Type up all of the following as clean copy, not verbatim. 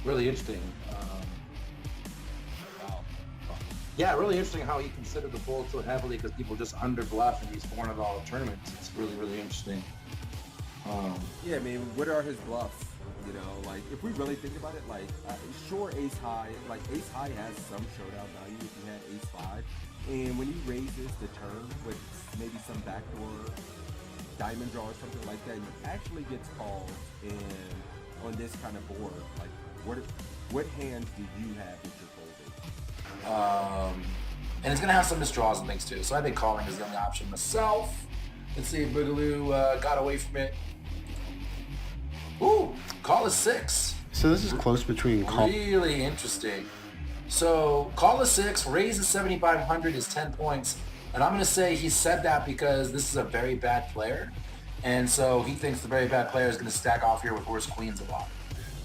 Really interesting. Wow. Yeah, really interesting how he considered the fold so heavily because people just under bluff in these $400 tournaments. It's really, really interesting. Yeah, I mean, what are his bluffs? You know, like if we really think about it, like sure, ace high, like ace high has some showdown value if you had ace five, and when he raises the turn with maybe some backdoor diamond draw or something like that, he actually gets called. And on this kind of board, like what hands do you have that you're folding? And it's gonna have some misdraws and things too. So I think calling is the only option myself. Let's see if Boogaloo got away from it. Ooh, call is 6. So this is close between call. Really interesting. So call is 6, raise is 7,500 is 10 points. And I'm going to say he said that because this is a very bad player. And so he thinks the very bad player is going to stack off here with worse queens a lot.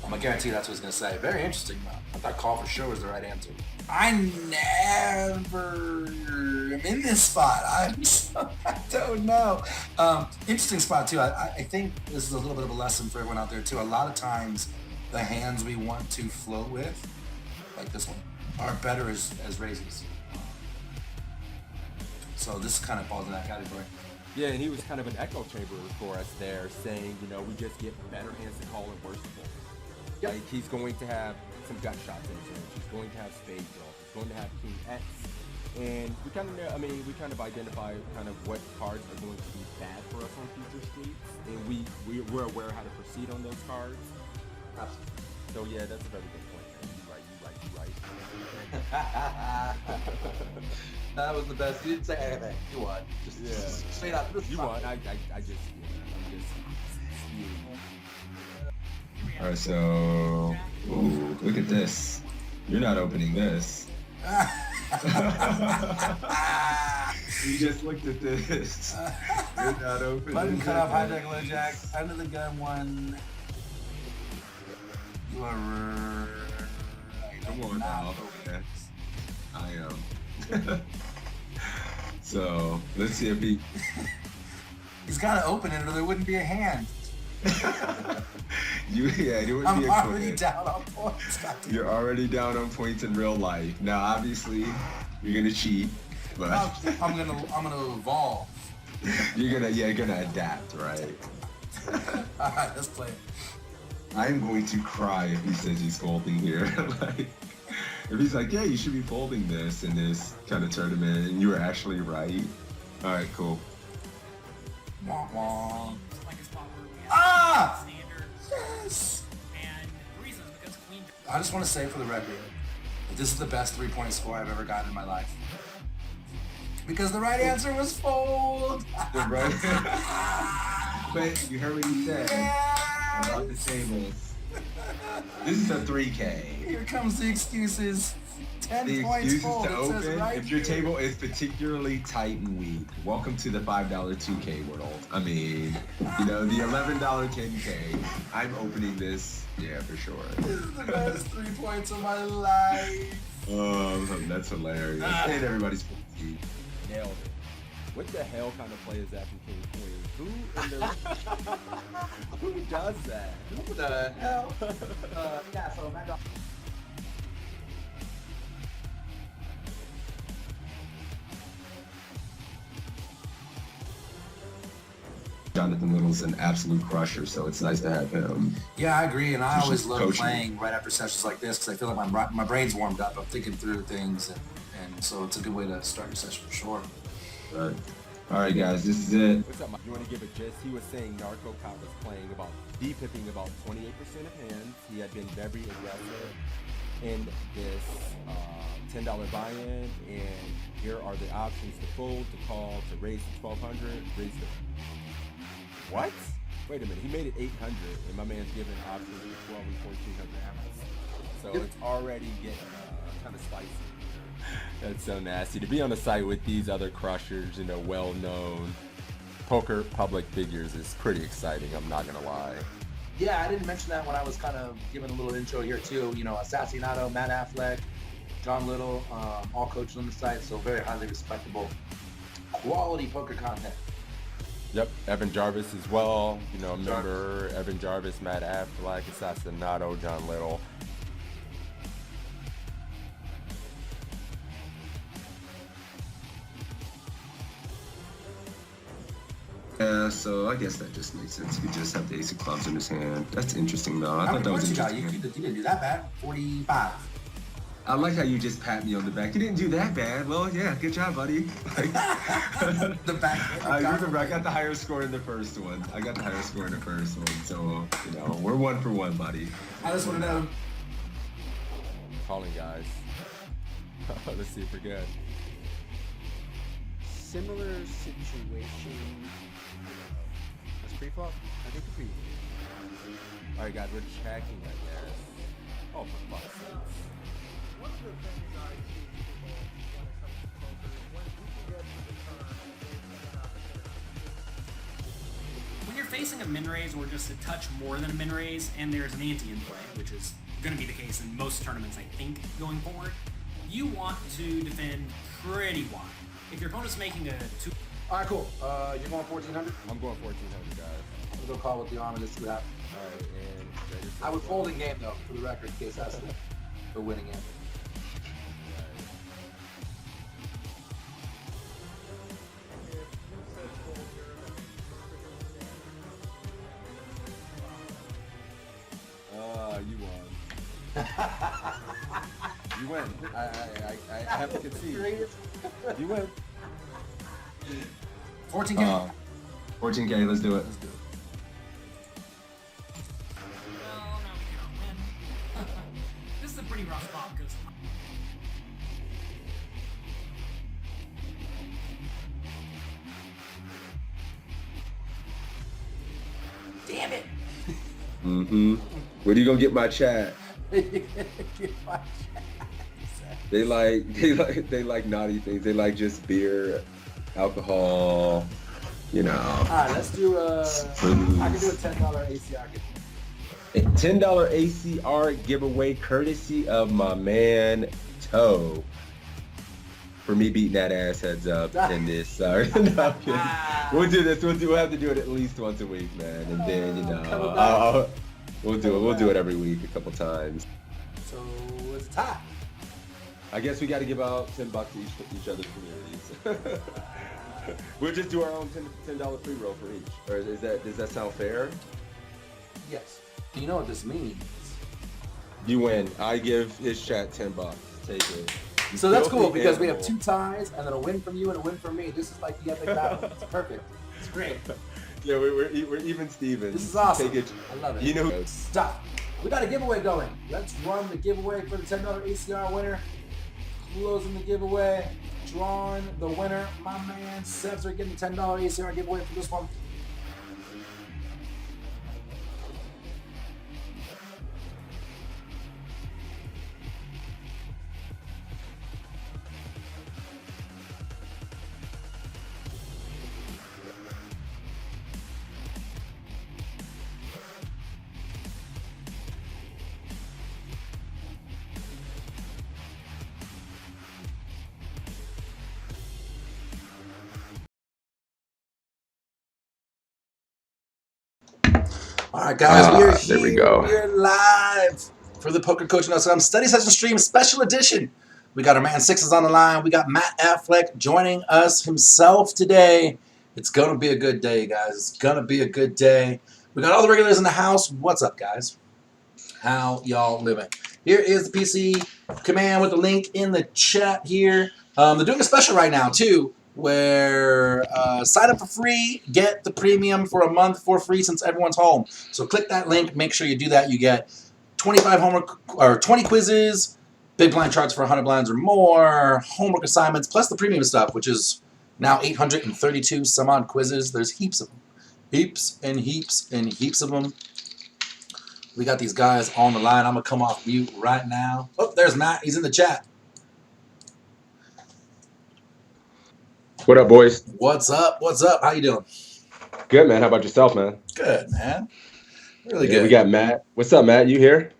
I'm going to guarantee that's what he's going to say. Very interesting, though. I thought call for sure was the right answer. I never am in this spot. I don't know. Interesting spot, too. I think this is a little bit of a lesson for everyone out there, too. A lot of times, the hands we want to float with, like this one, are better as raises. So this kind of falls in that category. Yeah, and he was kind of an echo chamber for us there, saying, you know, we just get better hands to call and worse to fold. Yep. Like he's going to have some gut shots in his range. He's going to have spade draw. He's going to have king X. And we kind of, I mean, we kind of identify kind of what cards are going to be bad for us on future streets, and we're aware how to proceed on those cards. Absolutely. So yeah, that's a very good point, man. You right. That was the best. You didn't say anything. You won. Just straight up. You won. I'm just spewing. All right, so look at this. You're not opening this. You just looked at this. You're not opening. Button cut off, hijack, low jack, under the gun one. You are right. Come on now. Okay. I am. So let's see if he. He's got to open it, or there wouldn't be a hand. It would I'm be a already down on points. You're already down on points in real life. Now, obviously, you're gonna cheat, but I'm gonna evolve. you're gonna adapt, right? All right, let's play it. I'm going to cry if he says he's folding here. Like, if he's like, yeah, you should be folding this in this kind of tournament, and you were actually right. All right, cool. Wah, wah. Like a spot where we have Ah! standard. Yes. And the reason is because queen. I just want to say for the record that this is the best 3-point score I've ever gotten in my life. Because the right answer was fold. Right? But you heard what he said about the tables. This is a 3K. Here comes the excuses. 10 The points excuses fold. to It says open, right if your here. table is particularly tight and weak, welcome to the $5 2K world. I mean, the $11 10K. I'm opening this, yeah, for sure. This is the best 3 points of my life. That's hilarious. And everybody's 50. Nailed it. What the hell kind of play is that from King Queen? Who does that? Who the hell? Yeah, so my dog. Jonathan Little's an absolute crusher, so it's nice to have him. Yeah, I agree, and I He's always just love coaching. playing right after sessions like this because I feel like my brain's warmed up. I'm thinking through things, and so it's a good way to start your session for sure. But, all right, guys, this is it. What's up, Mike? You want to give a gist? He was saying Narco Cop was playing about D-pipping about 28% of hands. He had been very aggressive in this $10 buy-in, and here are the options to fold, to call, to raise to 1,200, raise to... What? Wait a minute, he made it 800, and my man's giving options to 12 and 1,400 ounces. So it's already getting kind of spicy. That's so nasty. To be on the site with these other crushers, well-known poker public figures is pretty exciting, I'm not gonna lie. Yeah, I didn't mention that when I was kind of giving a little intro here too. Assassinato, Matt Affleck, John Little, all coaches on the site, so very highly respectable, quality poker content. Yep, Evan Jarvis as well. Member Evan Jarvis, Matt Affleck, Assassinato, John Little. Yeah, so I guess that just makes sense. He could just have the ace of clubs in his hand. That's interesting, though. I How thought many that was points you got? interesting. You didn't do that bad. 45. I like how you just pat me on the back. You didn't do that bad. Well, yeah, good job, buddy. Like, The back. I remember I got the higher score in the first one. So, we're 1 for 1, buddy. I just want to know. Calling, guys. Let's see if we're good. Similar situation. That's pre-flop? I think pre. All right, guys, we're checking, I guess. Oh, for fuck's sake. When you're facing a min raise or just a touch more than a min raise, and there's an ante in play, which is going to be the case in most tournaments, I think, going forward, you want to defend pretty wide. If your opponent's making a 2. All right, cool. You're going 1,400. I'm going 1,400, guys. I'm gonna go call with the arm and just see what happens. All right, and I would fold in game though, for the record, in case that's the winning end. You won. You win. I have to concede. You win. 14K. 14K, let's do it. Let's do it. Well, no, we cannot win. This is a pretty rough spot because damn it. Mm-hmm. Where do you gonna get my chat? They like naughty things. They like just beer, alcohol, All right, let's do I can do a $10 ACR giveaway. $10 ACR giveaway courtesy of my man Toe. For me beating that ass heads up in this. Sorry. No, I'm kidding. We'll do this. We'll have to do it at least once a week, man. And then we'll do it every week a couple times. So it's a tie. I guess we got to give out $10 to each other's communities. We'll just do our own $10 free roll for each. Or does that sound fair? Yes. Do you know what this means? You win. I give his chat $10. Take it. So that's cool Filthy because we have animal. 2 ties and then a win from you and a win from me. This is like the epic battle. It's perfect. It's great. Yeah, we're even Stevens. This is awesome. Take it. I love it. You know, Stop. We got a giveaway going. Let's run the giveaway for the $10 ACR winner. Closing the giveaway. Drawing the winner. My man Sebs are getting the $10 ACR giveaway for this one. All right, guys, we are here. there we go. We are live for the Poker Coaching.com Study Session Stream Special Edition. We got our man Sixes on the line. We got Matt Affleck joining us himself today. It's going to be a good day, guys. It's going to be a good day. We got all the regulars in the house. What's up, guys? How y'all living? Here is the PC command with the link in the chat here. They're doing a special right now, too, where sign up for free, get the premium for a month for free since everyone's home. So click that link. Make sure you do that. You get 25 homework or 20 quizzes, big blind charts for 100 blinds or more, homework assignments, plus the premium stuff, which is now 832 some odd quizzes. There's heaps of them. Heaps and heaps and heaps of them. We got these guys on the line. I'm going to come off mute right now. Oh, there's Matt. He's in the chat. What up, boys? What's up? What's up? How you doing? Good, man. How about yourself, man? Good, man. Really Yeah, good. we got Matt. What's up, Matt? You here?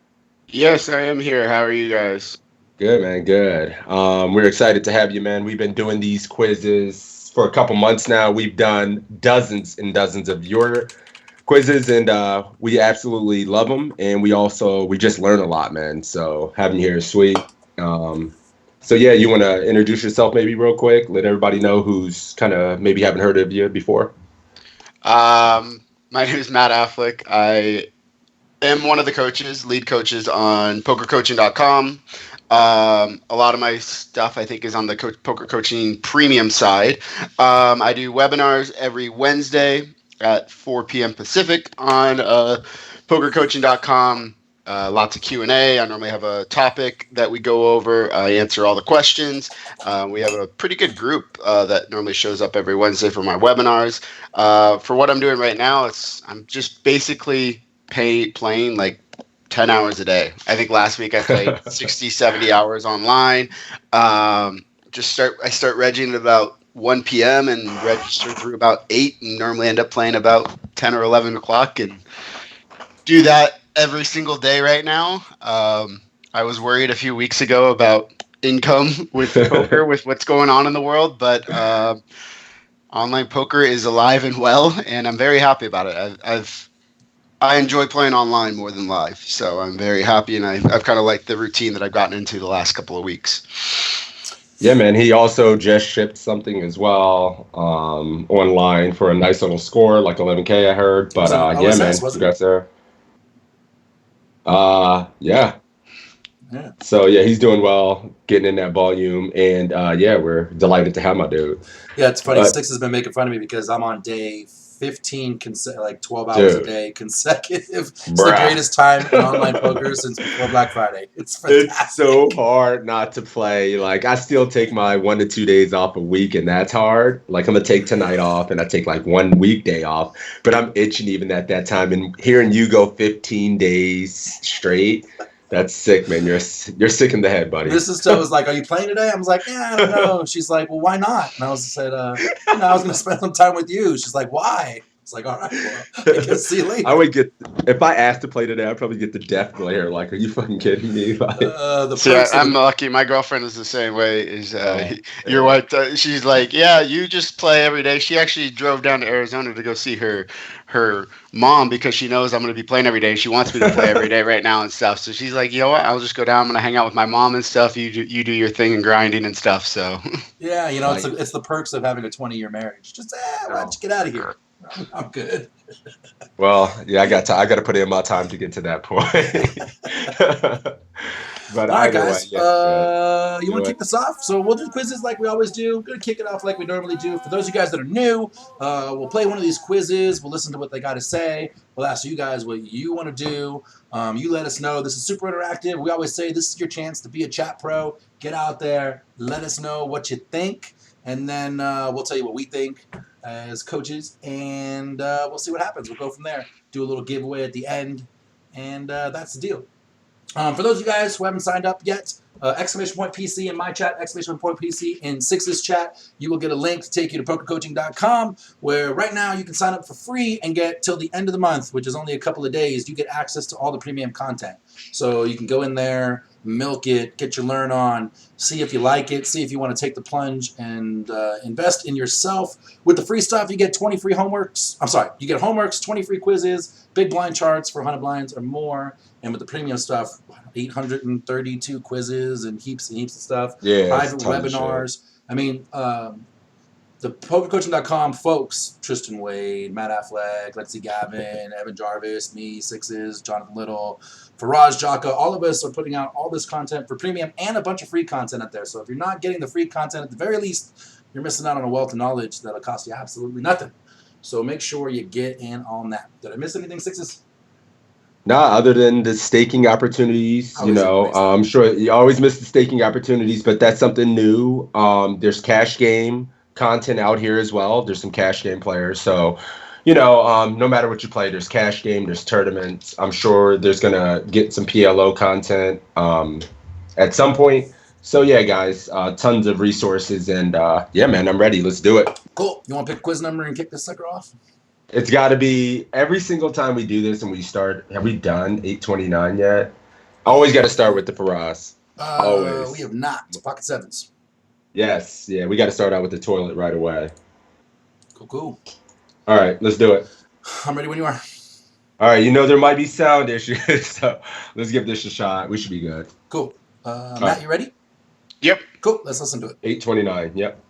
Yes, I am here. How are you guys? Good, man. Good. We're excited to have you, man. We've been doing these quizzes for a couple months now. We've done dozens and dozens of your quizzes, and we absolutely love them. And we just learn a lot, man. So having you here is sweet. So yeah, you want to introduce yourself maybe real quick? Let everybody know who's kind of maybe haven't heard of you before. My name is Matt Affleck. I am one of the coaches, lead coaches on PokerCoaching.com. A lot of my stuff, I think, is on the poker coaching premium side. I do webinars every Wednesday at 4 p.m. Pacific on PokerCoaching.com. Lots of Q&A. I normally have a topic that we go over. I answer all the questions. We have a pretty good group that normally shows up every Wednesday for my webinars. For what I'm doing right now, I'm just basically playing like 10 hours a day. I think last week I played 60, 70 hours online. I start regging at about 1 p.m. and register through about 8 and normally end up playing about 10 or 11 o'clock and do that every single day right now. I was worried a few weeks ago about income with poker, with what's going on in the world, but online poker is alive and well, and I'm very happy about it. I enjoy playing online more than live, so I'm very happy, and I've kind of liked the routine that I've gotten into the last couple of weeks. Yeah, man. He also just shipped something as well online for a nice little score, like 11K, I heard. But yeah, man, congrats there. Yeah. Yeah. So yeah, he's doing well, getting in that volume, and yeah, we're delighted to have my dude. Yeah, it's funny. Sticks has been making fun of me because I'm on day 15, like 12 hours a day consecutive. It's the greatest time in online poker since before Black Friday. It's fantastic. It's so hard not to play. Like, I still take my 1 to 2 days off a week, and that's hard. Like, I'm gonna take tonight off, and I take like 1 weekday off. But I'm itching even at that time. And hearing you go 15 days straight, that's sick, man. You're sick in the head, buddy. Mrs. Toe was like, "Are you playing today?" I was like, "Yeah, I don't know." She's like, "Well, why not?" And I said, I was gonna spend some time with you." She's like, "Why?" It's like, "All right, well, I guess see you later." I would get, if I asked to play today, I'd probably get the death glare. Like, are you fucking kidding me? Like, I'm lucky. My girlfriend is the same way. Your wife? She's like, yeah, you just play every day. She actually drove down to Arizona to go see her mom because she knows I'm going to be playing every day. She wants me to play every day right now and stuff. So she's like, you know what? I'll just go down. I'm going to hang out with my mom and stuff. You do your thing and grinding and stuff. So yeah, it's the perks of having a 20-year marriage. Just why don't you get out of here? I'm good. Well, yeah, I got to put in my time to get to that point. But all right, guys. Way, you want to kick this off? So we'll do quizzes like we always do. We're going to kick it off like we normally do. For those of you guys that are new, we'll play one of these quizzes. We'll listen to what they got to say. We'll ask you guys what you want to do. You let us know. This is super interactive. We always say this is your chance to be a chat pro. Get out there. Let us know what you think. And then we'll tell you what we think as coaches. And we'll see what happens. We'll go from there. Do a little giveaway at the end. And that's the deal. For those of you guys who haven't signed up yet, !PC in my chat, !PC in Six's chat, you will get a link to take you to PokerCoaching.com, where right now you can sign up for free and get till the end of the month, which is only a couple of days. You get access to all the premium content. So you can go in there, milk it, get your learn on, see if you like it, see if you want to take the plunge and invest in yourself. With the free stuff, you get 20 free homeworks. You get homeworks, 20 free quizzes, big blind charts for 100 blinds or more. And with the premium stuff, 832 quizzes and heaps of stuff. Yeah, private webinars. I mean, the PokerCoaching.com folks, Tristan Wade, Matt Affleck, Lexi Gavin, Evan Jarvis, me, Sixes, Jonathan Little, Faraz Jaka, all of us are putting out all this content for premium and a bunch of free content out there. So if you're not getting the free content, at the very least, you're missing out on a wealth of knowledge that'll cost you absolutely nothing. So make sure you get in on that. Did I miss anything, Sixes? Nah, other than the staking opportunities, I'm sure you always miss the staking opportunities, but that's something new. There's cash game content out here as well. There's some cash game players. So, no matter what you play, there's cash game, there's tournaments. I'm sure there's going to get some PLO content at some point. So, yeah, guys, tons of resources. And, yeah, man, I'm ready. Let's do it. Cool. You want to pick a quiz number and kick this sucker off? It's got to be every single time we do this and we start. Have we done 829 yet? Always got to start with the Faraz. Always. We have not. Pocket sevens. Yes. Yeah, we got to start out with the toilet right away. Cool. All right, let's do it. I'm ready when you are. All right, there might be sound issues, so let's give this a shot. We should be good. Cool. Matt, you ready? Yep. Cool. Let's listen to it. 829. Yep.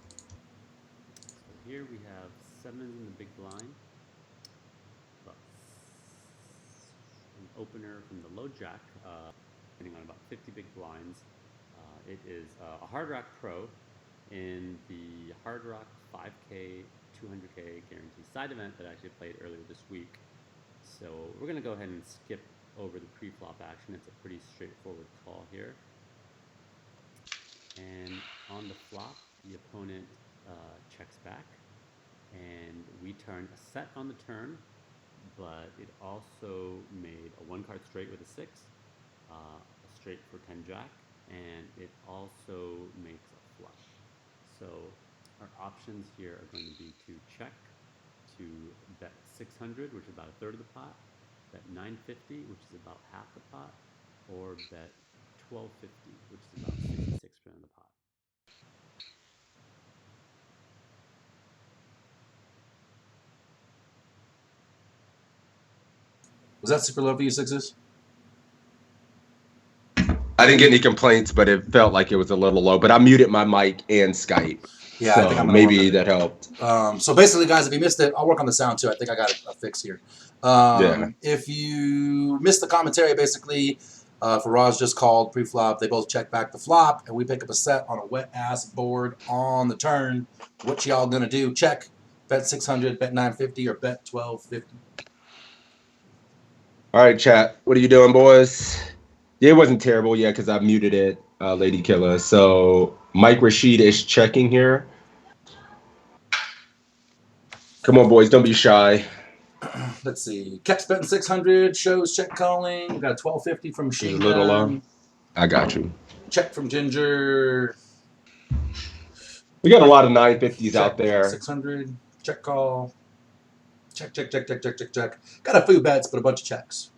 Here we have 7 in the big blind, low jack, sitting on about 50 big blinds. It is a Hard Rock Pro in the Hard Rock 5K, 200K guarantee side event that I actually played earlier this week. So we're going to go ahead and skip over the pre-flop action. It's a pretty straightforward call here. And on the flop, the opponent checks back, and we turn a set on the turn, but it also made a one-card straight with a 6, a straight for 10 jack, and it also makes a flush. So our options here are going to be to check, to bet 600, which is about a third of the pot, bet 950, which is about half the pot, or bet 1250, which is about 66% of the pot. Was that super low for you, Sixes? I didn't get any complaints, but it felt like it was a little low. But I muted my mic and Skype. Yeah, so I think I'm maybe that helped. So basically, guys, if you missed it, I'll work on the sound too. I think I got a fix here. If you missed the commentary, basically, Faraz just called pre-flop. They both check back the flop, and we pick up a set on a wet-ass board on the turn. What y'all gonna do? Check, bet 600, bet 950, or bet 1250. All right, chat. What are you doing, boys? Yeah, it wasn't terrible, because I muted it, Lady Killer. So Mike Rashid is checking here. Come on, boys, don't be shy. Let's see. Keps betting 600, shows check calling. We got a 1250 from Machine A little low. Gun. I got you. Check from Ginger. We got a lot of 950s Check, out there. 600. Check call. Check. Got a few bets, but a bunch of checks.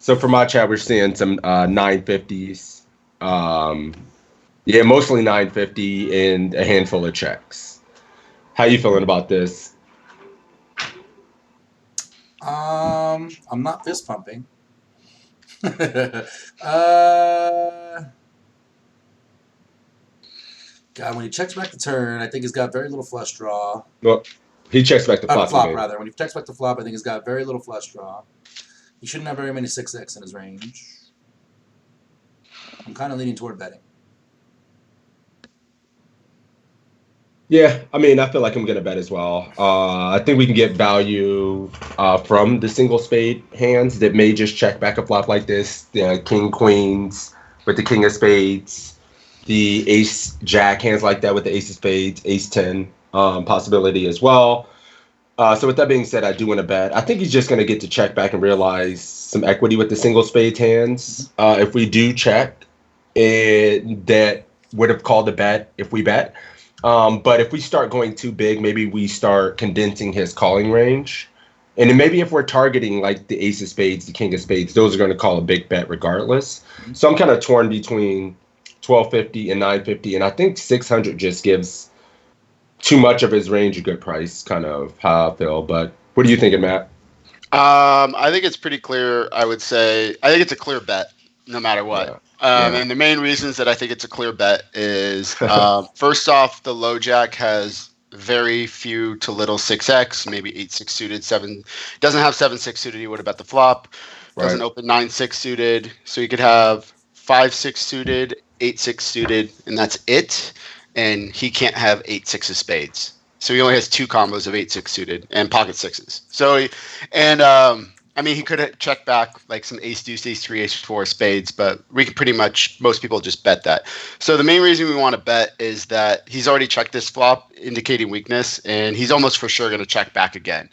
So for my chat, we're seeing some 950s. Mostly 950 and a handful of checks. How you feeling about this? I'm not fist pumping. God, when he checks back the turn, I think he's got very little flush draw. Well, he checks back the flop. Rather. When he checks back the flop, I think he's got very little flush draw. He shouldn't have very many 6x in his range. I'm kind of leaning toward betting. Yeah, I mean, I feel like I'm going to bet as well. I think we can get value from the single spade hands that may just check back a flop like this. The king, queens with the king of spades. The ace, jack hands like that with the ace of spades, ace 10 possibility as well. So with that being said, I do want to bet. I think he's just going to get to check back and realize some equity with the single spades hands. If we do check, that would have called a bet if we bet. But if we start going too big, maybe we start condensing his calling range. And then maybe if we're targeting like the ace of spades, the king of spades, those are going to call a big bet regardless. So I'm kind of torn between 1250 and 950. And I think 600 just gives too much of his range a good price, kind of how I feel. But what are you thinking, Matt? I think it's pretty clear. I would say I think it's a clear bet, no matter what. And the main reasons that I think it's a clear bet is first off, the low jack has very few to little 6x, maybe 8-6 suited, 7 doesn't have 7-6 suited. He would have bet the flop. Doesn't open 9-6 suited, so you could have 5-6 suited, 8-6 suited, and that's it. And he can't have 8-6 of spades. So he only has 2 combos of 8-6 suited and pocket sixes. So, I mean, he could check back like some ace deuce, ace 3, ace 4 spades, but we can pretty much, most people just bet that. So the main reason we want to bet is that he's already checked this flop, indicating weakness, and he's almost for sure going to check back again.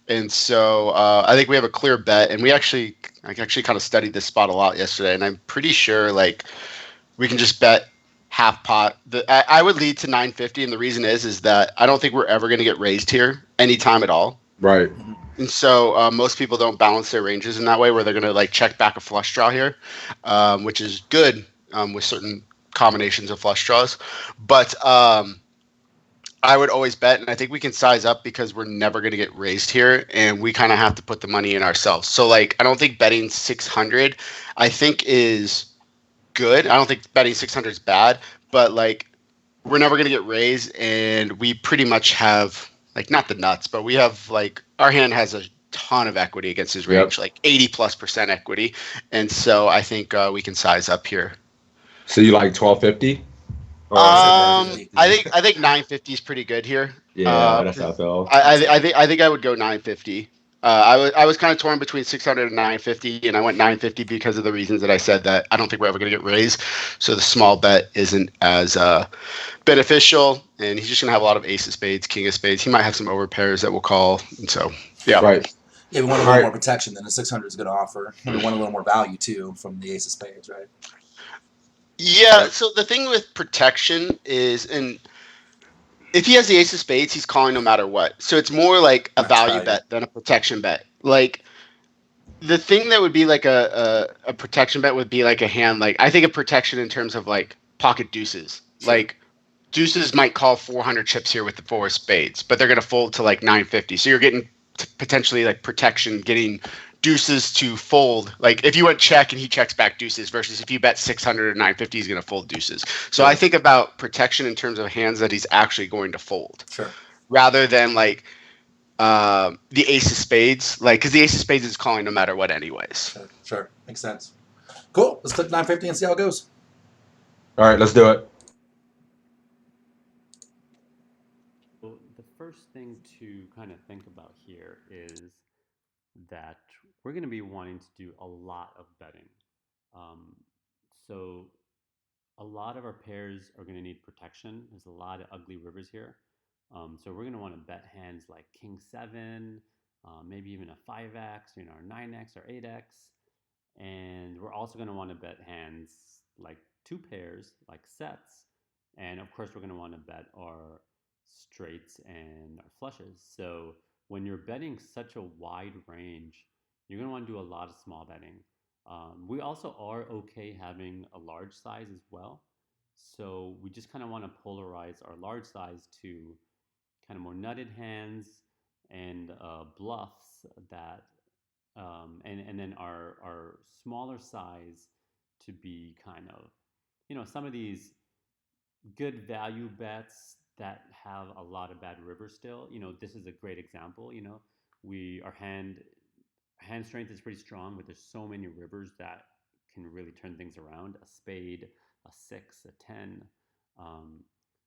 And so I think we have a clear bet, and I actually kind of studied this spot a lot yesterday, and I'm pretty sure like we can just bet half pot. I would lead to 950, and the reason is that I don't think we're ever going to get raised here anytime at all. Right. And so most people don't balance their ranges in that way, where they're going to like check back a flush draw here, which is good with certain combinations of flush draws. But I would always bet, and I think we can size up because we're never going to get raised here, and we kind of have to put the money in ourselves. So like, I don't think betting 600, I think is good. I don't think betting 600 is bad, but like we're never going to get raised, and we pretty much have like not the nuts, but we have like our hand has a ton of equity against his range, like 80+% equity. And so I think we can size up here. So you like 1250? I think 950 is pretty good here. Yeah, that's how I felt. I think I would go 950. I was kind of torn between 600 and 950, and I went 950 because of the reasons that I said, that I don't think we're ever going to get raised. So the small bet isn't as beneficial, and he's just going to have a lot of ace of spades, king of spades. He might have some overpairs that will call, and so yeah. Right. Yeah, we want a little more protection than the 600 is going to offer. And we want a little more value too from the ace of spades, right? Yeah. So the thing with protection is, and if he has the ace of spades, he's calling no matter what. So it's more like a value bet than a protection bet. Like, the thing that would be like a protection bet would be like a hand, like, I think of protection in terms of like pocket deuces. Sure. Like, deuces might call 400 chips here with the 4 of spades, but they're going to fold to like 950. So you're getting potentially like protection, getting deuces to fold. Like, if you went check and he checks back deuces, versus if you bet 600 or 950, he's going to fold deuces. So I think about protection in terms of hands that he's actually going to fold, rather than like the ace of spades, like, because the ace of spades is calling no matter what anyways. Sure. Makes sense. Cool. Let's click 950 and see how it goes. All right, let's do it. So the first thing to kind of think about here is that we're going to be wanting to do a lot of betting. So a lot of our pairs are going to need protection. There's a lot of ugly rivers here. So we're going to want to bet hands like King 7, maybe even a 5x, or 9x or 8x. And we're also going to want to bet hands like 2 pairs, like sets. And of course, we're going to want to bet our straights and our flushes. So when you're betting such a wide range, you're going to want to do a lot of small betting. We also are okay having a large size as well. So we just kind of want to polarize our large size to kind of more nutted hands and bluffs that, and then our smaller size to be kind of, some of these good value bets that have a lot of bad rivers still. This is a great example. Our hand strength is pretty strong, but there's so many rivers that can really turn things around. A spade, a 6, a 10.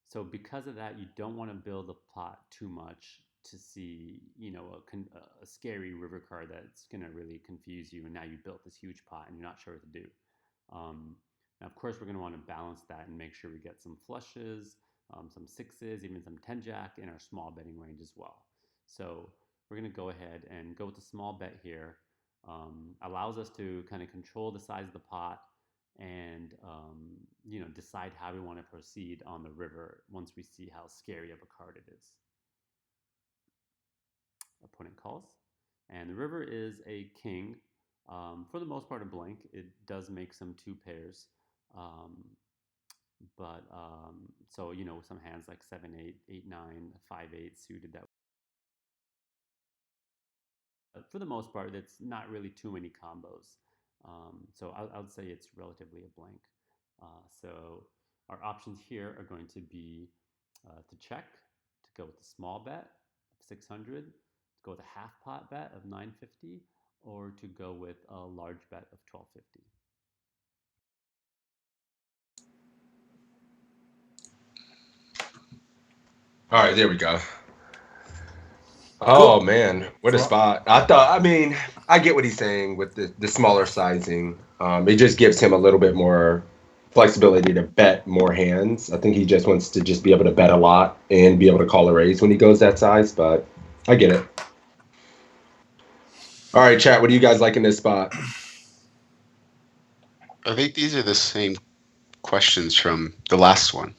So because of that, you don't want to build the pot too much to see, a scary river card that's going to really confuse you. And now you built this huge pot and you're not sure what to do. Now, of course, we're going to want to balance that and make sure we get some flushes, some 6s, even some 10-jack in our small betting range as well. So we're going to go ahead and go with a small bet here. Allows us to kind of control the size of the pot and decide how we want to proceed on the river once we see how scary of a card it is. Opponent calls, and the river is a king. For the most part, a blank. It does make some 2 pairs, but so some hands like 7-8, 8-9, 5-8 suited that. For the most part, it's not really too many combos. So I would say it's relatively a blank. So our options here are going to be to check, to go with a small bet of 600, to go with a half pot bet of 950, or to go with a large bet of 1250. All right, there we go. Oh man, what a spot! I get what he's saying with the smaller sizing. It just gives him a little bit more flexibility to bet more hands. I think he just wants to just be able to bet a lot and be able to call a raise when he goes that size. But I get it. All right, chat. What do you guys like in this spot? I think these are the same questions from the last one.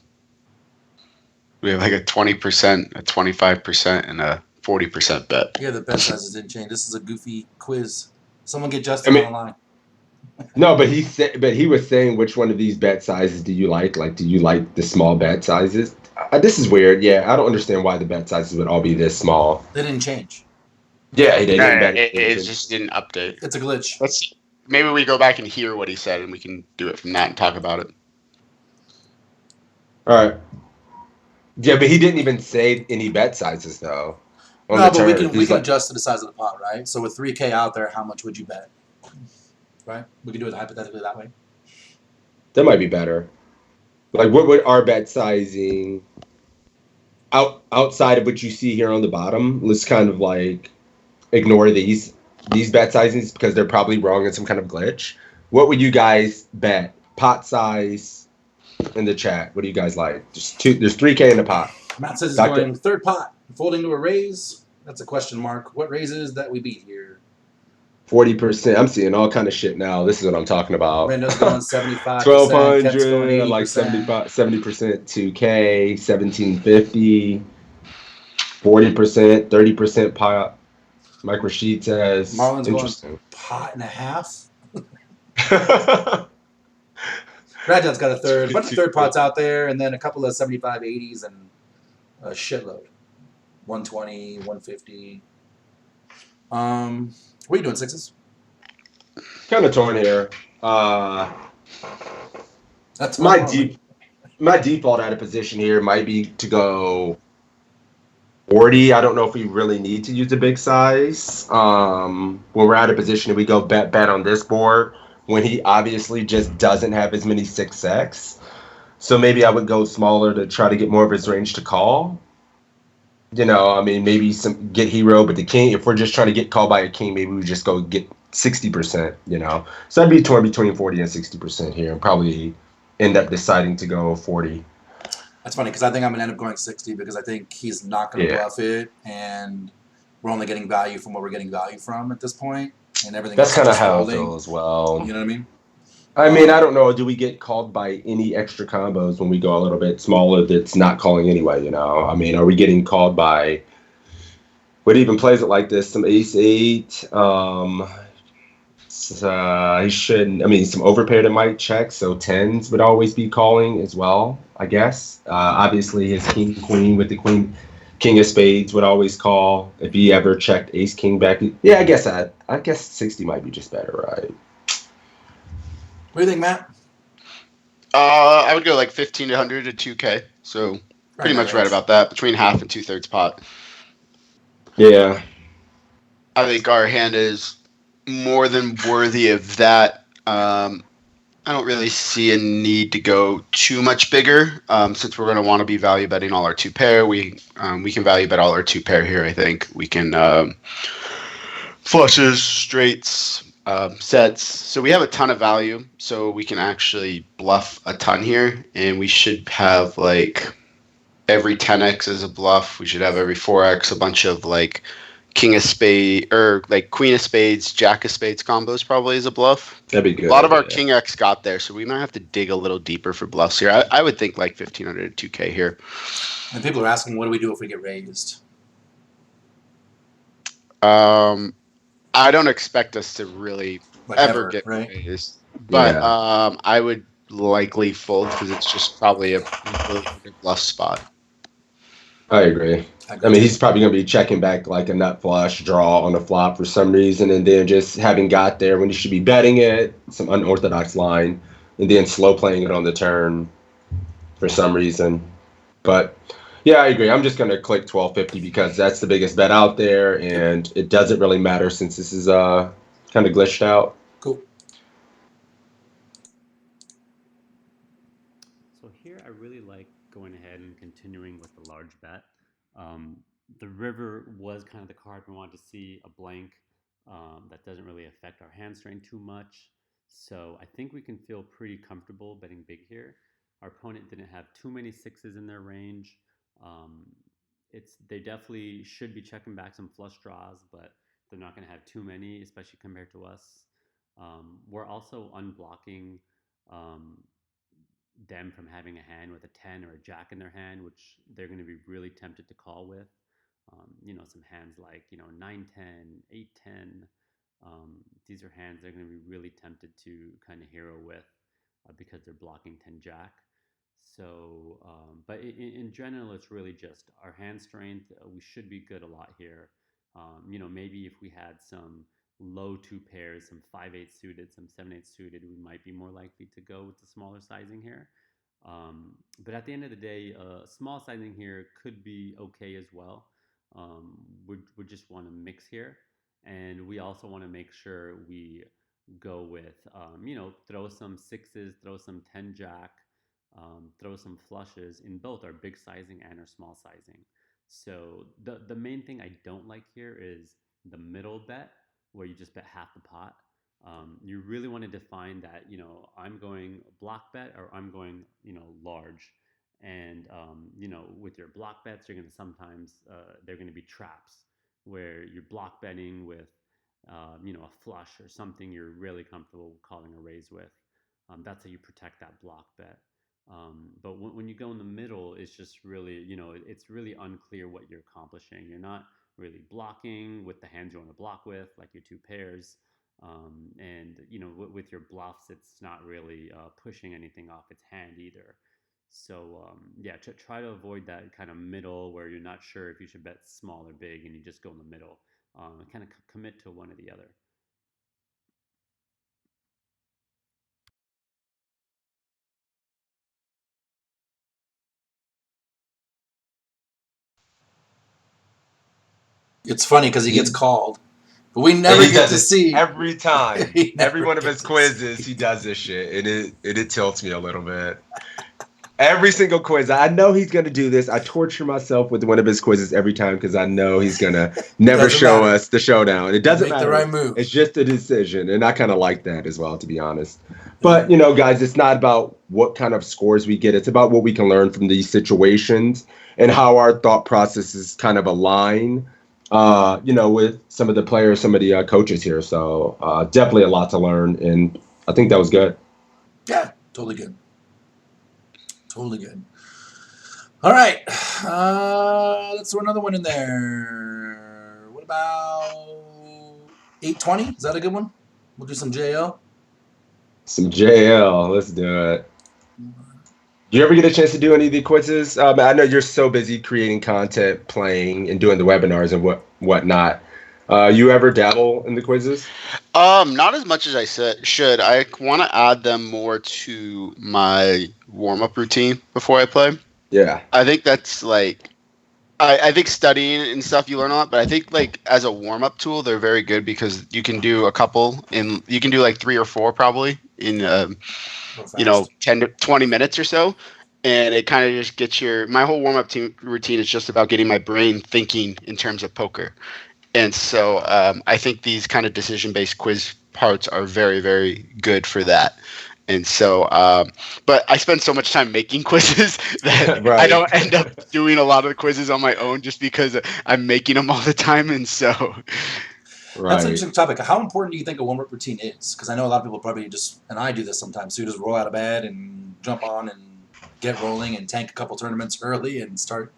We have like a 20%, a 25%, and a 40% bet. Yeah, the bet sizes didn't change. This is a goofy quiz. Someone get Justin online. No, but he was saying, which one of these bet sizes do you like? Like, do you like the small bet sizes? This is weird. Yeah, I don't understand why the bet sizes would all be this small. They didn't change. Yeah, he didn't. It just didn't update. It's a glitch. Let's see. Maybe we go back and hear what he said, and we can do it from that and talk about it. All right. Yeah, but he didn't even say any bet sizes, though. on No, the but we turn. can He's like, adjust to the size of the pot, right? So with 3K out there, how much would you bet? Right? We can do it hypothetically that way. that might be better. Like, what would our bet sizing outside of what you see here on the bottom? Let's kind of like ignore these bet sizings because they're probably wrong in some kind of glitch. What would you guys bet? Pot size in the chat. What do you guys like? Just two. There's 3K in the pot. Matt says he's Doctor. going third pot, folding to a raise. That's a question mark. What raises that we beat here? 40%. I'm seeing all kind of shit now. This is what I'm talking about. Rendo's going 75%. Kep's going 1200, 80%. like 75, 70%, 2K, 1750, 40%, 30% pot. Mike Rashid says, Marlon's interesting. going pot and a half. Radon's got a third. Bunch of third pots out there, and then a couple of 75, 80s, and a shitload. 120, 150. What are you doing, sixes? Kind of torn here. That's My Marlon. my default out of position here might be to go 40. I don't know if we really need to use a big size. When we're out of position, we go bet on this board when he obviously just doesn't have as many 6x. So maybe I would go smaller to try to get more of his range to call. You know, I mean, maybe some get hero, but the king. If we're just trying to get called by a king, maybe we just go get 60%. You know, so I'd be torn between 40 and 60% here, and probably end up deciding to go 40. That's funny because I think I'm going to end up going 60 because I think he's not going to bluff it, and we're only getting value from what we're getting value from at this point, and everything That's else kind is of how I holding. feel as well. You know what I mean? I mean, I don't know. Do we get called by any extra combos when we go a little bit smaller that's not calling anyway, you know? I mean, are we getting called by what even plays it like this? Some ace eight. He shouldn't. I mean, some overpair that might check, so tens would always be calling as well, I guess. Obviously, his king queen with the queen king of spades would always call if he ever checked ace king back. Yeah, I guess 60 might be just better, right? What do you think, Matt? I would go like 1500 to 2K. So pretty much right about that, between half and 2/3 pot. Yeah. I think our hand is more than worthy of that. I don't really see a need to go too much bigger since we're going to want to be value betting all our two pair. We can value bet all our two pair here. I think we can flushes, straights, sets. So we have a ton of value. So we can actually bluff a ton here, and we should have like every 10x is a bluff. We should have every 4x a bunch of like king of spades or like queen of spades, jack of spades combos probably is a bluff. That'd be good. A lot of our king x got there, so we might have to dig a little deeper for bluffs here. I would think like 1500 to 2K here. And people are asking, what do we do if we get raised? I don't expect us to really Like ever get right? raised, but I would likely fold because it's just probably a really good bluff spot. I agree. I mean, he's probably going to be checking back like a nut flush draw on the flop for some reason, and then just having got there when he should be betting it, some unorthodox line, and then slow playing it on the turn for some reason. But yeah, I agree. I'm just going to click 1250 because that's the biggest bet out there, and it doesn't really matter since this is kind of glitched out. Cool. So here I really like going ahead and continuing with the large bet. The river was kind of the card we wanted to see, a blank that doesn't really affect our hand strength too much. So I think we can feel pretty comfortable betting big here. Our opponent didn't have too many sixes in their range. They definitely should be checking back some flush draws, but they're not going to have too many, especially compared to us. We're also unblocking them from having a hand with a 10 or a jack in their hand, which they're going to be really tempted to call with. Some hands like, 9-10, 8-10. These are hands they're going to be really tempted to kind of hero with because they're blocking 10 jack. So, but in general, it's really just our hand strength. We should be good a lot here. Maybe if we had some low two pairs, some 5/8 suited, some 7/8 suited, we might be more likely to go with the smaller sizing here. But at the end of the day, small sizing here could be okay as well. We just want to mix here, and we also want to make sure we go with throw some sixes, throw some 10 jack, throw some flushes in both our big sizing and our small sizing. So the main thing I don't like here is the middle bet where you just bet half the pot. You really want to define that, I'm going block bet or I'm going, large. And, with your block bets, you're going to sometimes, they're going to be traps where you're block betting with, a flush or something you're really comfortable calling a raise with. That's how you protect that block bet. But when you go in the middle, it's just really, it's really unclear what you're accomplishing. You're not really blocking with the hands you want to block with, like your two pairs. And, with your bluffs, it's not really pushing anything off its hand either. So, yeah, try to avoid that kind of middle where you're not sure if you should bet small or big and you just go in the middle. Kind of commit to one or the other. It's funny because he gets called, but we And never he get does to it see. every time. We Every never one of get his to quizzes, see. he does this shit, and it tilts me a little bit. Every single quiz, I know he's gonna do this. I torture myself with one of his quizzes every time because I know he's gonna never Doesn't show matter. us the showdown. It You doesn't make the matter. right move. It's just a decision, and I kind of like that as well, to be honest. But you know, guys, it's not about what kind of scores we get. It's about what we can learn from these situations and how our thought processes kind of align. With some of the players, some of the coaches here. So definitely a lot to learn, and I think that was good. Yeah, totally good. Totally good. All right. Let's throw another one in there. What about 820? Is that a good one? We'll do some JO. Some JL, let's do it. Do you ever get a chance to do any of the quizzes? I know you're so busy creating content, playing, and doing the webinars and whatnot. You ever dabble in the quizzes? Not as much as I said should. I want to add them more to my warm up routine before I play. Yeah. I think that's like I think studying and stuff you learn a lot, but I think like as a warm up tool, they're very good because you can do a couple in you can do like three or four probably in Real fast. 10 to 20 minutes or so. And it kind of just gets my whole warm up routine is just about getting my brain thinking in terms of poker. And so I think these kind of decision based quiz parts are very, very good for that. And so, but I spend so much time making quizzes that I Right. don't end up doing a lot of the quizzes on my own just because I'm making them all the time. And so, That's an Right. interesting topic. How important do you think a warm up routine is? Because I know a lot of people probably just, and I do this sometimes, so you just roll out of bed and jump on and get rolling and tank a couple tournaments early and start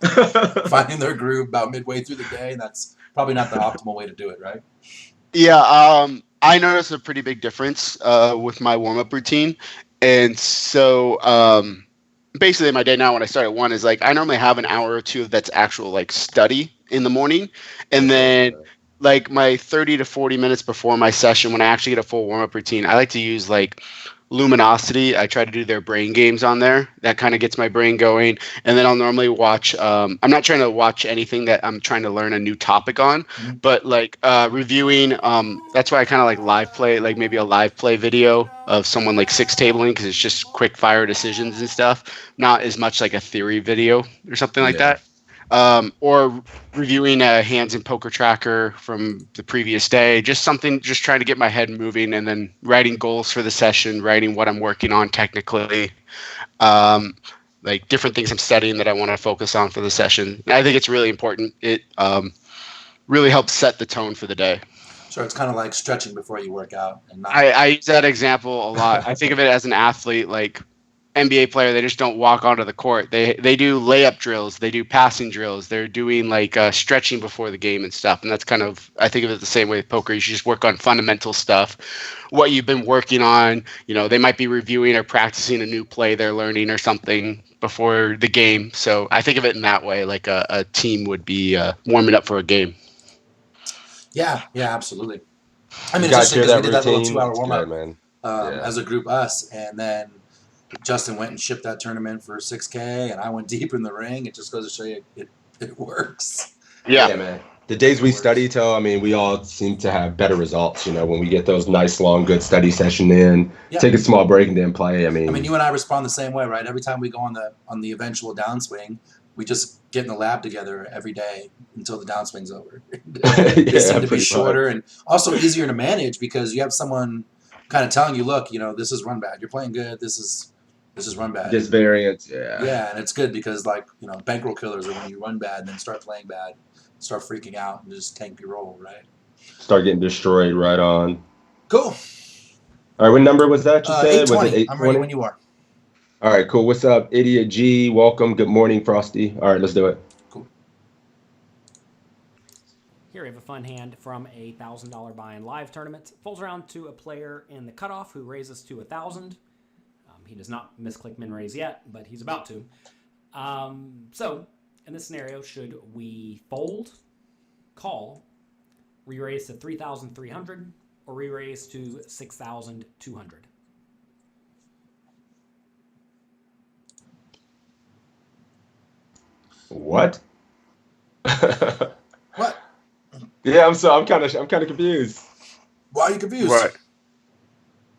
finding their groove about midway through the day. And that's probably not the optimal way to do it, right? yeah, I noticed a pretty big difference with my warm up routine. And so, basically, my day now when I start at 1 is like I normally have an hour or two that's actual like study in the morning. And then like my 30 to 40 minutes before my session when I actually get a full warm up routine, I like to use like Luminosity. I try to do their brain games on there. That kind of gets my brain going. And then I'll normally watch. I'm not trying to watch anything that I'm trying to learn a new topic on, but like reviewing. That's why I kind of like live play, like maybe a live play video of someone like six tabling because it's just quick fire decisions and stuff. Not as much like a theory video or something like Yeah. that. Or reviewing a hands and poker tracker from the previous day, just something, just trying to get my head moving, and then writing goals for the session, writing what I'm working on technically, um, like different things I'm studying that I want to focus on for the session. I think it's really important. It really helps set the tone for the day. So it's kind of like stretching before you work out and not. I use that example a lot. I think of it as an athlete, like NBA player. They just don't walk onto the court. They do layup drills. They do passing drills. They're doing like stretching before the game and stuff. And that's kind of, I think of it the same way with poker. You should just work on fundamental stuff, what you've been working on. They might be reviewing or practicing a new play they're learning or something before the game. So I think of it in that way, like a team would be warming up for a game. Yeah, absolutely. I You mean, it's guys interesting hear because we that did that little routine? 2 hour It's warm good, up man. Yeah. as a group, us, and then Justin went and shipped that tournament for 6K, and I went deep in the ring. It just goes to show you it works. Yeah. man. The days we study till, I mean, we all seem to have better results, when we get those nice, long, good study session in, Yeah. take a small break and then play. I mean, you and I respond the same way, right? Every time we go on the eventual downswing, we just get in the lab together every day until the downswing's over. They seem to be pretty shorter much. and also easier to manage because you have someone kind of telling you, look, this is run bad. You're playing good. This is run bad. Just variance, yeah. Yeah, and it's good because bankroll killers are when you run bad and then start playing bad, start freaking out and just tank your roll, right? Start getting destroyed right on. Cool. All right, what number was that you said? Was it 820. I'm ready 820? when you are. All right, cool. What's up, Idiot G? Welcome. Good morning, Frosty. All right, let's do it. Cool. Here we have a fun hand from a $1,000 buy-in live tournament. Folds around to a player in the cutoff who raises to 1,000. He does not misclick min raise yet, but he's about to. So, in this scenario, should we fold, call, re-raise to 3,300, or re-raise to 6,200? What? What? Yeah, I'm kind of confused. Why are you confused? Right.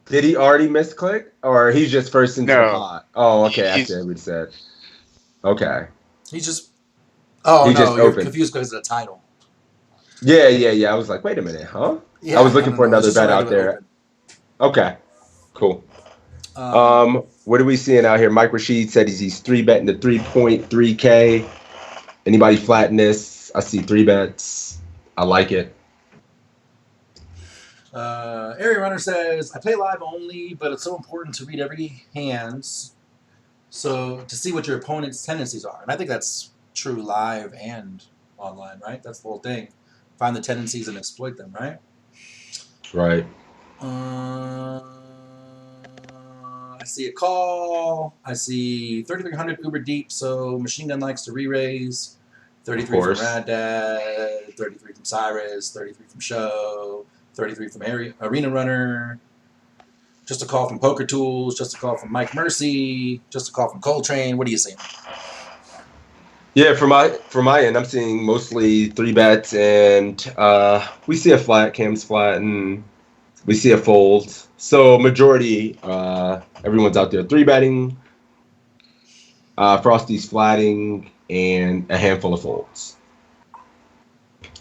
Did he already misclick, or he's just first into the pot? Oh, okay. I see what he said. Okay. He's just. Oh He no, just you're opened. confused because of the title. Yeah. I was like, wait a minute, huh? Yeah, I was looking for It's another just a bet out regular there. open. Okay, cool. Um, What are we seeing out here? Mike Rashid said he's 3-betting the 3.3K. Anybody flatten this? I see 3 bets. I like it. Area Runner says, I play live only, but it's so important to read every hands, so to see what your opponent's tendencies are. And I think that's true live and online, right? That's the whole thing. Find the tendencies and exploit them, right? Right. I see a call. I see 3,300 uber deep, so Machine Gun likes to re-raise. 33 from Rad Dad, 33 from Cyrus, 33 from Show, 33 from Arena Runner, just a call from Poker Tools, just a call from Mike Mercy, just a call from Coltrane. What are you seeing? Yeah, for my end, I'm seeing mostly 3 bets, and we see a flat, Cam's flat, and we see a fold. So majority, everyone's out there 3-betting, Frosty's flatting, and a handful of folds.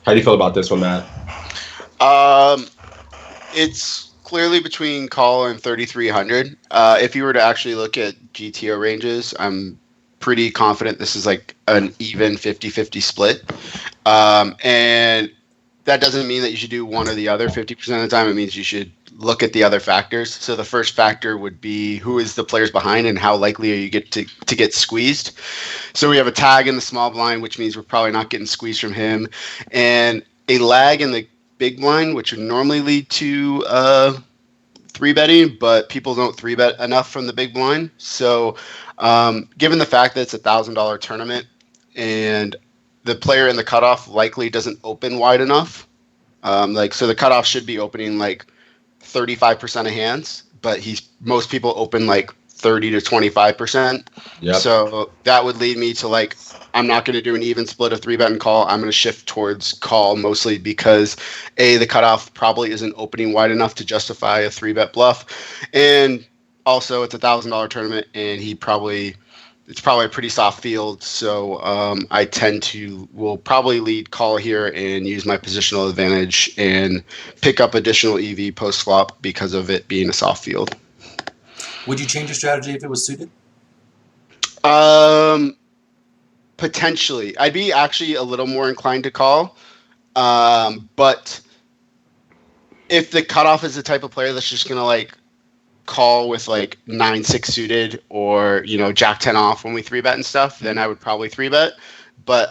How do you feel about this one, Matt? It's clearly between call and 3,300. If you were to actually look at GTO ranges, I'm pretty confident this is like an even 50-50 split. And that doesn't mean that you should do one or the other 50% of the time. It means you should look at the other factors. So the first factor would be who is the players behind and how likely are you to get squeezed. So we have a tag in the small blind, which means we're probably not getting squeezed from him, and a lag in the big blind, which would normally lead to 3-betting, but people don't 3-bet enough from the big blind. So given the fact that it's $1,000 tournament and the player in the cutoff likely doesn't open wide enough, so the cutoff should be opening like 35% of hands, but most people open like 30 to 25%. Yep. So that would lead me to like, I'm not going to do an even split of 3-bet and call. I'm going to shift towards call mostly because the cutoff probably isn't opening wide enough to justify a 3-bet bluff. And also it's $1,000 tournament and it's probably a pretty soft field. So I will probably lead call here and use my positional advantage and pick up additional EV post flop because of it being a soft field. Would you change your strategy if it was suited? Potentially. I'd be actually a little more inclined to call. But if the cutoff is the type of player that's just going to like call with like 9-6 suited or, Jack 10 off when we 3-bet and stuff, then I would probably 3-bet. But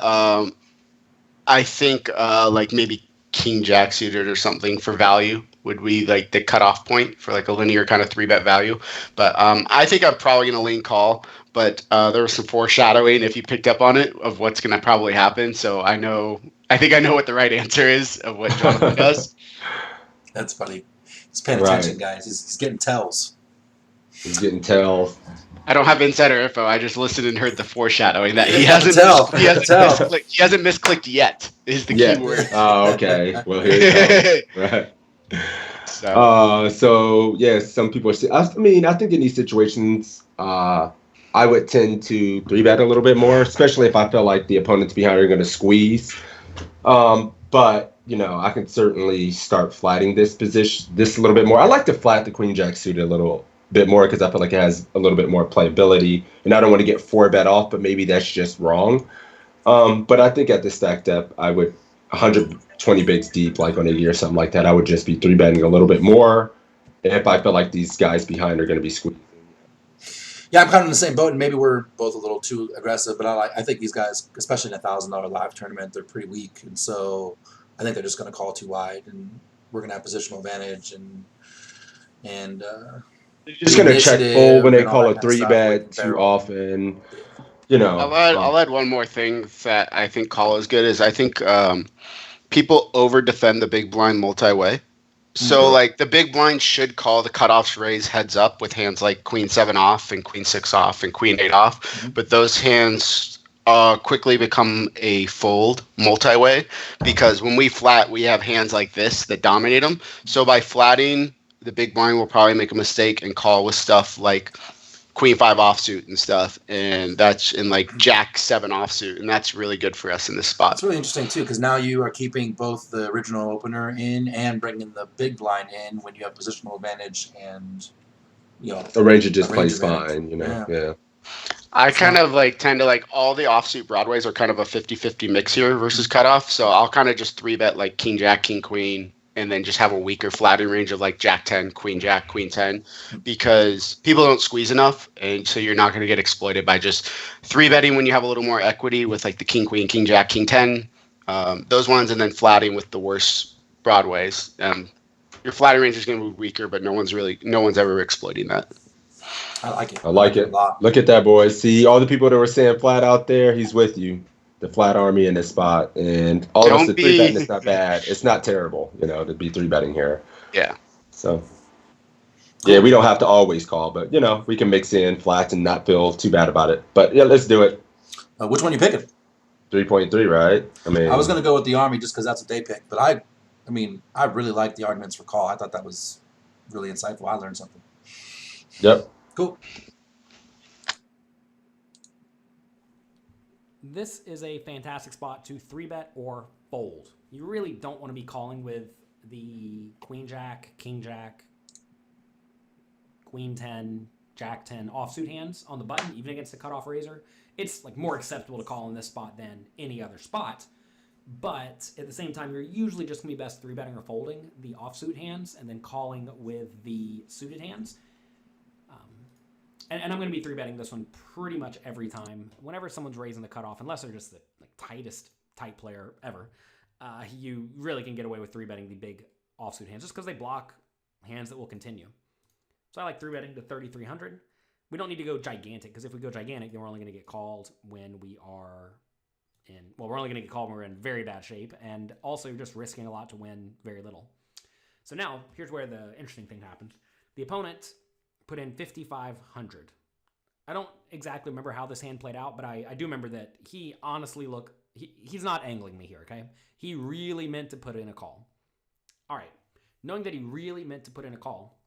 I think like maybe King Jack suited or something for value would be like the cutoff point for like a linear kind of 3-bet value. But I think I'm probably going to lean call. But there was some foreshadowing, if you picked up on it, of what's going to probably happen. So I think I know what the right answer is of what Jonathan does. That's funny. He's paying attention, guys. He's getting tells. He's getting tells. I don't have insider info. I just listened and heard the foreshadowing that he I can hasn't tell. I can tell. misclicked. He hasn't misclicked yet. Is the key Yeah. word. Oh, okay. Well, here it comes. Right. So yeah, some people are. I mean, I think in these situations, I would tend to three bet a little bit more, especially if I feel like the opponents behind are going to squeeze. But I can certainly start flatting this a little bit more. I like to flat the queen jack suited a little bit more because I feel like it has a little bit more playability, and I don't want to get four bet off, but maybe that's just wrong. But I think at the stack depth, I would 120 bigs deep, like on 80 or something like that. I would just be three betting a little bit more if I feel like these guys behind are going to be squeezing. Yeah, I'm kind of in the same boat, and maybe we're both a little too aggressive. But I think these guys, especially in $1,000 live tournament, they're pretty weak, and so I think they're just going to call too wide, and we're going to have positional advantage, and They're just going to check fold when they and all call that a kind of three stuff bet with too barrel. often. I'll add one more thing that I think call is good is I think people over defend the big blind multi-way. So like the big blind should call the cutoffs raise heads up with hands like queen 7 off and queen 6 off and queen 8 off, but those hands quickly become a fold multi-way because when we flat, we have hands like this that dominate them. So by flatting, the big blind will probably make a mistake and call with stuff like queen 5 offsuit and stuff, and that's in like jack 7 offsuit, and that's really good for us in this spot. It's really interesting too because now you are keeping both the original opener in and bringing the big blind in when you have positional advantage and the ranger just plays fine. Yeah. I kind of like tend to like all the offsuit broadways are kind of a 50-50 mix here versus cutoff, so I'll kind of just three bet like king jack king queen and then just have a weaker flatting range of like jack 10 queen jack queen 10 because people don't squeeze enough, and so you're not going to get exploited by just three betting when you have a little more equity with like the king queen king jack king 10 those ones, and then flatting with the worst broadways. Your flatting range is going to be weaker, but no one's ever exploiting that. I like it. I like it. A lot. Look at that, boys. See all the people that were saying flat out there. He's with you. The flat army in this spot, and all of us three betting is not bad. It's not terrible, to be three betting here. Yeah. So, yeah, we don't have to always call, but we can mix in flats and not feel too bad about it. But yeah, let's do it. Which one you picking? 3.3, right? I was going to go with the army just because that's what they picked, but I really like the arguments for call. I thought that was really insightful. I learned something. Yep. Cool. This is a fantastic spot to 3-bet or fold. You really don't want to be calling with the queen jack, king jack, queen 10, jack 10 offsuit hands on the button, even against the cutoff raiser. It's like more acceptable to call in this spot than any other spot. But at the same time, you're usually just going to be best 3-betting or folding the offsuit hands and then calling with the suited hands. And I'm going to be 3-betting this one pretty much every time. Whenever someone's raising the cutoff, unless they're just the tightest tight player ever, you really can get away with 3-betting the big offsuit hands just because they block hands that will continue. So I like 3-betting to 3,300. We don't need to go gigantic because if we go gigantic, then we're only going to get called when we are we're only going to get called when we're in very bad shape, and also you're just risking a lot to win very little. So now, here's where the interesting thing happens. The opponent put in 5,500. I don't exactly remember how this hand played out, but I do remember that he honestly he's not angling me here, okay? He really meant to put in a call. All right, knowing that he really meant to put in a call,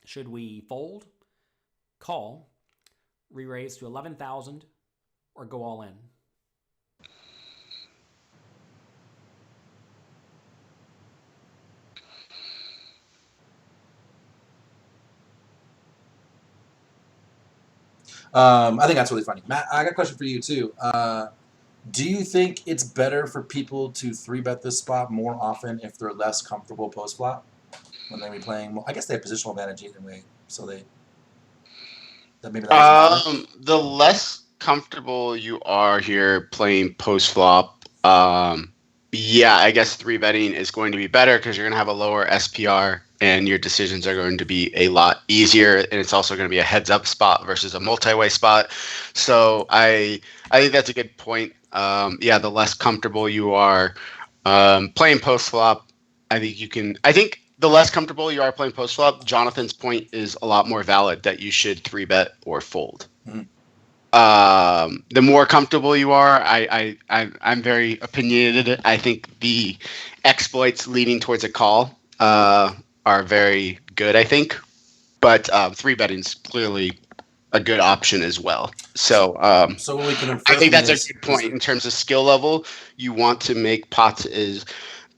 should we fold, call, re-raise to 11,000, or go all in? I think that's really funny. Matt, I got a question for you too. Do you think it's better for people to 3-bet this spot more often if they're less comfortable post-flop? When they're playing, I guess they have positional advantage either way, so maybe that doesn't matter. The less comfortable you are here playing post-flop, yeah, I guess 3-betting is going to be better because you're going to have a lower SPR and your decisions are going to be a lot easier, and it's also going to be a heads-up spot versus a multi-way spot. So I think that's a good point. The less comfortable you are playing post-flop, I think the less comfortable you are playing post flop, Jonathan's point is a lot more valid that you should 3-bet or fold. Mhm. The more comfortable you are, I'm very opinionated. I think the exploits leaning towards a call are very good, I think. But 3-betting is clearly a good option as well. So So what we can infer I think from that's a this good is point in terms of skill level. You want to make pots as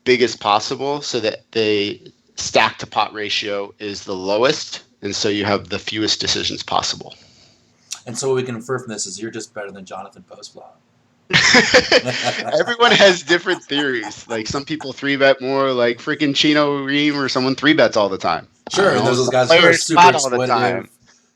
big as possible so that the stack to pot ratio is the lowest, and so you have the fewest decisions possible. And so what we can infer from this is you're just better than Jonathan post flop. Everyone has different theories. Like some people 3-bet more, like freaking Chino Ream or someone 3-bets all the time. Sure, and there's those guys who are Players super flat all the exploitative. time.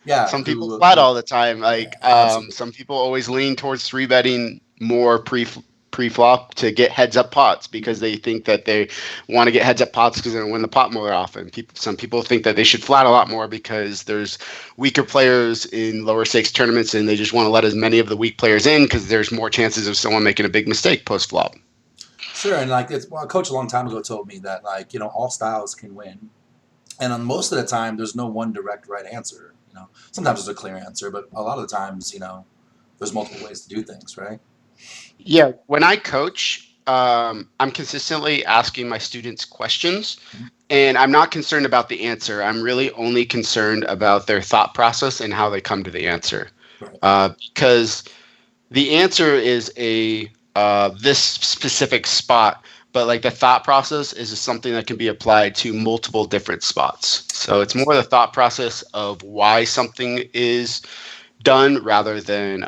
Yeah. Some people who- flat all the time. Like absolutely. some people always lean towards 3-betting more pre-flop to get heads up pots because they think that they want to get heads up pots because they're going to win the pot more often. Some people think that they should flat a lot more because there's weaker players in lower stakes tournaments and they just want to let as many of the weak players in because there's more chances of someone making a big mistake post flop. Sure, and like a coach a long time ago told me that all styles can win, and on most of the time there's no one direct right answer. Sometimes there's a clear answer, but a lot of the times there's multiple ways to do things, right? Yeah, when I coach, I'm consistently asking my students questions, and I'm not concerned about the answer. I'm really only concerned about their thought process and how they come to the answer. Right. Because the answer is this specific spot, but like the thought process is something that can be applied to multiple different spots. So it's more the thought process of why something is done rather than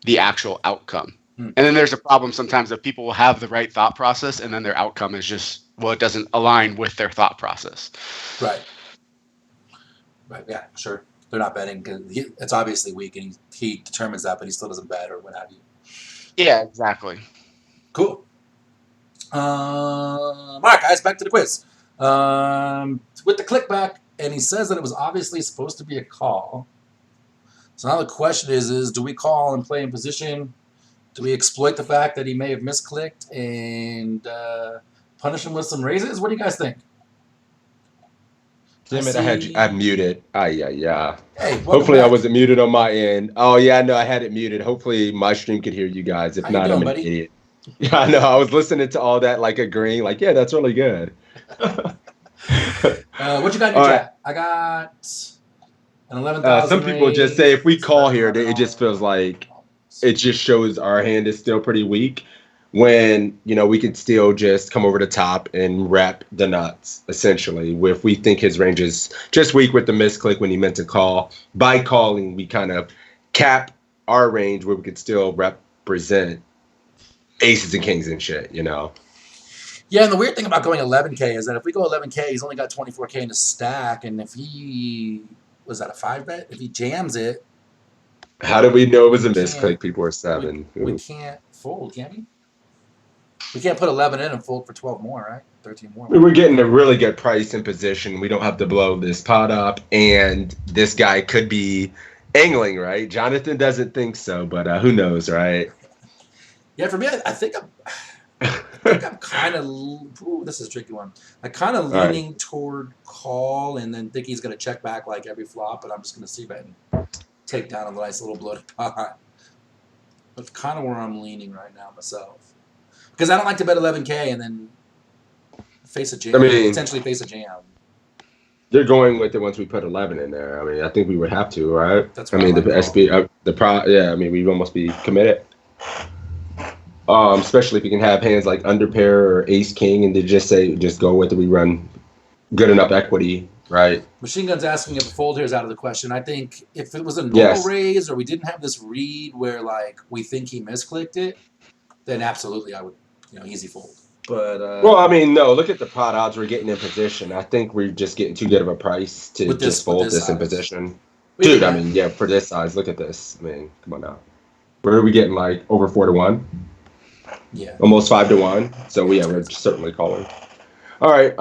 the actual outcome. And then there's a problem sometimes that people will have the right thought process and then their outcome is just, it doesn't align with their thought process. Right. Yeah, sure. They're not betting because it's obviously weak, and he determines that, but he still doesn't bet or what have you. Yeah, exactly. Cool. All right, guys, back to the quiz. With the click back, and he says that it was obviously supposed to be a call. So now the question is do we call and play in position? Do we exploit the fact that he may have misclicked and punish him with some raises? What do you guys think? Damn it, I muted. Yeah. Hey, hopefully back. I wasn't muted on my end. Oh yeah, no, I had it muted. Hopefully my stream could hear you guys. If How not, you doing, I'm an buddy? idiot. Yeah, I know. I was listening to all that, like agreeing, like, yeah, that's really good. What you got in your chat? I got an 11,000. Some people just say if we call here, it just feels like it just shows our hand is still pretty weak. When we could still just come over the top and wrap the nuts, essentially. If we think his range is just weak with the misclick when he meant to call, by calling we kind of cap our range where we could still represent aces and kings and shit. Yeah, and the weird thing about going 11K is that if we go 11K, he's only got 24K in his stack, and if he was that a 5-bet, if he jams it, how did we know it was a misclick? People are 7. We can't fold, can we? We can't put 11 in and fold for 12 more, right? 13 more. We're getting a really good price in position. We don't have to blow this pot up, and this guy could be angling, right? Jonathan doesn't think so, but who knows, right? Yeah, for me, I think I'm kind of. This is a tricky one. I'm kind of leaning toward call, and then think he's going to check back like every flop, but I'm just going to see if I can take down a nice little bloated pot. That's kind of where I'm leaning right now myself. Because I don't like to bet 11K and then face a jam. Potentially face a jam. They're going with it once we put 11 in there. I think we would have to, right? That's the SB, we'd almost be committed. Especially if you can have hands like under pair or ace king, and they just go with it. We run good enough equity, right? Machine Gun's asking if a fold here is out of the question. I think if it was a normal raise or we didn't have this read where we think he misclicked it, then absolutely I would, easy fold. But no. Look at the pot odds we're getting in position. I think we're just getting too good of a price to just fold this in position. Dude, for this size, look at this. Come on now. Where are we getting over 4-1? Yeah. Almost 5-1. So we're certainly calling. All right.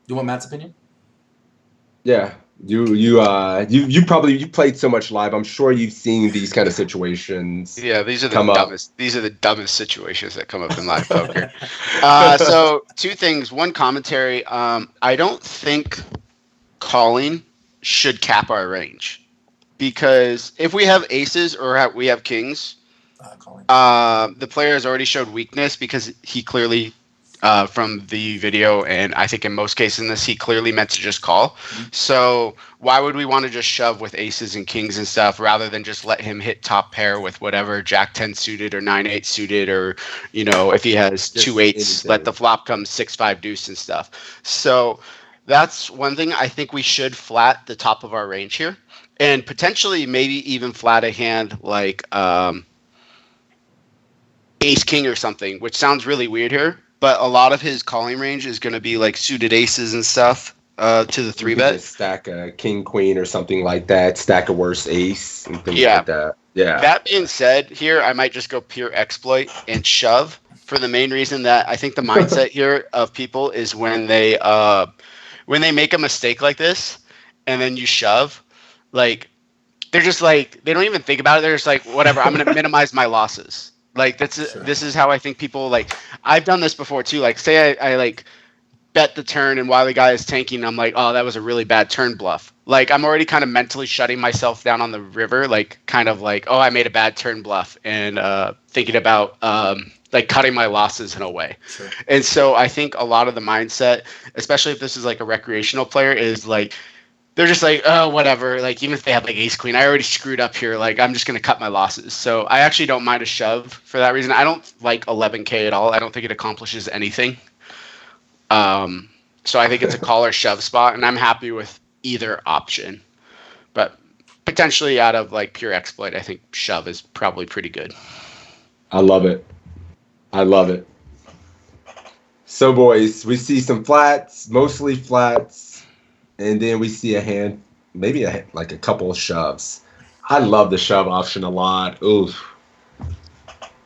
You want Matt's opinion? Yeah. You probably you played so much live. I'm sure you've seen these kind of situations Yeah, these are the come up. dumbest. These are the dumbest situations that come up in live poker. So two things. One commentary. I don't think calling should cap our range because if we have aces or we have kings, Calling. the player has already showed weakness because he clearly, from the video, and I think in most cases in this, he clearly meant to just call. Mm-hmm. So why would we want to just shove with aces and kings and stuff rather than just let him hit top pair with whatever Jack 10 suited or 9-8 suited, or if he has Just 2 8s, let the anything. flop come 6-5 deuce and stuff. So that's one thing. I think we should flat the top of our range here, and potentially maybe even flat a hand like ace king or something, which sounds really weird here, but a lot of his calling range is going to be like suited aces and stuff to the We three could bet. just stack a king queen or something like that. Stack a worse ace and things Yeah. like that. Yeah. That being said, here I might just go pure exploit and shove for the main reason that I think the mindset here of people is when they make a mistake like this and then you shove, like they're just like they don't even think about it. They're just like, whatever, I'm gonna minimize my losses. Like Sure. this is how I think people like. I've done this before too. Like say I like bet the turn and while the guy is tanking, I'm like, oh, that was a really bad turn bluff. Like I'm already kind of mentally shutting myself down on the river, like kind of like, oh, I made a bad turn bluff, and thinking about like cutting my losses in a way. Sure. And so I think a lot of the mindset, especially if this is like a recreational player, is like they're just like, oh, whatever. Like, even if they have like ace queen, I already screwed up here. Like, I'm just going to cut my losses. So I actually don't mind a shove for that reason. I don't like 11K at all. I don't think it accomplishes anything. So I think it's a call or shove spot, and I'm happy with either option. But potentially out of like pure exploit, I think shove is probably pretty good. I love it. I love it. So, boys, we see some flats, mostly flats, and then we see a hand, maybe like a couple of shoves. I love the shove option a lot. Oof.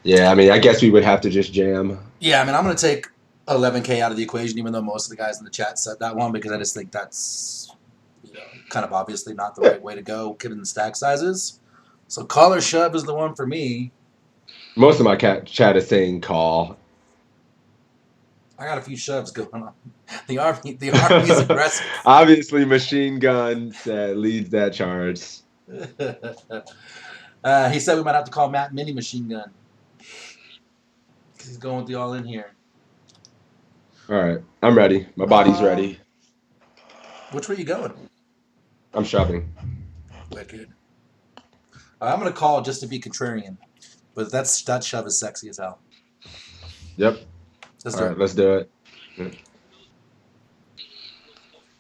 Yeah, I mean, I guess we would have to just jam. Yeah, I mean, I'm going to take 11K out of the equation, even though most of the guys in the chat said that one, because I just think that's kind of obviously not the right way to go given the stack sizes. So call or shove is the one for me. Most of my chat is saying call. I got a few shoves going on. The army is aggressive. Obviously, machine gun leads that charge. He said we might have to call Matt Mini Machine Gun. Because he's going with the all in here. All right, I'm ready. My body's ready. Which way you going? I'm shoving. Wicked. I'm going to call just to be contrarian. But that shove is sexy as hell. Yep. Let's All do right, it. let's do it.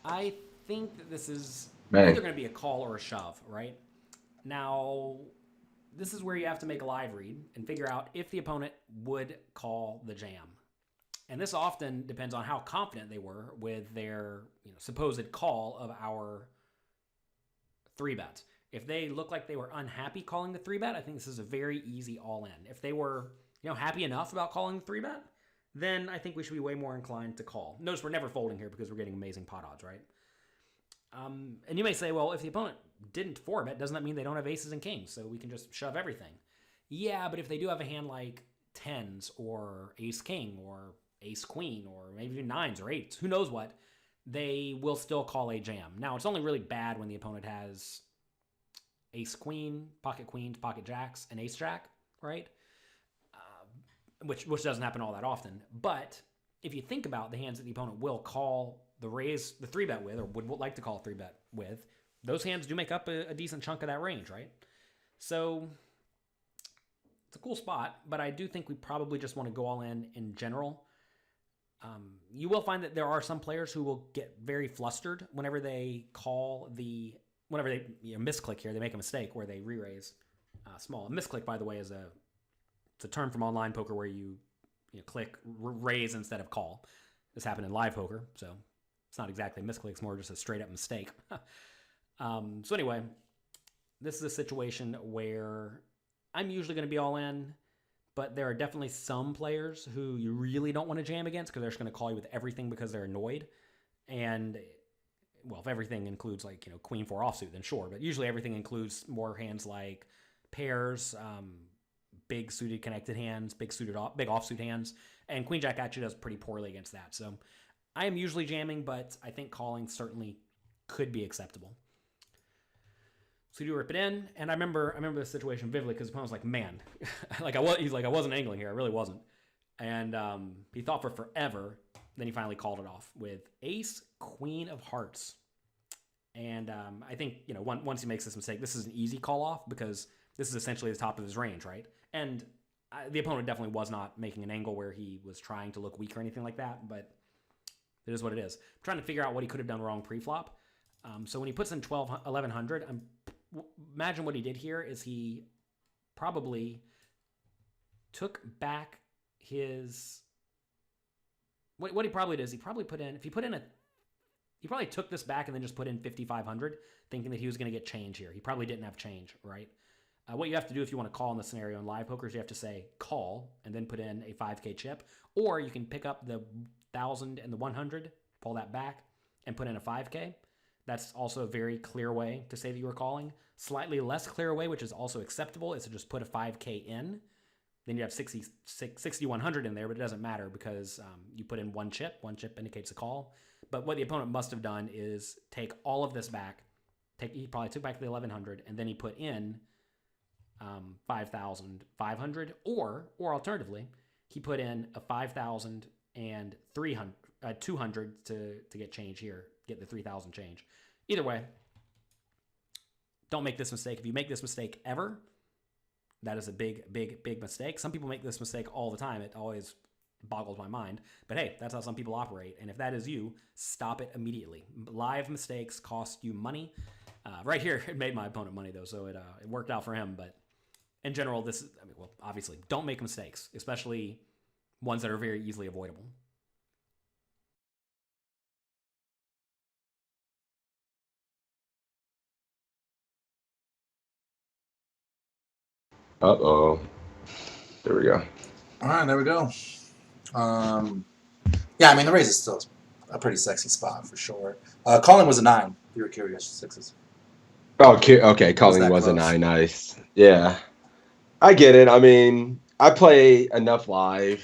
I think that this is Man. either going to be a call or a shove, right? Now, this is where you have to make a live read and figure out if the opponent would call the jam. And this often depends on how confident they were with their supposed call of our 3-bet. If they look like they were unhappy calling the 3-bet, I think this is a very easy all-in. If they were happy enough about calling the 3-bet, then I think we should be way more inclined to call. Notice we're never folding here because we're getting amazing pot odds, right? And you may say, well, if the opponent didn't 4-bet, doesn't that mean they don't have aces and kings, so we can just shove everything? Yeah, but if they do have a hand like 10s or ace-king or ace-queen or maybe even 9s or 8s, who knows what, they will still call a jam. Now, it's only really bad when the opponent has ace-queen, pocket queens, pocket jacks, and ace-jack, right? Which doesn't happen all that often. But if you think about the hands that the opponent will call the 3-bet with, or would like to call a 3-bet with, those hands do make up a decent chunk of that range, right? So it's a cool spot, but I do think we probably just want to go all in general. You will find that there are some players who will get very flustered whenever they misclick here. They make a mistake where they re-raise small. A misclick, by the way, is it's a term from online poker where you click raise instead of call. This happened in live poker, so it's not exactly a misclick. It's more just a straight up mistake. So anyway, this is a situation where I'm usually going to be all in, but there are definitely some players who you really don't want to jam against because they're just going to call you with everything because they're annoyed. And well, if everything includes like, queen 4 offsuit, then sure. But usually everything includes more hands like pairs, big suited connected hands, big offsuit hands, and queen jack actually does pretty poorly against that. So I am usually jamming, but I think calling certainly could be acceptable. So you do rip it in, and I remember this situation vividly because the opponent was like, "Man, he's like, I wasn't angling here, I really wasn't," and he thought for forever. Then he finally called it off with ace queen of hearts, and I think once he makes this mistake, this is an easy call off because this is essentially the top of his range, right? And the opponent definitely was not making an angle where he was trying to look weak or anything like that, but it is what it is. I'm trying to figure out what he could have done wrong pre-flop. So when he puts in 1100, imagine what he did here is he probably took back his... What he probably did is he probably took this back and then just put in 5,500, thinking that he was going to get change here. He probably didn't have change, right? What you have to do if you want to call in the scenario in live poker is you have to say call and then put in a 5K chip, or you can pick up the 1,000 and the 100, pull that back, and put in a 5K. That's also a very clear way to say that you were calling. Slightly less clear way, which is also acceptable, is to just put a 5K in. Then you have 6,100 in there, but it doesn't matter because you put in one chip. One chip indicates a call. But what the opponent must have done is take all of this back. He probably took back the 1,100, and then he put in 5,500, or alternatively, he put in a 5,000 and 200 to get change here, get the 3,000 change. Either way, don't make this mistake. If you make this mistake ever, that is a big, big, big mistake. Some people make this mistake all the time. It always boggles my mind. But hey, that's how some people operate. And if that is you, stop it immediately. Live mistakes cost you money. Right here, it made my opponent money, though, so it worked out for him. But in general, obviously, don't make mistakes, especially ones that are very easily avoidable. Uh-oh. There we go. All right, there we go. Yeah, I mean, the raise is still a pretty sexy spot for sure. Calling was a 9. If you were curious, 6s. Oh, okay. Calling was a 9. Nice. Yeah. I get it. I mean, I play enough live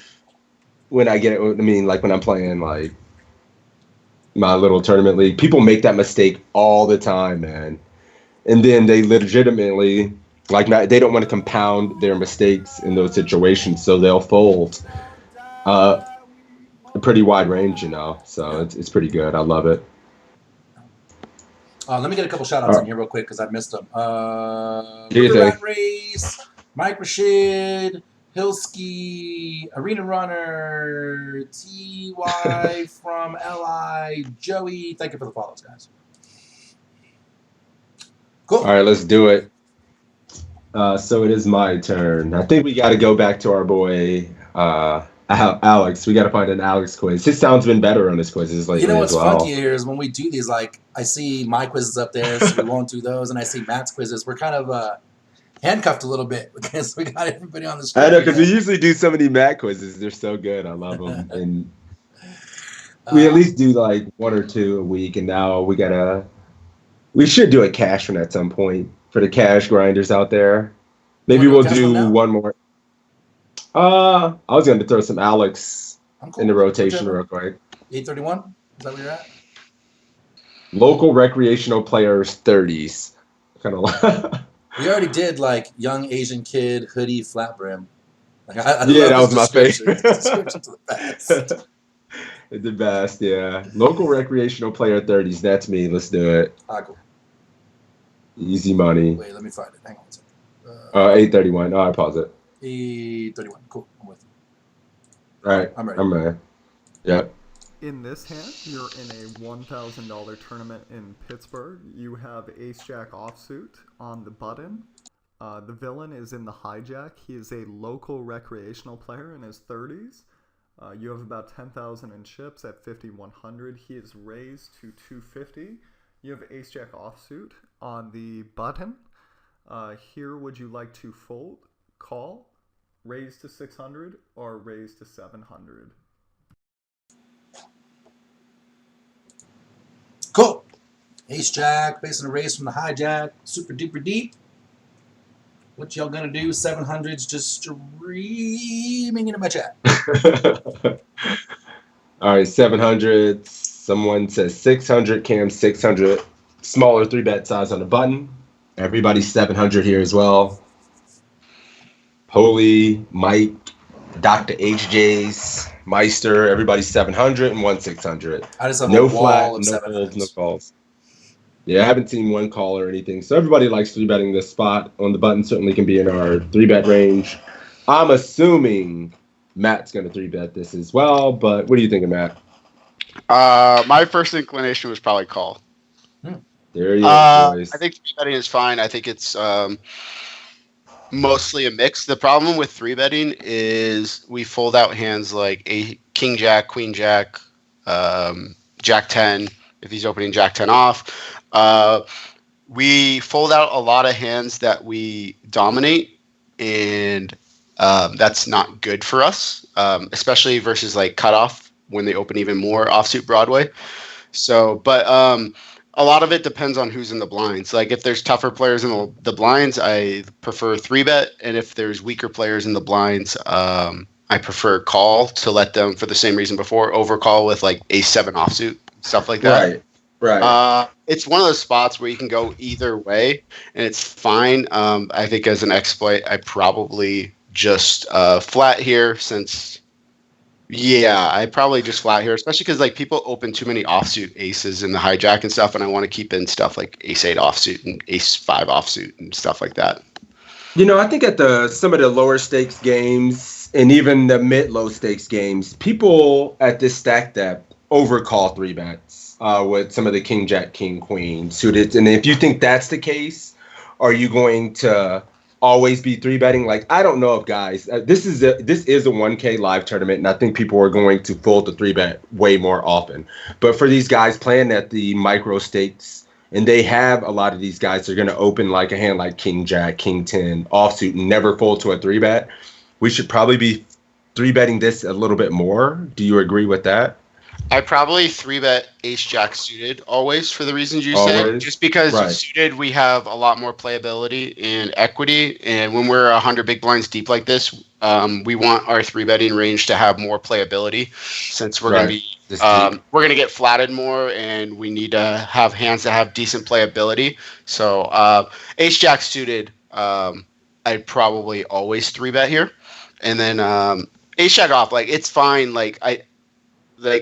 when I get it. I mean, like when I'm playing like my little tournament league, people make that mistake all the time, man. And then they legitimately, they don't want to compound their mistakes in those situations, so they'll fold a pretty wide range, So it's pretty good. I love it. Let me get a couple shout-outs in here real quick because I missed them. Rat Race, Mike Rashid, Hilski, Arena Runner, TY from LI, Joey. Thank you for the follows, guys. Cool. All right, let's do it. So it is my turn. I think we got to go back to our boy Alex. We got to find an Alex quiz. His sound's been better on his quizzes lately. You know what's as well. funky here is when we do these, like I see my quizzes up there, so we won't do those, and I see Matt's quizzes. We're kind of handcuffed a little bit because we got everybody on the screen. I know, because we usually do so many Matt quizzes. They're so good. I love them. And we at least do like 1 or 2 a week, and now we should do a cash one at some point for the cash grinders out there. Maybe we'll do one more. I was going to throw some Alex in the rotation real quick. 831? Is that where you're at? Local recreational players 30s. Kind of. We already did like young Asian kid, hoodie, flat brim. Like, I that was my favorite. Description to the best. The best, yeah. Local recreational player 30s. That's me. Let's do it. Cool. Easy money. Wait, let me find it. Hang on a second. 831. Oh, I pause it. 831. Cool. I'm with you. All right. I'm ready. I'm ready. Yep. In this hand, you're in a $1,000 tournament in Pittsburgh. You have ace-jack offsuit on the button. The villain is in the hijack. He is a local recreational player in his 30s. You have about 10,000 in chips at 5,100. He is raised to 250. You have ace-jack offsuit on the button. Here, would you like to fold, call, raise to 600, or raise to 700? Cool. Ace Jack facing a raise from the hijack, super duper deep. What y'all gonna do? 700's just streaming into my chat. All right, 700. Someone says 600. Cam 600. Smaller 3-bet size on the button. Everybody's 700 here as well. Holy, Mike, Dr. HJ's, Meister, everybody's 700 and 600. I just have No a wall flat, of no 700s. folds, no calls. Yeah, I haven't seen one call or anything. So everybody likes 3-betting this spot on the button. Certainly can be in our 3-bet range. I'm assuming Matt's going to 3-bet this as well. But what are you thinking, Matt? My first inclination was probably call. There you go, boys. I think 3-betting is fine. I think it's mostly a mix. The problem with 3-betting is we fold out hands like a king jack, queen jack, jack 10, if he's opening jack 10 off. We fold out a lot of hands that we dominate, and that's not good for us, especially versus like cutoff when they open even more offsuit Broadway. So, but a lot of it depends on who's in the blinds. Like if there's tougher players in the blinds, I prefer 3-bet, and if there's weaker players in the blinds, I prefer call to let them, for the same reason before, overcall with like ace 7 offsuit, stuff like that. Right. It's one of those spots where you can go either way, and it's fine. I think as an exploit, I probably just flat here since. Yeah, I probably just flat here, especially because like people open too many offsuit aces in the hijack and stuff, and I want to keep in stuff like ace 8 offsuit and ace 5 offsuit and stuff like that. You know, I think at some of the lower stakes games and even the mid-low stakes games, people at this stack depth overcall 3-bets with some of the king, jack, king, queen suited. And if you think that's the case, are you going to always be 3-betting? Like, I don't know if guys, this is a 1K live tournament, and I think people are going to fold the 3-bet way more often. But for these guys playing at the micro stakes, and they have a lot of these guys, they're going to open like a hand like king jack, king 10 offsuit and never fold to a 3-bet. We should probably be 3-betting this a little bit more. Do you agree with that? I probably 3-bet ace jack suited always for the reasons you said. Just because suited we have a lot more playability and equity, and when we're 100 big blinds deep like this, we want our 3-betting range to have more playability, since we're going to be we're going to get flatted more, and we need to have hands that have decent playability. So ace jack suited, I'd probably always 3-bet here, and then ace jack off, like it's fine. Like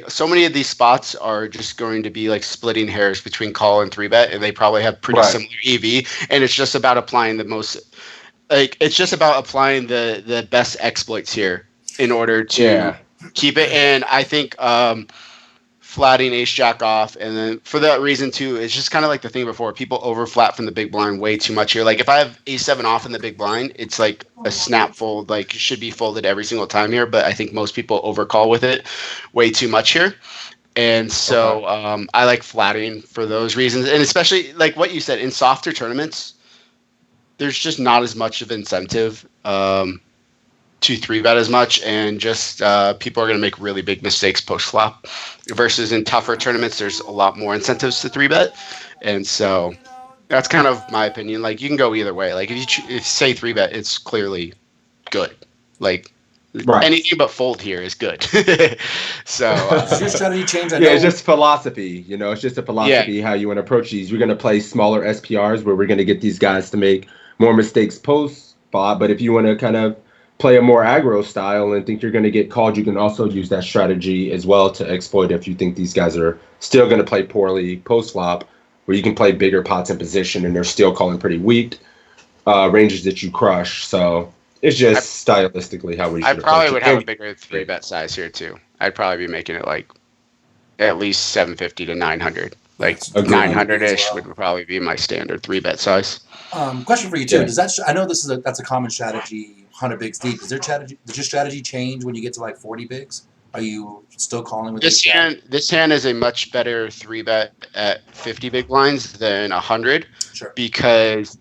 so many of these spots are just going to be like splitting hairs between call and 3-bet, and they probably have pretty similar EV, and it's just about applying the best exploits here in order to keep it. And I think flatting ace jack off, and then for that reason too, it's just kind of like the thing before, people over flat from the big blind way too much here. Like if I have ace 7 off in the big blind, it's like a snap fold, like it should be folded every single time here, but I think most people overcall with it way too much here. And so I like flatting for those reasons, and especially like what you said, in softer tournaments there's just not as much of incentive to 3-bet as much, and just people are going to make really big mistakes post flop, versus in tougher tournaments there's a lot more incentives to 3-bet. And so that's kind of my opinion. Like you can go either way. Like if you say 3-bet, it's clearly good. Like anything but fold here is good. So does your strategy change? It's just philosophy. You know, it's just a philosophy how you want to approach these. We're going to play smaller SPRs where we're going to get these guys to make more mistakes post flop, but if you want to kind of play a more aggro style and think you're going to get called, you can also use that strategy as well to exploit if you think these guys are still going to play poorly post flop, where you can play bigger pots in position and they're still calling pretty weak ranges that you crush. So it's just stylistically how we should I probably would have a bigger 3-bet size here too. I'd probably be making it like at least 750 to 900. Like 900-ish would probably be my standard 3-bet size. Question for you too. Does that? I know that's a common strategy. 100 bigs deep. Does your strategy change when you get to like 40 bigs? Are you still calling with this hand? This hand is a much better 3-bet at 50 big blinds than 100. Sure. Because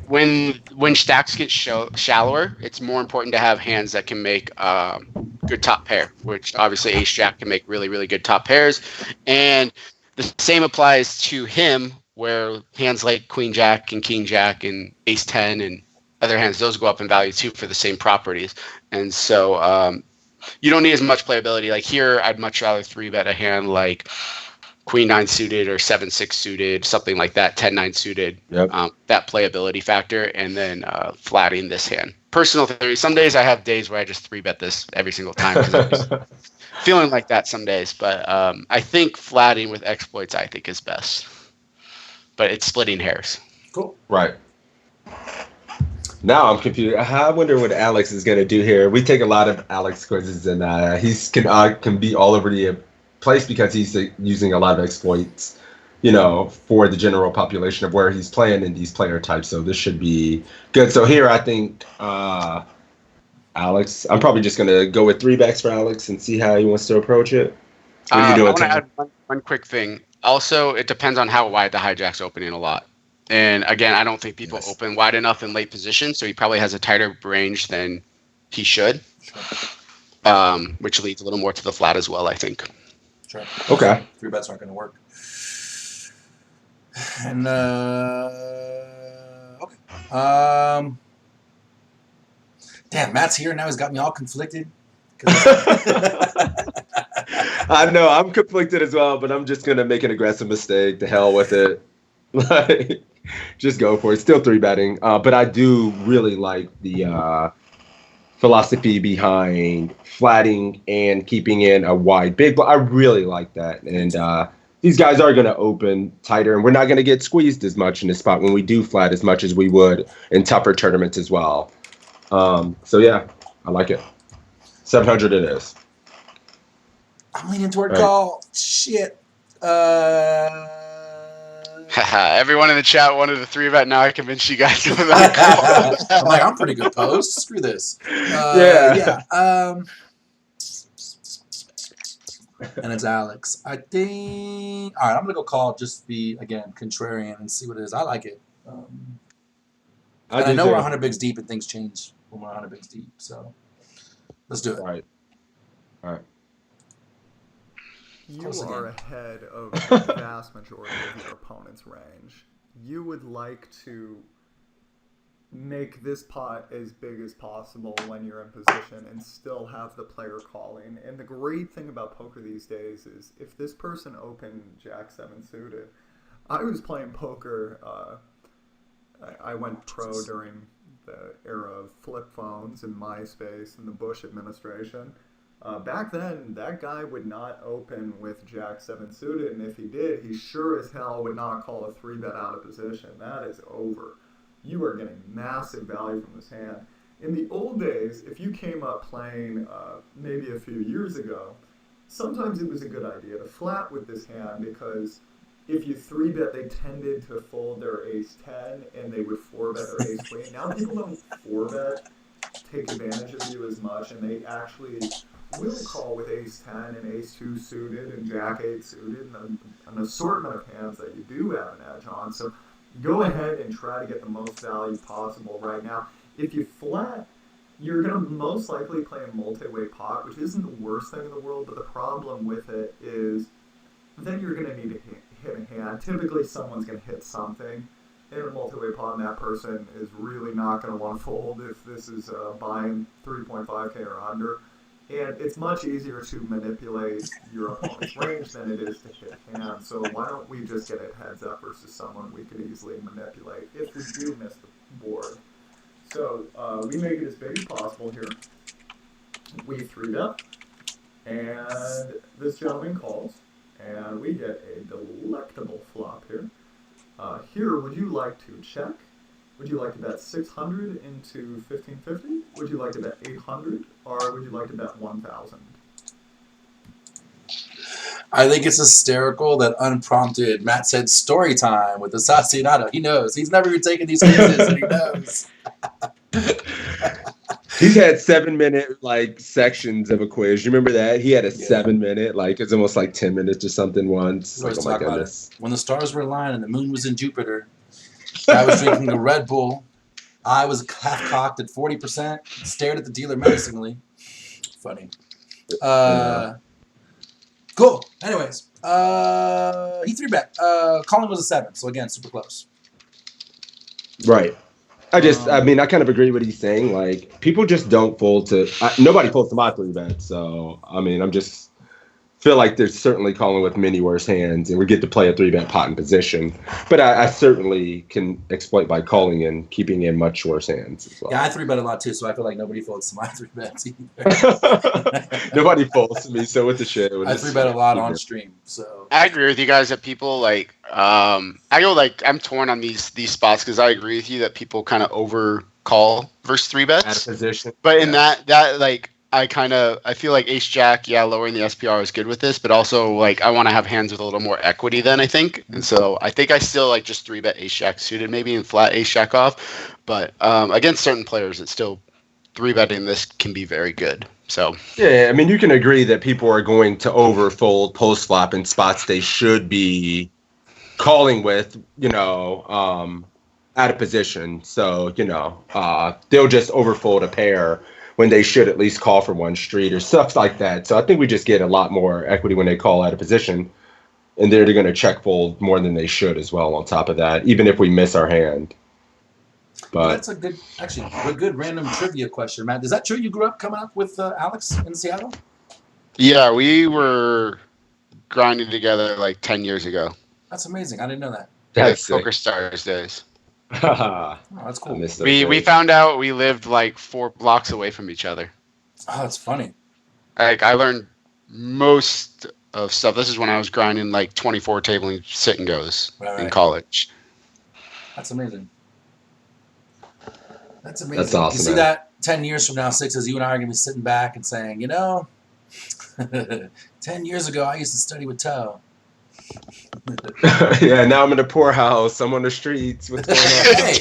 when stacks get shallower, it's more important to have hands that can make good top pair, which obviously ace jack can make really, really good top pairs. And The same applies to him, where hands like Queen Jack and King Jack and Ace 10 and other hands, those go up in value too for the same properties. And so you don't need as much playability. Like here, I'd much rather 3-bet a hand like Queen 9 suited or 7-6 suited, something like that, 10-9 suited. Yep. That playability factor, and then flatting this hand. Personal theory. Some days I have days where I just 3-bet this every single time because I'm just feeling like that some days. But I think flatting with exploits I think is best. But it's splitting hairs. Cool. Right. Now I'm confused. I wonder what Alex is going to do here. We take a lot of Alex quizzes, and he can be all over the place because he's using a lot of exploits, for the general population of where he's playing in these player types. So this should be good. So here I think Alex, I'm probably just going to go with 3-backs for Alex and see how he wants to approach it. What are you doing, I want to add one quick thing. Also, it depends on how wide the hijack's opening a lot. And again, I don't think people open wide enough in late position, so he probably has a tighter range than he should, which leads a little more to the flat as well, I think. Sure. Okay. 3-bets aren't going to work. And okay. Damn, Matt's here now. He's got me all conflicted. I know I'm conflicted as well, but I'm just gonna make an aggressive mistake. To hell with it. Like, just go for it. Still 3-betting, but I do really like the philosophy behind flatting and keeping in a wide big. But I really like that, and these guys are going to open tighter, and we're not going to get squeezed as much in this spot when we do flat as much as we would in tougher tournaments as well. So yeah, I like it. 700 it is. I'm leaning toward Right. call. Shit. Everyone in the chat wanted a 3-bet. Now I convinced you guys. I'm like, I'm pretty good post. Screw this. Yeah. And it's Alex. I think. All right, I'm gonna go call. Just be again contrarian and see what it is. I like it. I know we're 100 bigs deep and things change when we're 100 bigs deep. So let's do it. All right. You Close are again. ahead of the vast majority of your opponent's range. You would like to make this pot as big as possible when you're in position and still have the player calling. And the great thing about poker these days is if this person opened Jack 7 suited, I was playing poker. I went pro during the era of flip phones and MySpace and the Bush administration. Back then, that guy would not open with Jack 7 suited, and if he did, he sure as hell would not call a 3-bet out of position. That is over. You are getting massive value from this hand. In the old days, if you came up playing maybe a few years ago, sometimes it was a good idea to flat with this hand because if you 3-bet, they tended to fold their ace 10 and they would 4-bet their ace queen. Now people don't 4-bet, take advantage of you as much, and they actually will call with ace 10 and ace 2 suited and jack 8 suited and an assortment of hands that you do have an edge on. So go ahead and try to get the most value possible right now. If you flat, you're going to most likely play a multi-way pot, which isn't the worst thing in the world, but the problem with it is then you're going to need to hit a hand. Typically someone's going to hit something in a multi-way pot, and that person is really not going to want to fold if this is buying 3.5k or under. And it's much easier to manipulate your opponent's range than it is to hit hands. So why don't we just get it heads up versus someone we could easily manipulate if we do miss the board. So we make it as big as possible here. We 3-bet, and this gentleman calls, and we get a delectable flop here. Here, would you like to check? Would you like to bet 600 into 1550? Would you like to bet 800? Or would you like to bet 1,000? I think it's hysterical that unprompted Matt said story time with the Sassinado. He knows. He's never even taken these quizzes, and he knows. He's had 7-minute sections of a quiz. You remember that? He had a 7-minute, it's almost like 10 minutes or something once. Always Oh my talk about goodness. it. When the stars were aligned and the moon was in Jupiter, I was drinking a Red Bull. I was half-cocked at 40%, stared at the dealer menacingly. Funny. Cool. Anyways, he 3-bet. Colin was a 7, so again, super close. Right. I mean, I kind of agree with what he's saying. Like, people just don't fold to. Nobody folds to my 3-bet. So, I mean, I'm just feel like there's certainly calling with many worse hands, and we get to play a 3-bet pot in position. But I certainly can exploit by calling and keeping in much worse hands as well. Yeah, I 3-bet a lot too, so I feel like nobody folds to my 3-bets either. Nobody folds to me, so what the shit? I 3-bet a lot on stream, so. I agree with you guys that people like. I go like I'm torn on these spots because I agree with you that people kind of over call versus 3-bets. Out of position. But in that like. I feel like Ace Jack, lowering the SPR is good with this, but also like I want to have hands with a little more equity then I think, and so I think I still like just 3-bet Ace Jack suited maybe and flat Ace Jack off, but against certain players, it's still 3-betting this can be very good. So yeah, I mean you can agree that people are going to overfold post flop in spots they should be calling with, out of position. So they'll just overfold a pair when they should at least call from one street or stuff like that. So I think we just get a lot more equity when they call out of position, and they're going to check fold more than they should as well on top of that, even if we miss our hand. But that's a good random trivia question, Matt. Is that true? You grew up coming up with Alex in Seattle? Yeah, we were grinding together like 10 years ago. That's amazing. I didn't know that. That's Poker Stars days. Oh, that's cool. We found out we lived like 4 blocks away from each other. Oh, that's funny. Like I learned most of stuff. This is when I was grinding like 24 tabling sit and goes in college. That's amazing. That's amazing. That's awesome. You see that 10 years from now, Sixes, you and I are going to be sitting back and saying, 10 years ago, I used to study with Toe. Yeah, now I'm in a poorhouse. I'm on the streets. What's going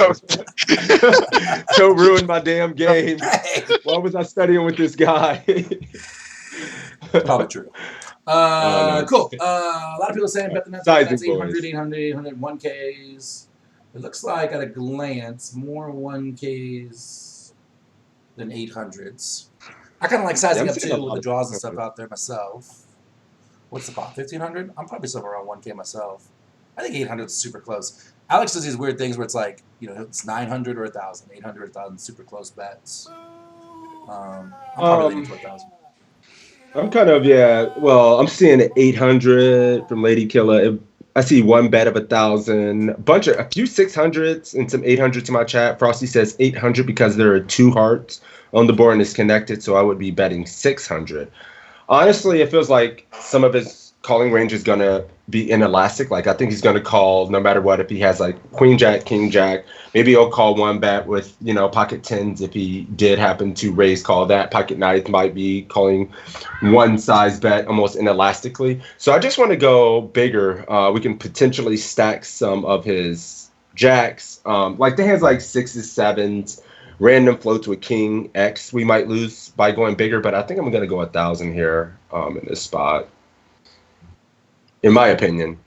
on? Toe ruined my damn game. Why was I studying with this guy? Probably true. Cool. A lot of people saying bet the Nets. That's 800, 800, 1Ks. It looks like at a glance more 1Ks than 800s. I kind of like sizing up too with the draws and stuff out there myself. What's the pot? 1,500? I'm probably somewhere around 1K myself. I think 800 is super close. Alex does these weird things where it's like, it's 900 or 1,000, 800, 1,000, super close bets. I'm probably leaning to 1,000. I'm kind of, well, I'm seeing 800 from Lady Killer. I see one bet of 1,000, a few 600s and some 800s in my chat. Frosty says 800 because there are 2 hearts on the board and it's connected, so I would be betting 600. Honestly, it feels like some of his calling range is going to be inelastic. Like, I think he's going to call no matter what. If he has, like, Queen Jack, King Jack, maybe he'll call one bet with, pocket 10s if he did happen to raise call that. Pocket 9s might be calling one size bet almost inelastically. So I just want to go bigger. We can potentially stack some of his jacks. Like, the hands like 6s, 7s. Random floats with King X, we might lose by going bigger, but I think I'm going to go 1,000 here in this spot. In my opinion,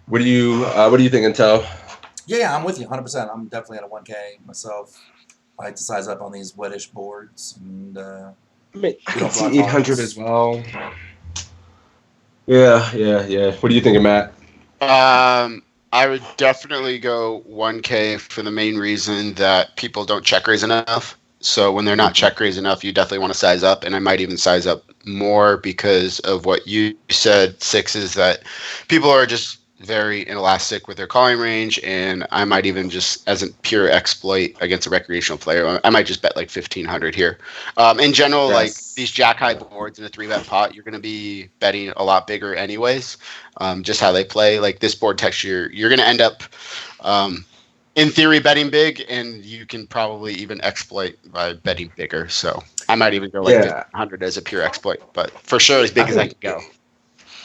what do you think, Intel? Yeah, I'm with you 100%. I'm definitely at a 1K myself. I like to size up on these wetish boards, and I can see 800 as well. Yeah. What are you thinking, Matt? I would definitely go 1K for the main reason that people don't check raise enough. So when they're not check raise enough, you definitely want to size up, and I might even size up more because of what you said, Sixes, that people are just very inelastic with their calling range, and I might even just, as a pure exploit against a recreational player, I might just bet like 1,500 here. In general, like these jack high boards in a 3-bet pot, you're going to be betting a lot bigger anyways. Just how they play, like this board texture, you're going to end up, in theory, betting big, and you can probably even exploit by betting bigger. So I might even go like 100 as a pure exploit, but for sure as big as I can go.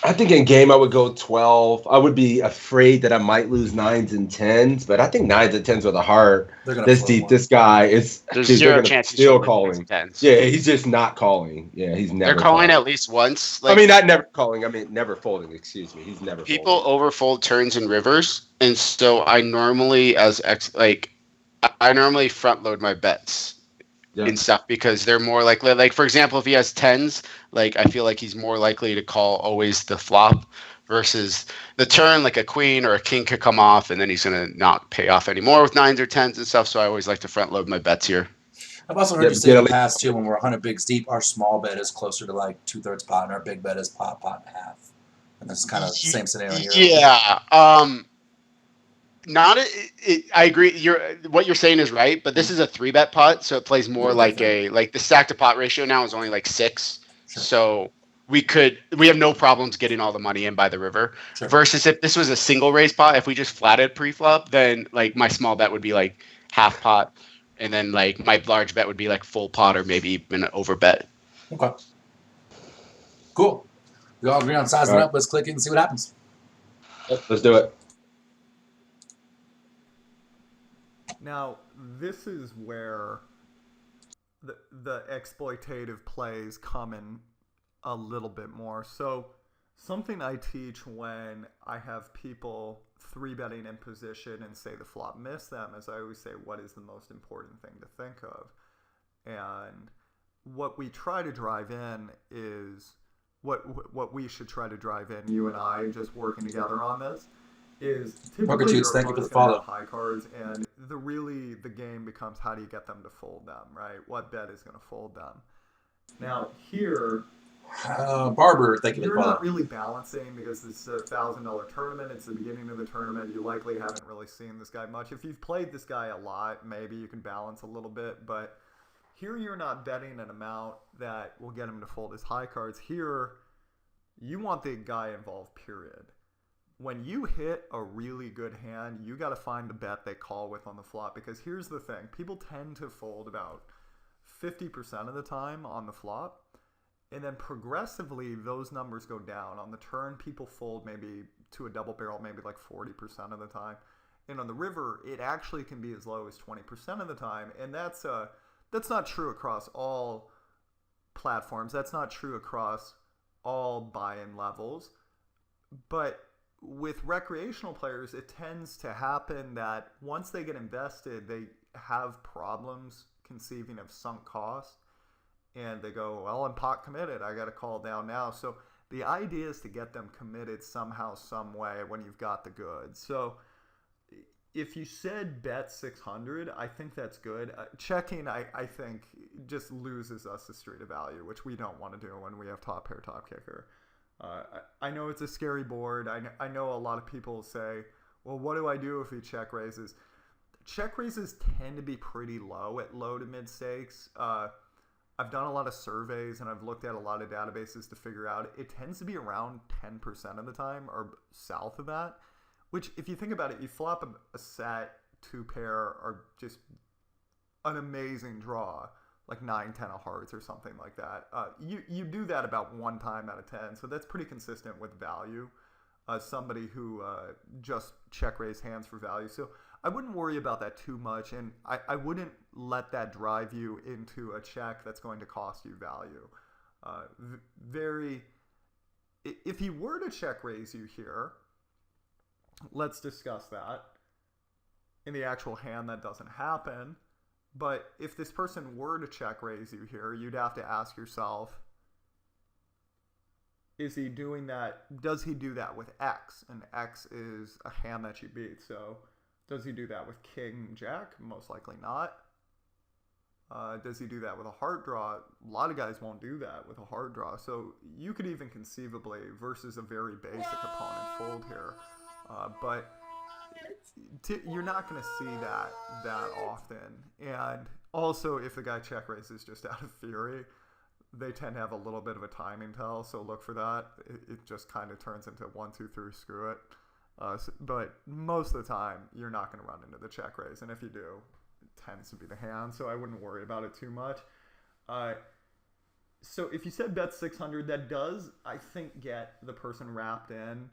I think in game I would go 12. I would be afraid that I might lose 9s and 10s, but I think 9s and 10s with a heart. This deep, this guy is. There's zero chance he's still calling. Yeah, he's just not calling. Yeah, he's never. They're calling at least once. Like, I mean, not never calling. I mean, never folding. Excuse me. He's never. People overfold turns and rivers, and so I normally, I normally front load my bets Yeah. and stuff because they're more like for example, if he has tens, like I feel like he's more likely to call always the flop versus the turn, like a queen or a king could come off and then he's gonna not pay off anymore with nines or tens and stuff. So I always like to front load my bets here. I've also heard Yep, you say get in a the past too, when we're 100 bigs deep, our small bet is closer to like 2/3 pot, and our big bet is pot and a half. And this is kind of the same scenario here. Yeah. Not I agree. What you're saying is right, but this is a 3-bet pot, so it plays more like the stack to pot ratio now is only like 6. Sure. So we have no problems getting all the money in by the river. Sure. Versus if this was a single raise pot, if we just flatted pre-flop, then like my small bet would be like half pot, and then like my large bet would be like full pot or maybe even an over bet. Okay. Cool. We all agree on sizing All right. up. Let's click it and see what happens. Let's do it. Now, this is where the exploitative plays come in a little bit more. So, something I teach when I have people 3-betting in position and say the flop missed them is I always say, what is the most important thing to think of? And what we try to drive in is what we should try to drive in, you and I just working together on this, is typically your thank you for the opponent's gonna follow. have high cards, and the game becomes how do you get them to fold them, right? What bet is going to fold them? Now here, Barber, thank you for the you're follow. not really balancing because this is a $1,000 tournament. It's the beginning of the tournament. You likely haven't really seen this guy much. If you've played this guy a lot, maybe you can balance a little bit, but here you're not betting an amount that will get him to fold his high cards. Here, you want the guy involved, period. When you hit a really good hand, you got to find the bet they call with on the flop, because here's the thing. People tend to fold about 50% of the time on the flop, and then progressively those numbers go down. On the turn, people fold maybe to a double barrel, maybe like 40% of the time. And on the river, it actually can be as low as 20% of the time, and that's not true across all platforms. That's not true across all buy-in levels, but with recreational players, it tends to happen that once they get invested, they have problems conceiving of sunk cost, and they go, well, I'm pot committed, I got to call down now. So the idea is to get them committed somehow, some way when you've got the goods. So if you said bet 600, I think that's good. Checking, I think, just loses us the street of value, which we don't want to do when we have top pair, top kicker. I know it's a scary board. I know a lot of people say, well, what do I do if he check raises? Check raises tend to be pretty low at low to mid stakes. I've done a lot of surveys and I've looked at a lot of databases to figure out it tends to be around 10% of the time or south of that, which if you think about it, you flop a set, 2 pair, or just an amazing draw, like 9, 10 of hearts or something like that. You do that about 1 time out of 10, so that's pretty consistent with value. Somebody who just check raise hands for value. So I wouldn't worry about that too much, and I wouldn't let that drive you into a check that's going to cost you value. If he were to check raise you here, let's discuss that. In the actual hand, that doesn't happen. But if this person were to check raise you here, you'd have to ask yourself, is he doing that? Does he do that with X? And X is a hand that you beat. So does he do that with King Jack? Most likely not. Does he do that with a heart draw? A lot of guys won't do that with a heart draw. So you could even conceivably, versus a very basic opponent, fold here. But you're not going to see that often. And also, if the guy check raises just out of fury, they tend to have a little bit of a timing tell, so look for that. It just kind of turns into 1, 2, 3, screw it. But most of the time, you're not going to run into the check raise, and if you do, it tends to be the hand, so I wouldn't worry about it too much. So if you said bet 600, that does, I think, get the person wrapped in.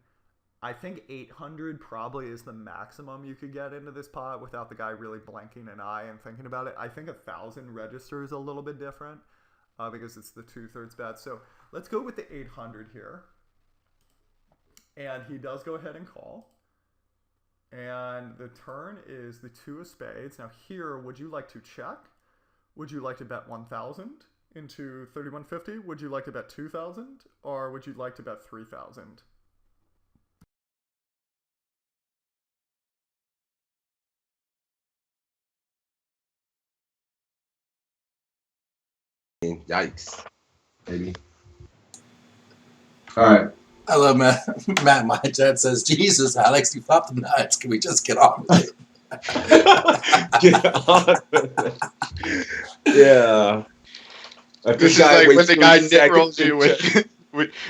I think 800 probably is the maximum you could get into this pot without the guy really blinking an eye and thinking about it. I think 1,000 registers a little bit different because it's the 2/3 bet. So let's go with the 800 here. And he does go ahead and call. And the turn is the 2 of spades. Now here, would you like to check? Would you like to bet 1,000 into 3150? Would you like to bet 2,000? Or would you like to bet 3,000? Yikes, baby. All right. I love Matt. Matt, my chat says, Jesus, Alex, you popped the nuts. Can we just get on with it? Get on with it. Yeah. This is like when the guy nit rolls you with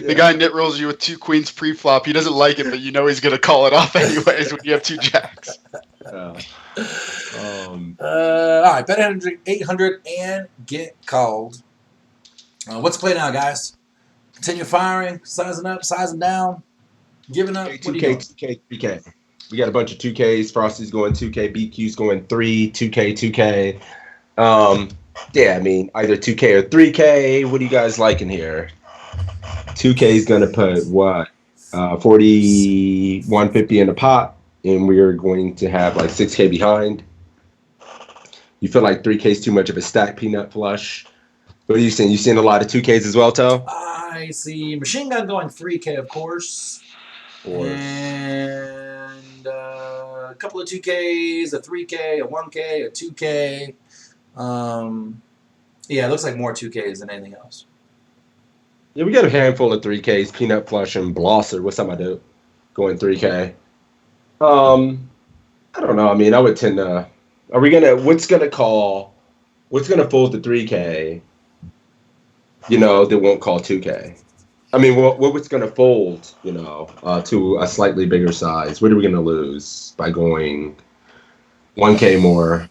the guy nit rolls you with 2 queens pre-flop. He doesn't like it, but you know he's gonna call it off anyways when you have 2 jacks. All right, bet 800 and get called. What's the play now, guys? Continue firing, sizing up, sizing down, giving up. 2K, 2K, 3K. We got a bunch of 2Ks. Frosty's going 2K. BQ's going 3, 2K, 2K. Yeah, I mean, either 2K or 3K. What do you guys like in here? 2K is going to put what? 40, 150 in the pot, and we're going to have like 6K behind. You feel like 3K is too much of a stack peanut flush? What are you seeing? You seeing a lot of 2Ks as well, Toe? I see Machine Gun going 3K, of course. And a couple of 2Ks, a 3K, a 1K, a 2K. Yeah, it looks like more 2Ks than anything else. Yeah, we got a handful of 3Ks. Peanut Flush and Blosser. What's up, I do? Going 3K. I don't know. I mean, I would tend to. Are we gonna? What's gonna fold the 3K? You know, that won't call 2K. I mean, what's going to fold, you know, to a slightly bigger size? What are we going to lose by going 1K more?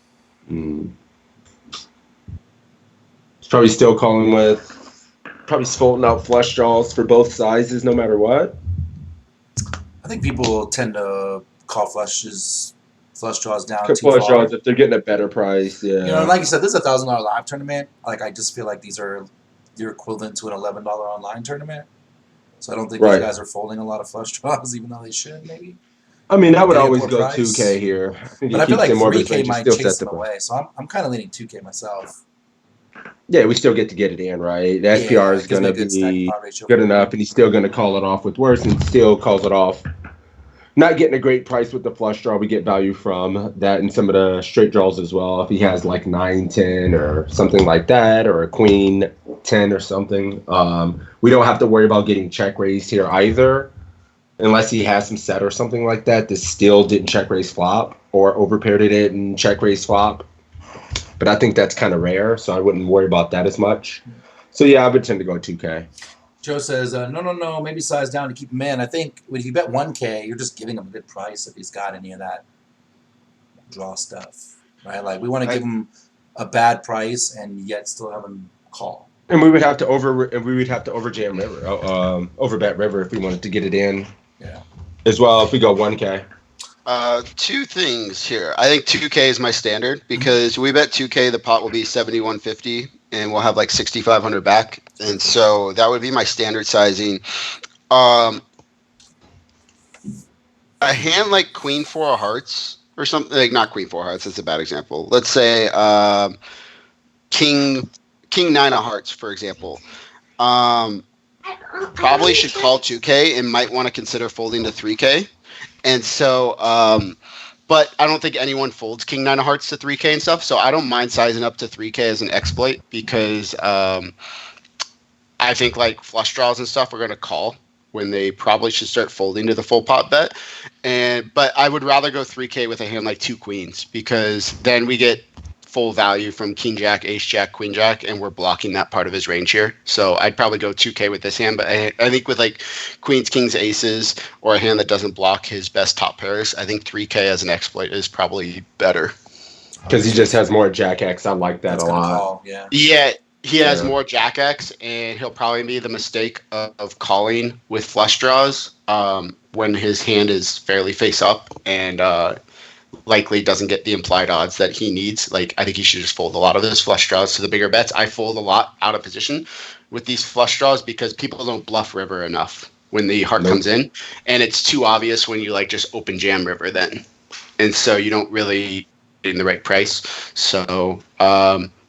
It's probably still calling with, probably folding out flush draws for both sizes no matter what. I think people tend to call flush draws down too Flush far. draws if they're getting a better price, yeah. You know, like you said, this is a $1,000 live tournament. Like, I just feel like they're equivalent to an $11 online tournament. So I don't think these guys are folding a lot of flush draws, even though they should, maybe. I mean, I would always go 2K here. But I feel like 3K might chase them away. So I'm kind of leaning 2K myself. Yeah, we still get it in, right? The SPR is going to be good enough, and he's still going to call it off with worse, and still calls it off. Not getting a great price with the flush draw. We get value from that and some of the straight draws as well. If he has like 9-10 or something like that, or a queen 10 or something, we don't have to worry about getting check raised here either, unless he has some set or something like that that still didn't check raise flop or overpaired it and check raise flop. But I think that's kind of rare, so I wouldn't worry about that as much. So yeah, I would tend to go 2K. Joe says, no, maybe size down to keep him in. I think if you bet 1K, you're just giving him a good price if he's got any of that draw stuff, right? Like, we want to give him a bad price and yet still have him call. And we would have to overjam river, overbet river if we wanted to get it in. Yeah. As well, if we go 1K. 2 things here. I think 2K is my standard because we bet 2K, the pot will be 7,150 and we'll have like 6,500 back. And so that would be my standard sizing. A hand like Queen 4 of Hearts or something, like not Queen 4 of Hearts, that's a bad example. Let's say King 9 of Hearts, for example. Probably should call 2K and might want to consider folding to 3K. And so, but I don't think anyone folds King 9 of Hearts to 3K and stuff. So I don't mind sizing up to 3K as an exploit because I think like flush draws and stuff are going to call when they probably should start folding to the full pot bet. But I would rather go 3K with a hand like 2 queens because then we get full value from King Jack, Ace Jack, Queen Jack, and we're blocking that part of his range here. So I'd probably go 2K with this hand, but I think with like Queens, Kings, Aces, or a hand that doesn't block his best top pairs, I think 3K as an exploit is probably better. Because he just has more Jack X. I like that a lot. Yeah, he has more Jack X, and he'll probably be the mistake of calling with flush draws when his hand is fairly face up and likely doesn't get the implied odds that he needs. Like, I think he should just fold a lot of those flush draws to the bigger bets. I fold a lot out of position with these flush draws because people don't bluff river enough when the heart comes in, and it's too obvious when you like just open jam river then, and so you don't really in the right price. So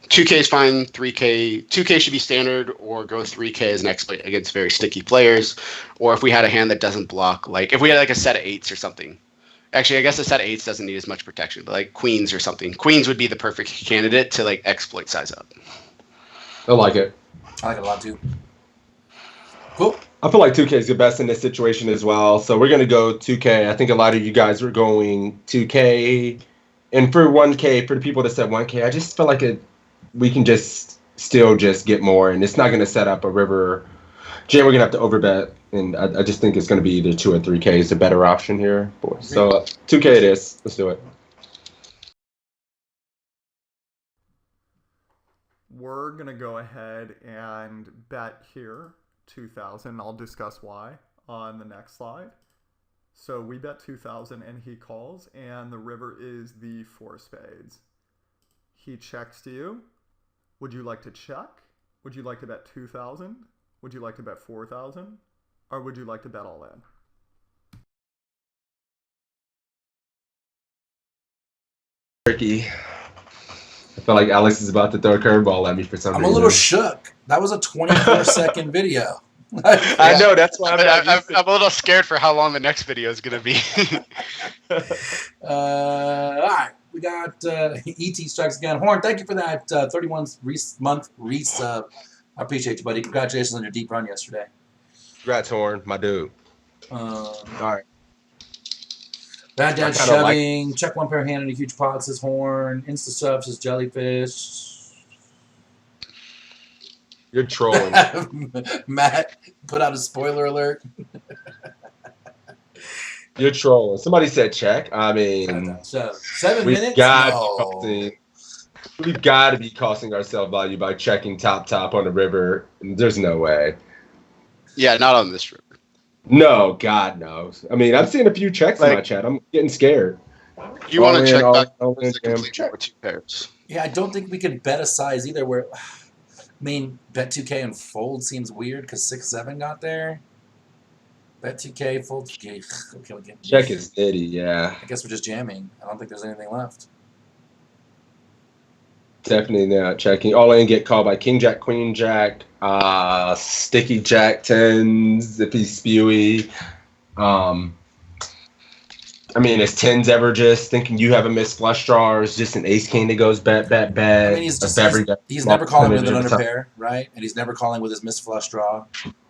2K is fine. 3K, 2K should be standard, or go 3K as an exploit against very sticky players. Or if we had a hand that doesn't block, like if we had like a set of 8s or something. Actually, I guess a set of 8s doesn't need as much protection, but like queens or something. Queens would be the perfect candidate to like exploit size up. I like it. I like it a lot too. Cool. I feel like 2K is the best in this situation as well. So we're going to go 2K. I think a lot of you guys were going 2K. And for 1K, for the people that said 1K, I just feel like we can just still just get more. And it's not going to set up a river jam. We're going to have to overbet. And I just think it's going to be either 2 or 3K is a better option here, boys. So 2K it is. Let's do it. We're going to go ahead and bet here 2,000. I'll discuss why on the next slide. So we bet 2,000 and he calls, and the river is the 4 spades. He checks to you. Would you like to check? Would you like to bet 2,000? Would you like to bet 4,000? Or would you like to bet all in? Tricky. I feel like Alex is about to throw a curveball at me for some reason. I'm a little shook. That was a 24-second video. I know, that's why I'm a little scared for how long the next video is going to be. All right. We got ET Strikes Again. Horn, thank you for that 31-month resub. I appreciate you, buddy. Congratulations on your deep run yesterday. Congrats, Horn, my dude. All right. Bad Dad Shoving. Check one pair hand in a huge pot, says Horn. Insta sub says Jellyfish. You're trolling. Matt put out a spoiler alert. You're trolling. Somebody said check. I mean, 7 minutes? We've got to be costing ourselves value by checking top on the river. There's no way. Yeah, not on this river. No, God knows. I mean, I've seen a few checks in my chat. I'm getting scared. You want to check back check. 2 pairs. Yeah, I don't think we can bet a size either. Where, I mean, bet 2K and fold seems weird because 6-7 got there. Bet 2K, fold 2K. Okay, we'll get check is nitty, yeah. I guess we're just jamming. I don't think there's anything left. Definitely not checking. All in, get called by King Jack, Queen Jack, Sticky Jack 10s if he's spewy. I mean, is 10s ever just thinking you have a missed flush draw, or is just an ace king that goes bet? I mean, he's never calling with an under pair, right? And he's never calling with his missed flush draw.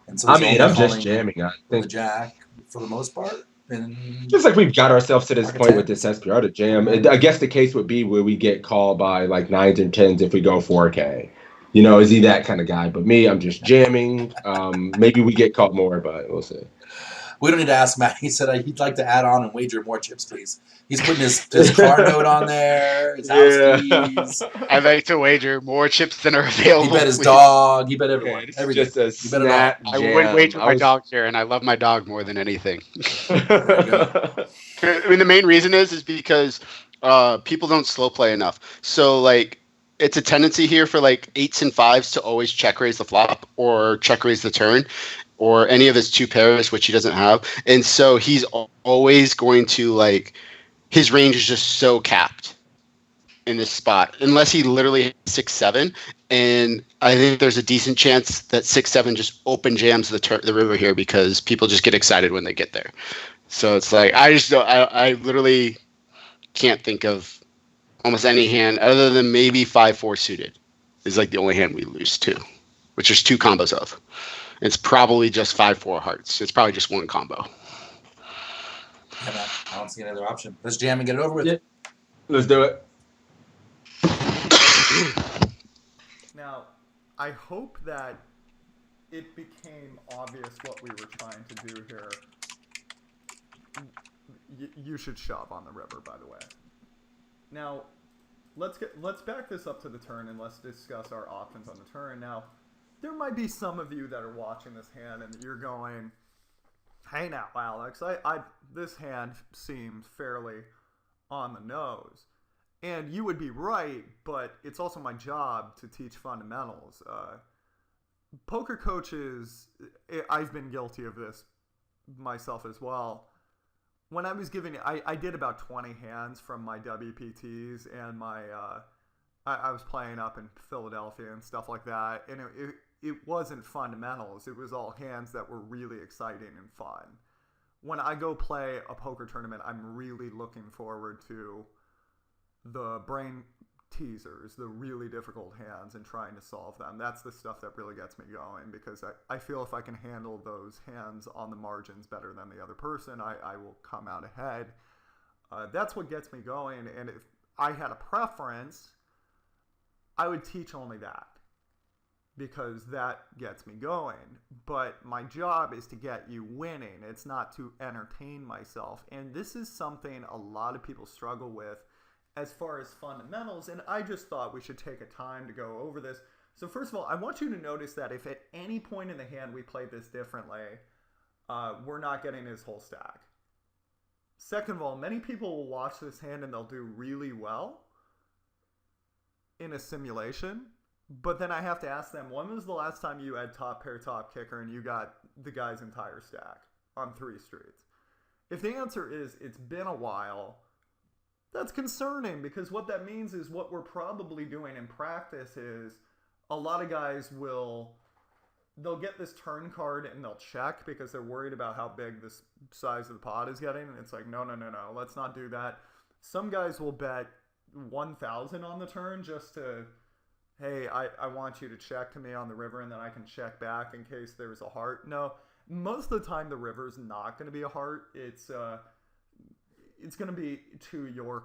And so I mean, I'm just jamming. I think the jack for the most part. And just like we've got ourselves to this point with this SPR to jam. I guess the case would be where we get called by like 9s and 10s if we go 4K. You know, is he that kind of guy? But me, I'm just jamming. Maybe we get called more, but we'll see. We don't need to ask Matt. He said he'd like to add on and wager more chips, please. He's putting his car note on there, his house keys. I'd like to wager more chips than are available. He bet his dog. He bet everyone. Everything. Just a snap jam. I wouldn't wager my dog here, and I love my dog more than anything. I mean, the main reason is because people don't slow play enough. So, like, it's a tendency here for, like, 8s and 5s to always check raise the flop or check raise the turn, or any of his 2 pairs, which he doesn't have. And so he's always going to, like, his range is just so capped in this spot, unless he literally hits 6-7. And I think there's a decent chance that 6-7 just open jams the river here because people just get excited when they get there. So it's like, I literally can't think of almost any hand other than maybe 5-4 suited is like the only hand we lose to, which there's 2 combos of. It's probably just 5-4 hearts. It's probably just one combo. Yeah, man, I don't see any other option. Let's jam and get it over with. Yeah. Let's do it. Now, I hope that it became obvious what we were trying to do here. You should shove on the river, by the way. Now, let's back this up to the turn and let's discuss our options on the turn. Now, there might be some of you that are watching this hand and you're going, "Hey now, Alex, this hand seemed fairly on the nose." And you would be right, but it's also my job to teach fundamentals. Poker coaches, I've been guilty of this myself as well. When I was giving, I did about 20 hands from my WPTs and my I was playing up in Philadelphia and stuff like that, and it wasn't fundamentals. It was all hands that were really exciting and fun. When I go play a poker tournament, I'm really looking forward to the brain teasers, the really difficult hands, and trying to solve them. That's the stuff that really gets me going, because I feel if I can handle those hands on the margins better than the other person, I will come out ahead. That's what gets me going, and if I had a preference, I would teach only that, because that gets me going. But my job is to get you winning. It's not to entertain myself. And this is something a lot of people struggle with as far as fundamentals, and I just thought we should take a time to go over this. So first of all, I want you to notice that if at any point in the hand we played this differently, we're not getting his whole stack. Second of all, many people will watch this hand and they'll do really well in a simulation, but then I have to ask them, when was the last time you had top pair, top kicker, and you got the guy's entire stack on 3 streets? If the answer is it's been a while, that's concerning, because what that means is what we're probably doing in practice is a lot of guys they'll get this turn card and they'll check because they're worried about how big this size of the pot is getting. And it's like, no, let's not do that. Some guys will bet 1,000 on the turn just to, hey, I want you to check to me on the river and then I can check back in case there's a heart. No, most of the time the river's not going to be a heart. It's going to be to your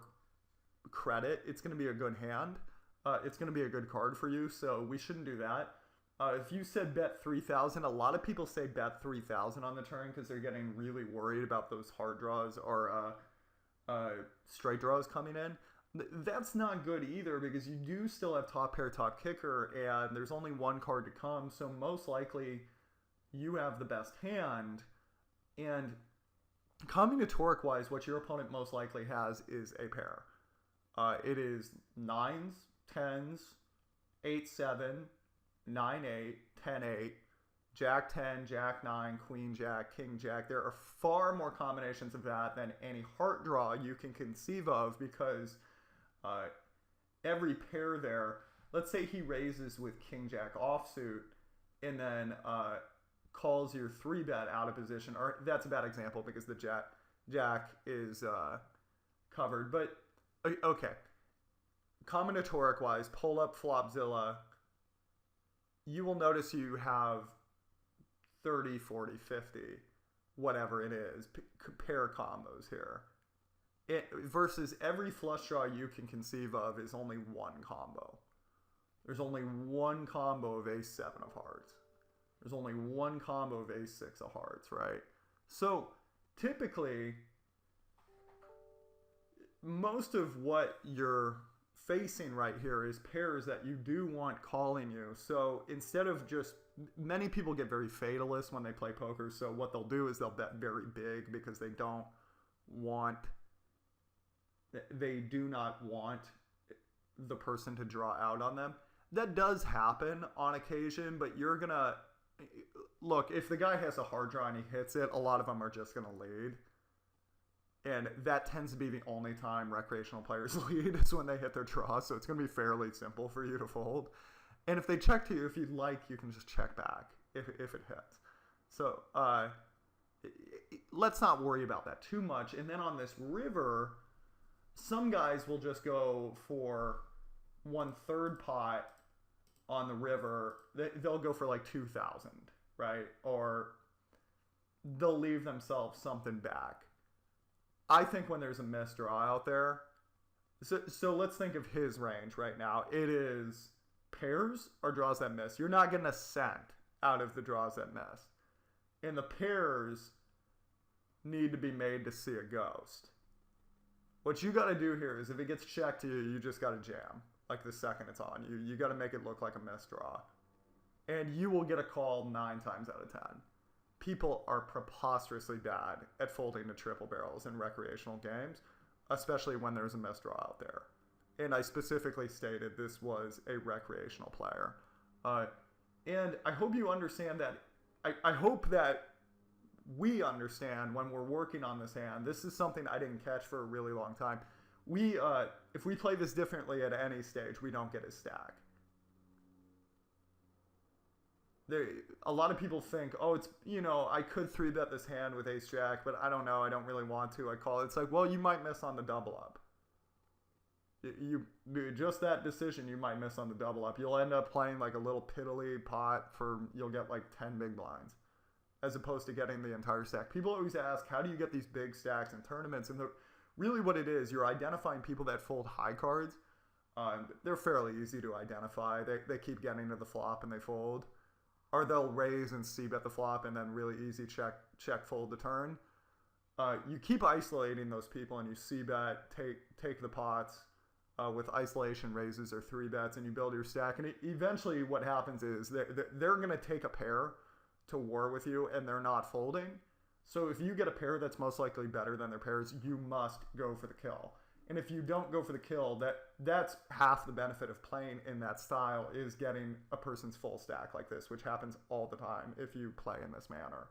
credit. It's going to be a good hand. It's going to be a good card for you, so we shouldn't do that. If you said bet 3,000, a lot of people say bet 3,000 on the turn because they're getting really worried about those hard draws or straight draws coming in. That's not good either, because you do still have top pair, top kicker, and there's only one card to come, so most likely you have the best hand. And combinatoric-wise, what your opponent most likely has is a pair. It is 9s, 10s, 8-7, 9-8, 10-8, Jack-10, Jack-9, Queen-Jack, King-Jack. There are far more combinations of that than any heart draw you can conceive of, because every pair there, let's say he raises with King-Jack offsuit and then calls your 3-bet out of position, or that's a bad example because the Jack is covered. But, okay. Combinatoric-wise, pull up Flopzilla, you will notice you have 30, 40, 50, whatever it is, pair combos here. Versus every flush draw you can conceive of is only one combo. There's only one combo of ace-7 of hearts. There's only one combo of ace-6 of hearts, right? So typically, most of what you're facing right here is pairs that you do want calling you. So instead of just, many people get very fatalist when they play poker. So what they'll do is they'll bet very big because they do not want the person to draw out on them. That does happen on occasion, but you're gonna, look, if the guy has a hard draw and he hits it, a lot of them are just gonna lead. And that tends to be the only time recreational players lead, is when they hit their draw. So it's going to be fairly simple for you to fold. And if they check to you, if you'd like, you can just check back if it hits. So let's not worry about that too much. And then on this river, some guys will just go for 1/3 pot on the river. They'll go for like 2,000, right? Or they'll leave themselves something back. I think when there's a misdraw out there, so let's think of his range right now. It is pairs or draws that miss. You're not getting a cent out of the draws that miss. And the pairs need to be made to see a ghost. What you got to do here is if it gets checked to you, you just got to jam. Like the second it's on you. You got to make it look like a misdraw. And you will get a call 9 times out of 10. People are preposterously bad at folding to triple barrels in recreational games, especially when there's a misdraw out there. And I specifically stated this was a recreational player. And I hope you understand that. I hope that we understand when we're working on this hand. This is something I didn't catch for a really long time. we if we play this differently at any stage, we don't get his stack. A lot of people think, oh, it's, I could 3-bet this hand with ace jack, but I don't know, I don't really want to. I call it. It's like, well, you might miss on the double up. You just that decision, you might miss on the double up. You'll end up playing like a little piddly pot you'll get like 10 big blinds, as opposed to getting the entire stack. People always ask, how do you get these big stacks in tournaments? And really what it is, you're identifying people that fold high cards. They're fairly easy to identify. They keep getting to the flop and they fold. Or they'll raise and c-bet the flop and then really easy check fold the turn. You keep isolating those people and you c-bet, take the pots with isolation raises or 3-bets, and you build your stack. And eventually what happens is they're going to take a pair to war with you and they're not folding. So if you get a pair that's most likely better than their pairs, you must go for the kill. And if you don't go for the kill, that's half the benefit of playing in that style, is getting a person's full stack like this, which happens all the time if you play in this manner.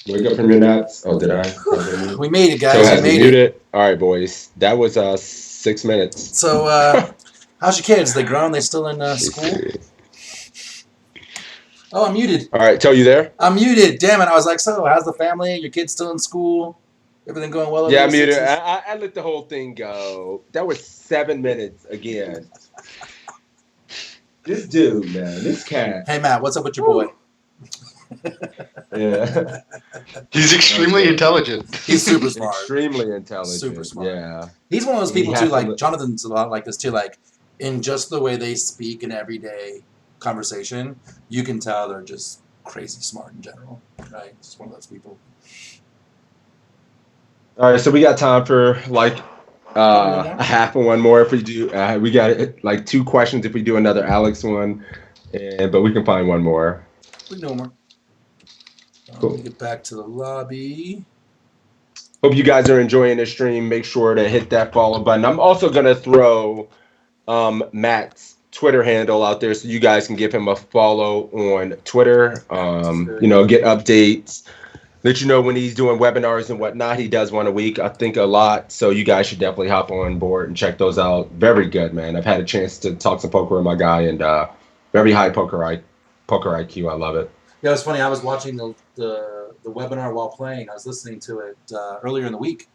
Wake up from your naps. Oh, did I? We made it, guys. So has we he made muted? All right, boys. That was 6 minutes. So, how's your kids? They grown? They still in school? Oh, I'm muted. All right, Toe, you there? I'm muted. Damn it. I was like, so how's the family? Your kids still in school? Everything going well? Yeah, I'm muted. I let the whole thing go. That was 7 minutes again. This dude, man. This cat. Hey, Matt, what's up with your boy? Yeah. He's extremely intelligent. He's super smart. Extremely intelligent. Super smart. Yeah. He's one of those people, too, like, Jonathan's a lot like this, too. Like, in just the way they speak in everyday conversation, you can tell they're just crazy smart in general, right? Just one of those people. All right, so we got time for like a half and one more if we do. We got like 2 questions if we do another Alex one, but we can find one more. We can do one more. Cool. Let me get back to the lobby. Hope you guys are enjoying the stream. Make sure to hit that follow button. I'm also gonna throw Matt's Twitter handle out there so you guys can give him a follow on Twitter. Get updates, let you know when he's doing webinars and whatnot. He does one a week, I think, a lot. So you guys should definitely hop on board and check those out. Very good, man. I've had a chance to talk some poker with my guy, and very high poker IQ. I love it. Yeah, it's funny. I was watching the webinar while playing. I was listening to it earlier in the week,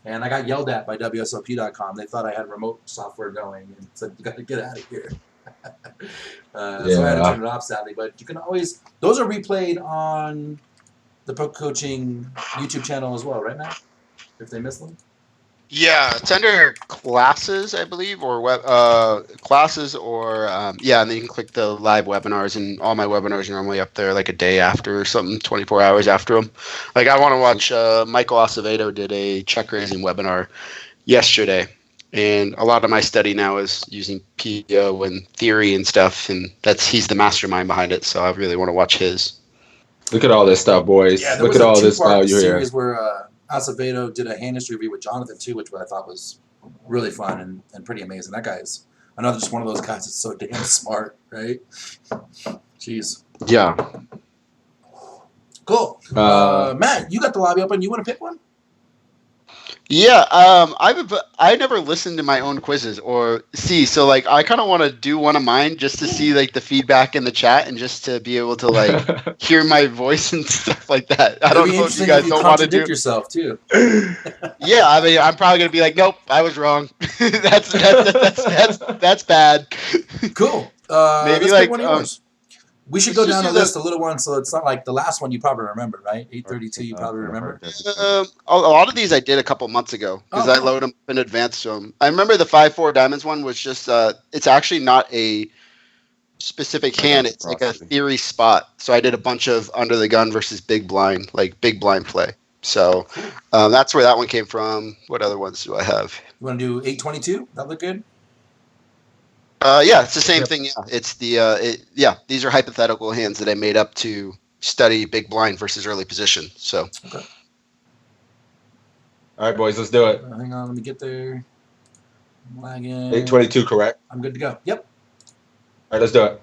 and I got yelled at by WSOP.com. They thought I had remote software going and said, you got to get out of here. So I had to turn it off, sadly. But you can always, those are replayed on the Pro Coaching YouTube channel as well, right, Matt? If they miss them? Yeah, it's under classes, I believe, or classes, or and then you can click the live webinars, and all my webinars are normally up there like a day after or something, 24 hours after them. Like I want to watch Michael Acevedo did a check raising webinar yesterday, and a lot of my study now is using PO and theory and stuff, and he's the mastermind behind it, so I really want to watch his. Look at all this stuff, boys. Yeah, look at all this value here. Series where Acevedo did a hand history review with Jonathan too, which I thought was really fun and pretty amazing. That guy is another just one of those guys that's so damn smart, right? Jeez. Yeah. Cool. Matt, you got the lobby open. You want to pick one? Yeah, I never listened to my own quizzes or see, so like I kind of want to do one of mine just to see like the feedback in the chat and just to be able to like hear my voice and stuff like that. I don't know if you guys don't want to do yourself too. Yeah, I mean, I'm probably gonna be like, nope, I was wrong. that's bad. Cool. Maybe let's like pick one of yours. We should go down the list a little one, so it's not like the last one you probably remember, right? 832 you probably remember. A lot of these I did a couple months ago because I load them in advance to them. I remember the 5-4 diamonds one was just it's actually not a specific hand. It's like a theory spot. So I did a bunch of under the gun versus big blind, like big blind play. So that's where that one came from. What other ones do I have? You want to do 822? That look good? Yeah, it's the same thing. Yeah, it's these are hypothetical hands that I made up to study big blind versus early position. So. Okay. All right, boys, let's do it. Hang on, let me get there. I'm lagging. 822, correct? I'm good to go. Yep. All right, let's do it.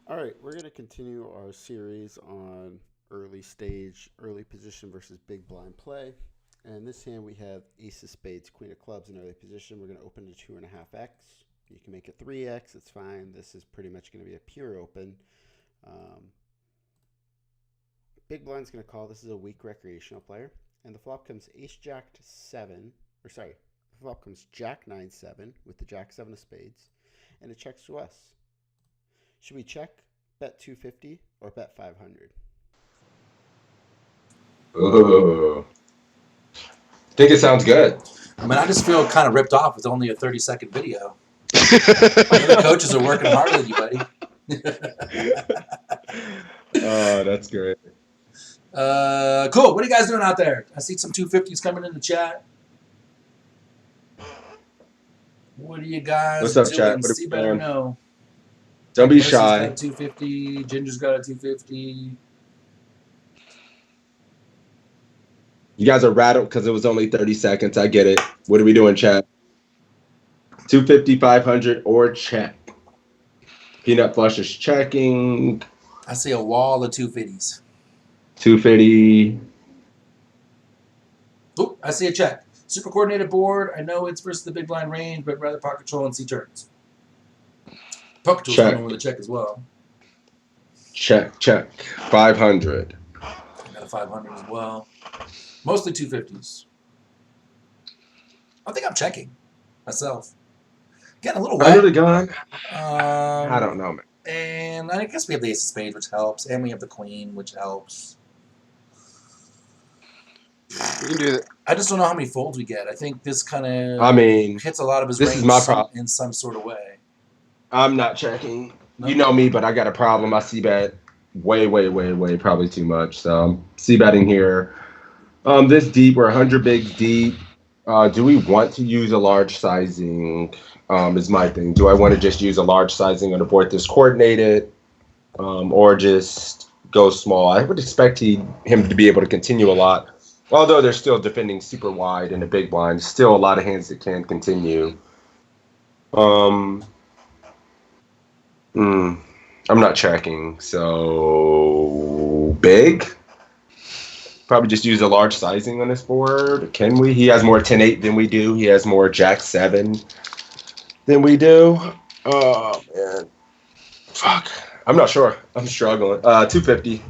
All right, we're going to continue our series on early position versus big blind play. And in this hand, we have ace of spades, queen of clubs in early position. We're going to open to 2.5x. You can make it 3x, it's fine. This is pretty much going to be a pure open. Big blind's going to call. This is a weak recreational player. And the flop comes ace jack to 7, or sorry, the flop comes jack 9-7 with the jack 7 of spades. And it checks to us. Should we check, bet 250, or bet 500? Oh, I think it sounds good. I mean, I just feel kind of ripped off with only a 30-second video. The coaches are working harder than you, buddy. Oh, that's great. Cool. What are you guys doing out there? I see some 250s coming in the chat. What are you guys What's up, doing? chat? What are See we better doing? know. Don't be Mercy's shy. got a 250. Ginger's got a 250. You guys are rattled because it was only 30 seconds. I get it. What are we doing, chat? 250, 500, or check. Peanut Flush is checking. I see a wall of 250s. 250. Oop, I see a check. Super coordinated board. I know it's versus the big blind range, but rather pot control and see turns. Pot control's Check. coming with a check as well. Check, check. 500. I got a 500 as well. Mostly 250s. I think I'm checking myself. Getting a little wet. Under the gun? I I don't know, man. And I guess we have the ace of spades, which helps, and we have the queen, which helps. We can do that. I just don't know how many folds we get. I think this kind of I mean, hits a lot of his this range is my problem. in some sort of way. I'm not checking. No. You know me, but I got a problem. I c-bet way, probably too much. So I'm c-betting here. This deep, we're 100 bigs deep. Do we want to use a large sizing? Is my thing. Do I want to just use a large sizing on a board that's coordinated, or just go small? I would expect him to be able to continue a lot, although they're still defending super wide in the big blind. Still a lot of hands that can continue. I'm not checking, so big. Probably just use a large sizing on this board. Can we? He has more 10-8 than we do. He has more Jack 7 than we do. Oh, man. Fuck. I'm not sure. I'm struggling. 250.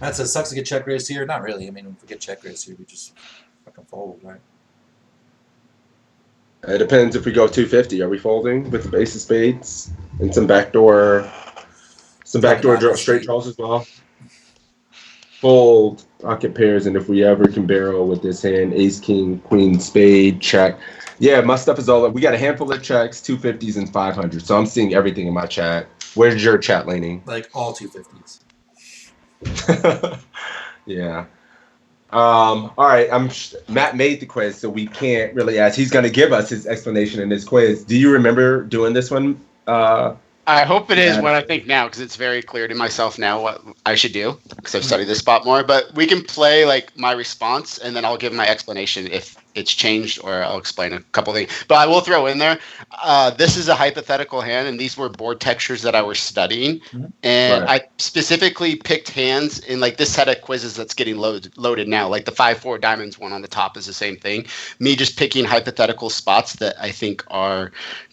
That says sucks to get check raised here. Not really. I mean, if we get check raised here, we just fucking fold, right? It depends if we go 250. Are we folding with the ace of spades and some backdoor straight draws as well? Fold, pocket pairs, and if we ever can barrel with this hand, ace, king, queen, spade, check. Yeah, my stuff is all up. We got a handful of checks, 250s and 500. So I'm seeing everything in my chat. Where's your chat leaning? Like all 250s. Yeah. All right. Matt made the quiz, so we can't really ask. He's going to give us his explanation in this quiz. Do you remember doing this one? I hope it is what I think now, because it's very clear to myself now what I should do, because I've studied this spot more. But we can play like my response, and then I'll give my explanation if it's changed, or I'll explain a couple things. But I will throw in there, this is a hypothetical hand, and these were board textures that I was studying. And Right. I specifically picked hands in like this set of quizzes that's getting loaded now. Like the 5-4 diamonds one on the top is the same thing. Me just picking hypothetical spots that I think are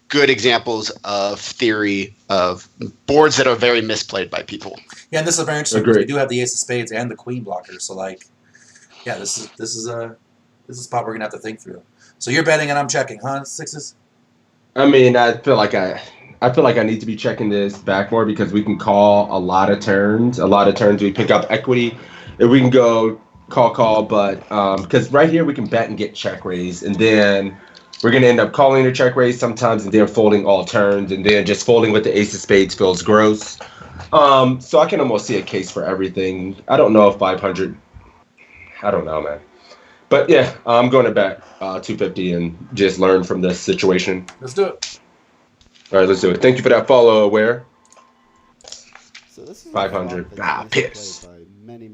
good examples of theory of boards that are very misplayed by people. Yeah, and this is very interesting because we do have the ace of spades and the queen blocker. So like, yeah, this is a spot we're gonna have to think through. So you're betting and I'm checking, huh? Sixes. I mean, I feel like I need to be checking this back more because we can call a lot of turns. A lot of turns we pick up equity. If we can go call, but because right here we can bet and get check raised, and then we're going to end up calling a check raise sometimes and then folding all turns, and then just folding with the ace of spades feels gross. So I can almost see a case for everything. I don't know if 500. I don't know, man. But yeah, I'm going to bet 250 and just learn from this situation. Let's do it. All right, let's do it. Thank you for that follow, Aware. So this is 500. Piss. By many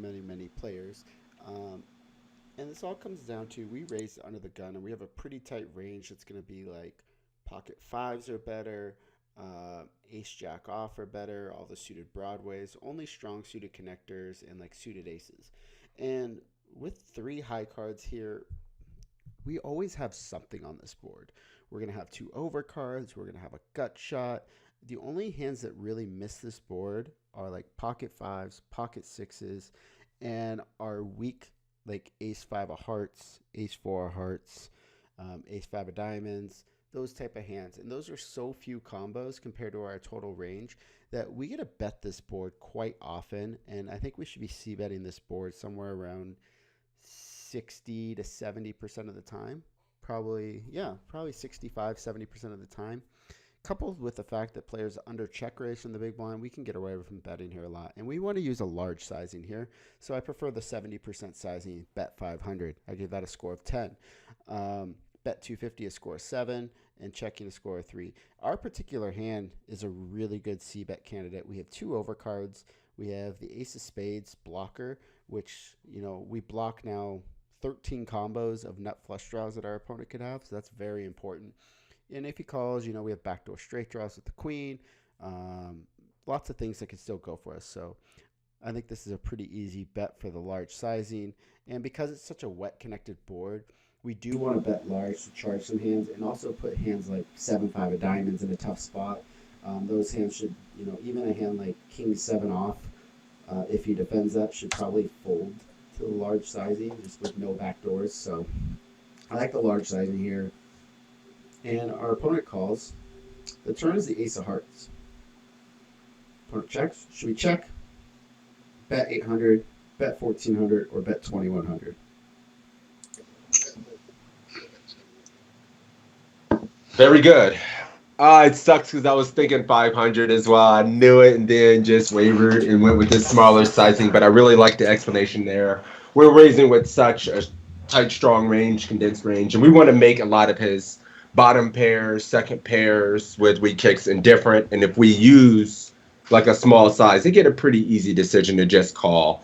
players. And this all comes down to we raise under the gun, and we have a pretty tight range. It's going to be like pocket fives are better, Ace Jack off are better, all the suited broadways, only strong suited connectors, and like suited aces. And with 3 high cards here, we always have something on this board. We're going to have 2 overcards, we're going to have a gut shot. The only hands that really miss this board are like pocket 5s, pocket 6s, and our weak like ace 5 of hearts, ace 4 of hearts, ace 5 of diamonds, those type of hands. And those are so few combos compared to our total range that we get to bet this board quite often. And I think we should be c-betting this board somewhere around 60 to 70% of the time. Probably 65, 70% of the time. Coupled with the fact that players under check raise from the big blind, we can get away from betting here a lot. And we want to use a large sizing here. So I prefer the 70% sizing, bet 500. I give that a score of 10. Bet 250 a score of 7, and checking a score of 3. Our particular hand is a really good c-bet candidate. We have 2 overcards. We have the ace of spades blocker, which, we block now 13 combos of nut flush draws that our opponent could have. So that's very important. And if he calls, we have backdoor straight draws with the queen. Lots of things that could still go for us. So I think this is a pretty easy bet for the large sizing. And because it's such a wet connected board, we do want to bet large to charge some hands and also put hands like 7-5 of diamonds in a tough spot. Those hands should, even a hand like king 7 off, if he defends that, should probably fold to the large sizing just with no backdoors. So I like the large sizing here. And our opponent calls. The turn is the ace of hearts. Opponent checks. Should we check? Bet 800, bet 1400, or bet 2100? Very good. It sucks because I was thinking 500 as well. I knew it and then just wavered and went with this smaller sizing, but I really like the explanation there. We're raising with such a tight, strong range, condensed range, and we want to make a lot of his bottom pairs, second pairs with weak kicks indifferent. And if we use like a small size, they get a pretty easy decision to just call.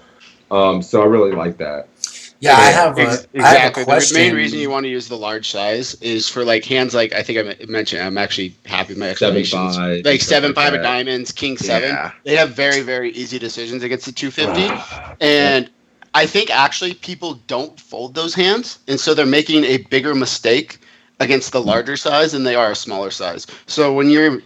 So I really like that. Yeah, I have a question. The main reason you want to use the large size is for like hands like I think I mentioned. I'm actually happy with my explanations. 7-5, like 7-5 like of diamonds, king 7. Yeah. They have very very easy decisions against the 250, and I think actually people don't fold those hands, and so they're making a bigger mistake against the larger size than they are a smaller size. So when you're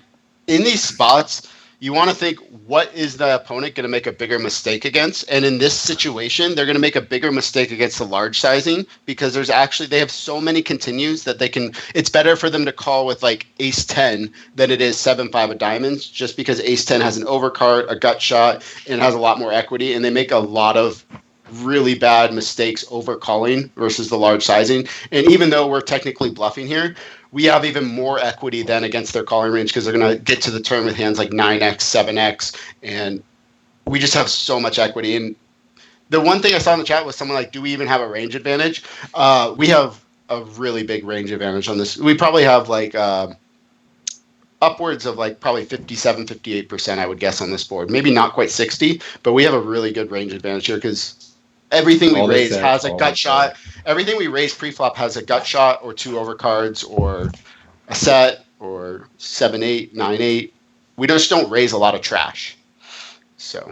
in these spots, you want to think, what is the opponent going to make a bigger mistake against? And in this situation, they're going to make a bigger mistake against the large sizing because they have so many continues that it's better for them to call with like ace 10 than it is 7-5 of diamonds, just because ace 10 has an overcard, a gut shot, and has a lot more equity. And they make a lot of really bad mistakes over calling versus the large sizing. And even though we're technically bluffing here, we have even more equity than against their calling range because they're going to get to the turn with hands like 9x, 7x, and we just have so much equity. And the one thing I saw in the chat was someone like, do we even have a range advantage? We have a really big range advantage on this. We probably have like upwards of like probably 57, 58%, I would guess, on this board. Maybe not quite 60, but we have a really good range advantage here because everything we raise has a gut shot. Everything we raise pre-flop has a gut shot or 2 overcards or a set or 7-8, 9-8. We just don't raise a lot of trash. So,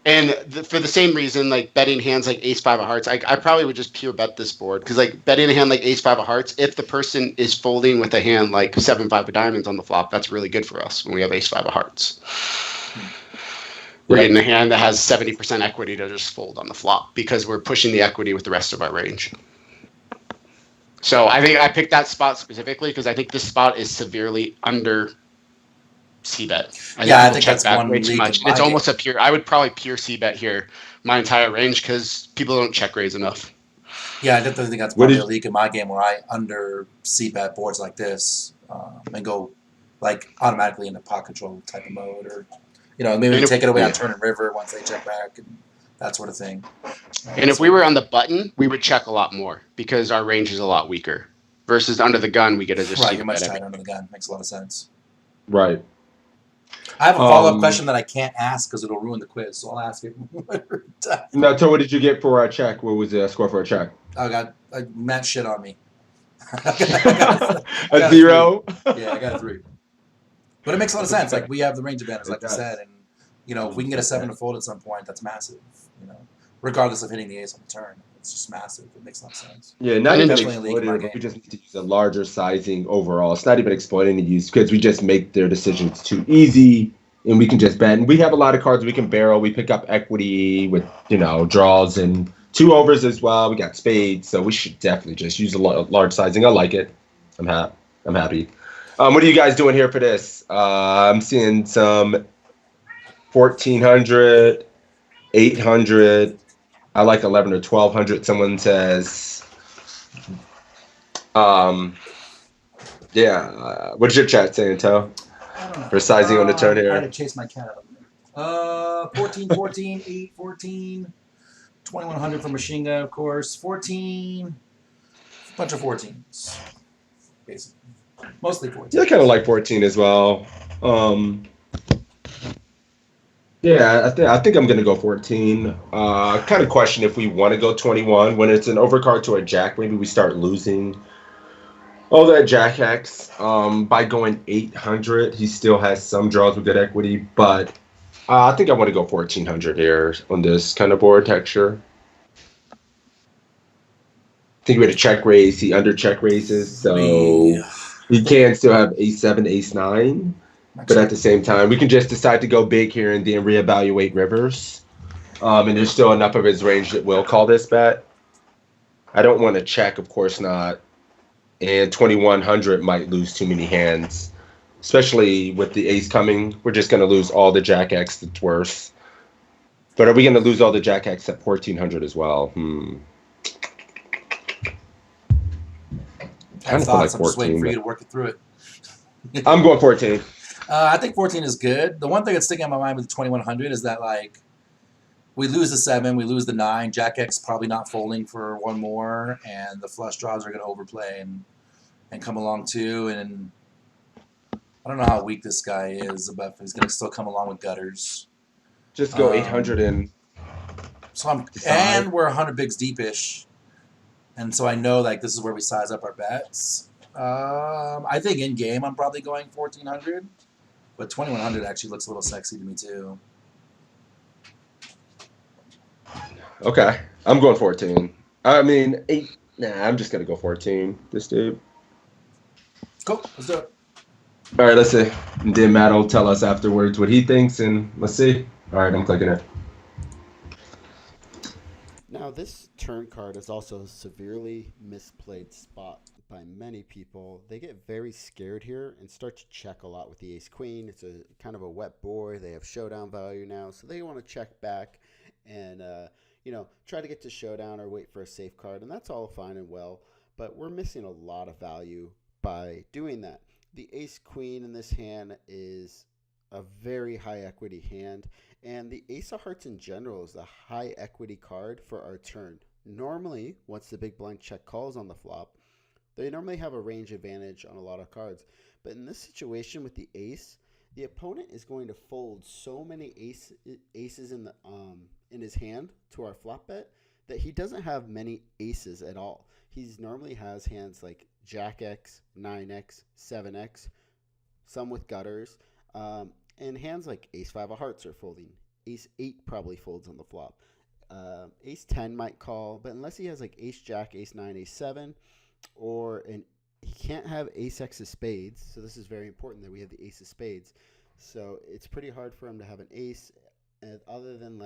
and for the same reason, like betting hands like ace 5 of hearts, I probably would just pure bet this board because like betting a hand like ace 5 of hearts, if the person is folding with a hand like 7-5 of diamonds on the flop, that's really good for us when we have ace 5 of hearts. We're getting a hand that has 70% equity to just fold on the flop because we're pushing the equity with the rest of our range. So I think I picked that spot specifically because I think this spot is severely under c-bet. I think that's one way too much. It's almost a pure. I would probably pure c-bet here my entire range because people don't check raise enough. Yeah, I definitely think that's probably a leak in my game where I under c-bet boards like this and go like automatically into pot control type of mode or. Maybe take it away on turn and river once they check back and that sort of thing. And if we were on the button, we would check a lot more because our range is a lot weaker. Versus under the gun, we get to just right. You're much tighter under the gun. Makes a lot of sense. Right. I have a follow-up question that I can't ask because it'll ruin the quiz, so I'll ask it. No, so what did you get for our check? What was the score for a check? Matt shit on me. I got a 0? Yeah, I got a 3. But it makes a lot of That's what sense. you Like we have the range advantage, It like you does. said, and if we can get a 7 to fold at some point, that's massive. Regardless of hitting the ace on the turn, it's just massive. It makes a lot of sense. Yeah, not And even Especially in league in my exploitative, but we game. just need to use a larger sizing overall. It's not even exploiting the use because we just make their decisions too easy and we can just bet. And we have a lot of cards we can barrel. We pick up equity with, draws and 2-overs as well. We got spades, so we should definitely just use a large sizing. I like it. I'm happy. What are you guys doing here for this? I'm seeing some 1400, 800. I like 11 or 1200. Someone says, what's your chat saying, Toe? I don't know. For sizing on the turn I had here. to chase my cat out of there. 14, 14, 8, 14, 2100 for Machine Gun, of course. 14, bunch of 14s, basically. Mostly 14. Yeah, I kind of like 14 as well. I think I'm gonna go 14. Kind of question if we want to go 21 when it's an overcard to a jack. Maybe we start losing all that jack X. By going 800, he still has some draws with good equity, but I think I want to go 1400 here on this kind of board texture. I think we had a check raise. He under check raises, so he can still have ace 7, ace 9. But at the same time, we can just decide to go big here and then reevaluate rivers. And there's still enough of his range that will call this bet. I don't want to check, of course not. And 2100 might lose too many hands, especially with the ace coming. We're just going to lose all the jack X that's worse. But are we going to lose all the jack X at 1400 as well? I have thoughts. I'm just waiting for you to work it through it. I'm going 14. I think 14 is good. The one thing that's sticking in my mind with the 2100 is that, we lose the 7, we lose the 9. Jack X probably not folding for one more, and the flush draws are going to overplay and come along too. And I don't know how weak this guy is, but he's going to still come along with gutters. Just go 800 and and we're 100 bigs deep-ish. And so I know this is where we size up our bets. I think in game I'm probably going 1400, but 2100 actually looks a little sexy to me too. Okay, I'm going 14. I mean 8. Nah, I'm just gonna go 14. This dude. Cool, let's do it. All right, let's see. And then Matt will tell us afterwards what he thinks, and let's see. All right, I'm clicking it. Now, this turn card is also a severely misplayed spot by many people. They get very scared here and start to check a lot with the ace-queen. It's a kind of a wet board. They have showdown value now, so they want to check back and, try to get to showdown or wait for a safe card, and that's all fine and well, but we're missing a lot of value by doing that. The ace-queen in this hand is a very high equity hand, and the ace of hearts in general is a high equity card for our turn. Normally, once the big blind check calls on the flop, they normally have a range advantage on a lot of cards, but in this situation with the ace, the opponent is going to fold so many aces in his hand to our flop bet that he doesn't have many aces at all. He normally has hands like Jack X, 9X, 7X, some with gutters, and hands like Ace 5 of hearts are folding. Ace 8 probably folds on the flop. Ace 10 might call, but unless he has like Ace Jack, Ace 9, Ace 7, he can't have Ace X of spades, so this is very important that we have the Ace of spades. So it's pretty hard for him to have an ace, other than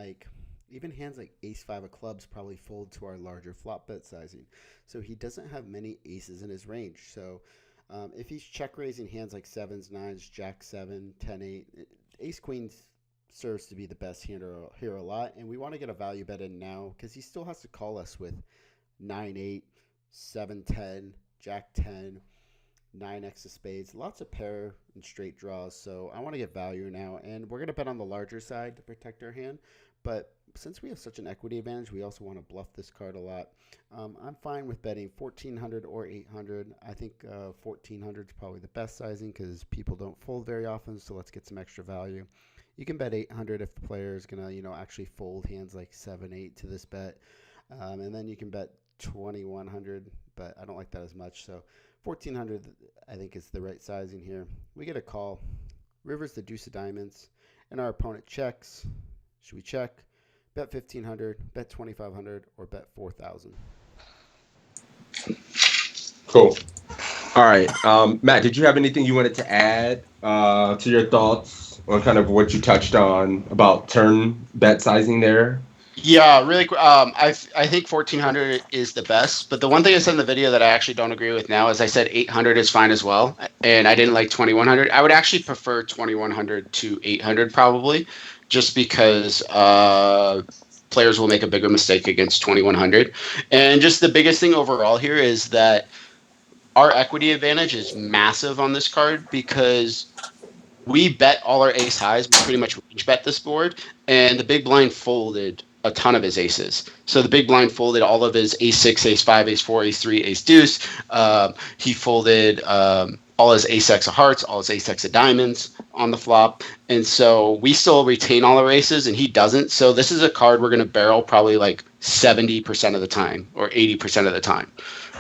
even hands like Ace 5 of clubs probably fold to our larger flop bet sizing. So he doesn't have many aces in his range. So if he's check raising hands like 7s, 9s, Jack 7, 10, 8, Ace Queen serves to be the best hand here a lot. And we want to get a value bet in now because he still has to call us with 9, 8, 7, 10, Jack 10, 9x of spades, lots of pair and straight draws. So I want to get value now, and we're going to bet on the larger side to protect our hand. But since we have such an equity advantage, we also want to bluff this card a lot. I'm fine with betting 1400 or 800. I think 1400 is probably the best sizing because people don't fold very often, so let's get some extra value. You can bet 800 if the player is going to, actually fold hands like 7, 8 to this bet. And then you can bet 2100, but I don't like that as much. So 1400, I think, is the right sizing here. We get a call. River's the deuce of diamonds, and our opponent checks. Should we check? Bet 1,500, bet 2,500, or bet 4,000? Cool. All right. Matt, did you have anything you wanted to add to your thoughts on kind of what you touched on about turn bet sizing there? Yeah, really quick. I think 1,400 is the best, but the one thing I said in the video that I actually don't agree with now is I said 800 is fine as well, and I didn't like 2,100. I would actually prefer 2,100 to 800 probably, just because players will make a bigger mistake against 2,100. And just the biggest thing overall here is that our equity advantage is massive on this card because we bet all our ace highs. We pretty much range bet this board, and the big blind folded a ton of his aces. So the big blind folded all of his ace six, ace five, ace four, ace three, ace deuce. He folded all his ace x of hearts, all his ace x of diamonds on the flop, and so we still retain all our aces, and he doesn't. So this is a card we're going to barrel probably like 70% of the time or 80% of the time.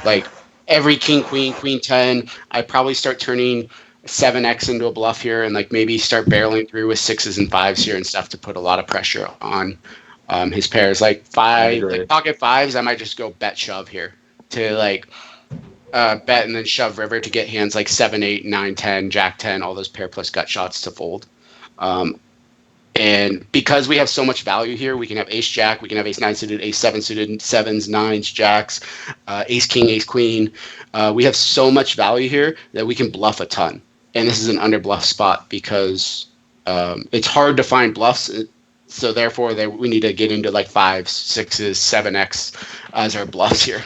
Like every king, queen, queen 10, I probably start turning 7x into a bluff here and like maybe start barreling through with sixes and fives here and stuff to put a lot of pressure on his pairs. Like pocket fives, I might just go bet shove here to like bet and then shove river to get hands like 7, 8, 9, 10, jack 10, all those pair plus gut shots to fold. And because we have so much value here, we can have ace jack, we can have ace nine suited, ace seven suited, sevens, nines, jacks, ace king, ace queen. We have so much value here that we can bluff a ton. And this is an under bluff spot because it's hard to find bluffs. So therefore, we need to get into like fives, sixes, 7x as our bluffs here.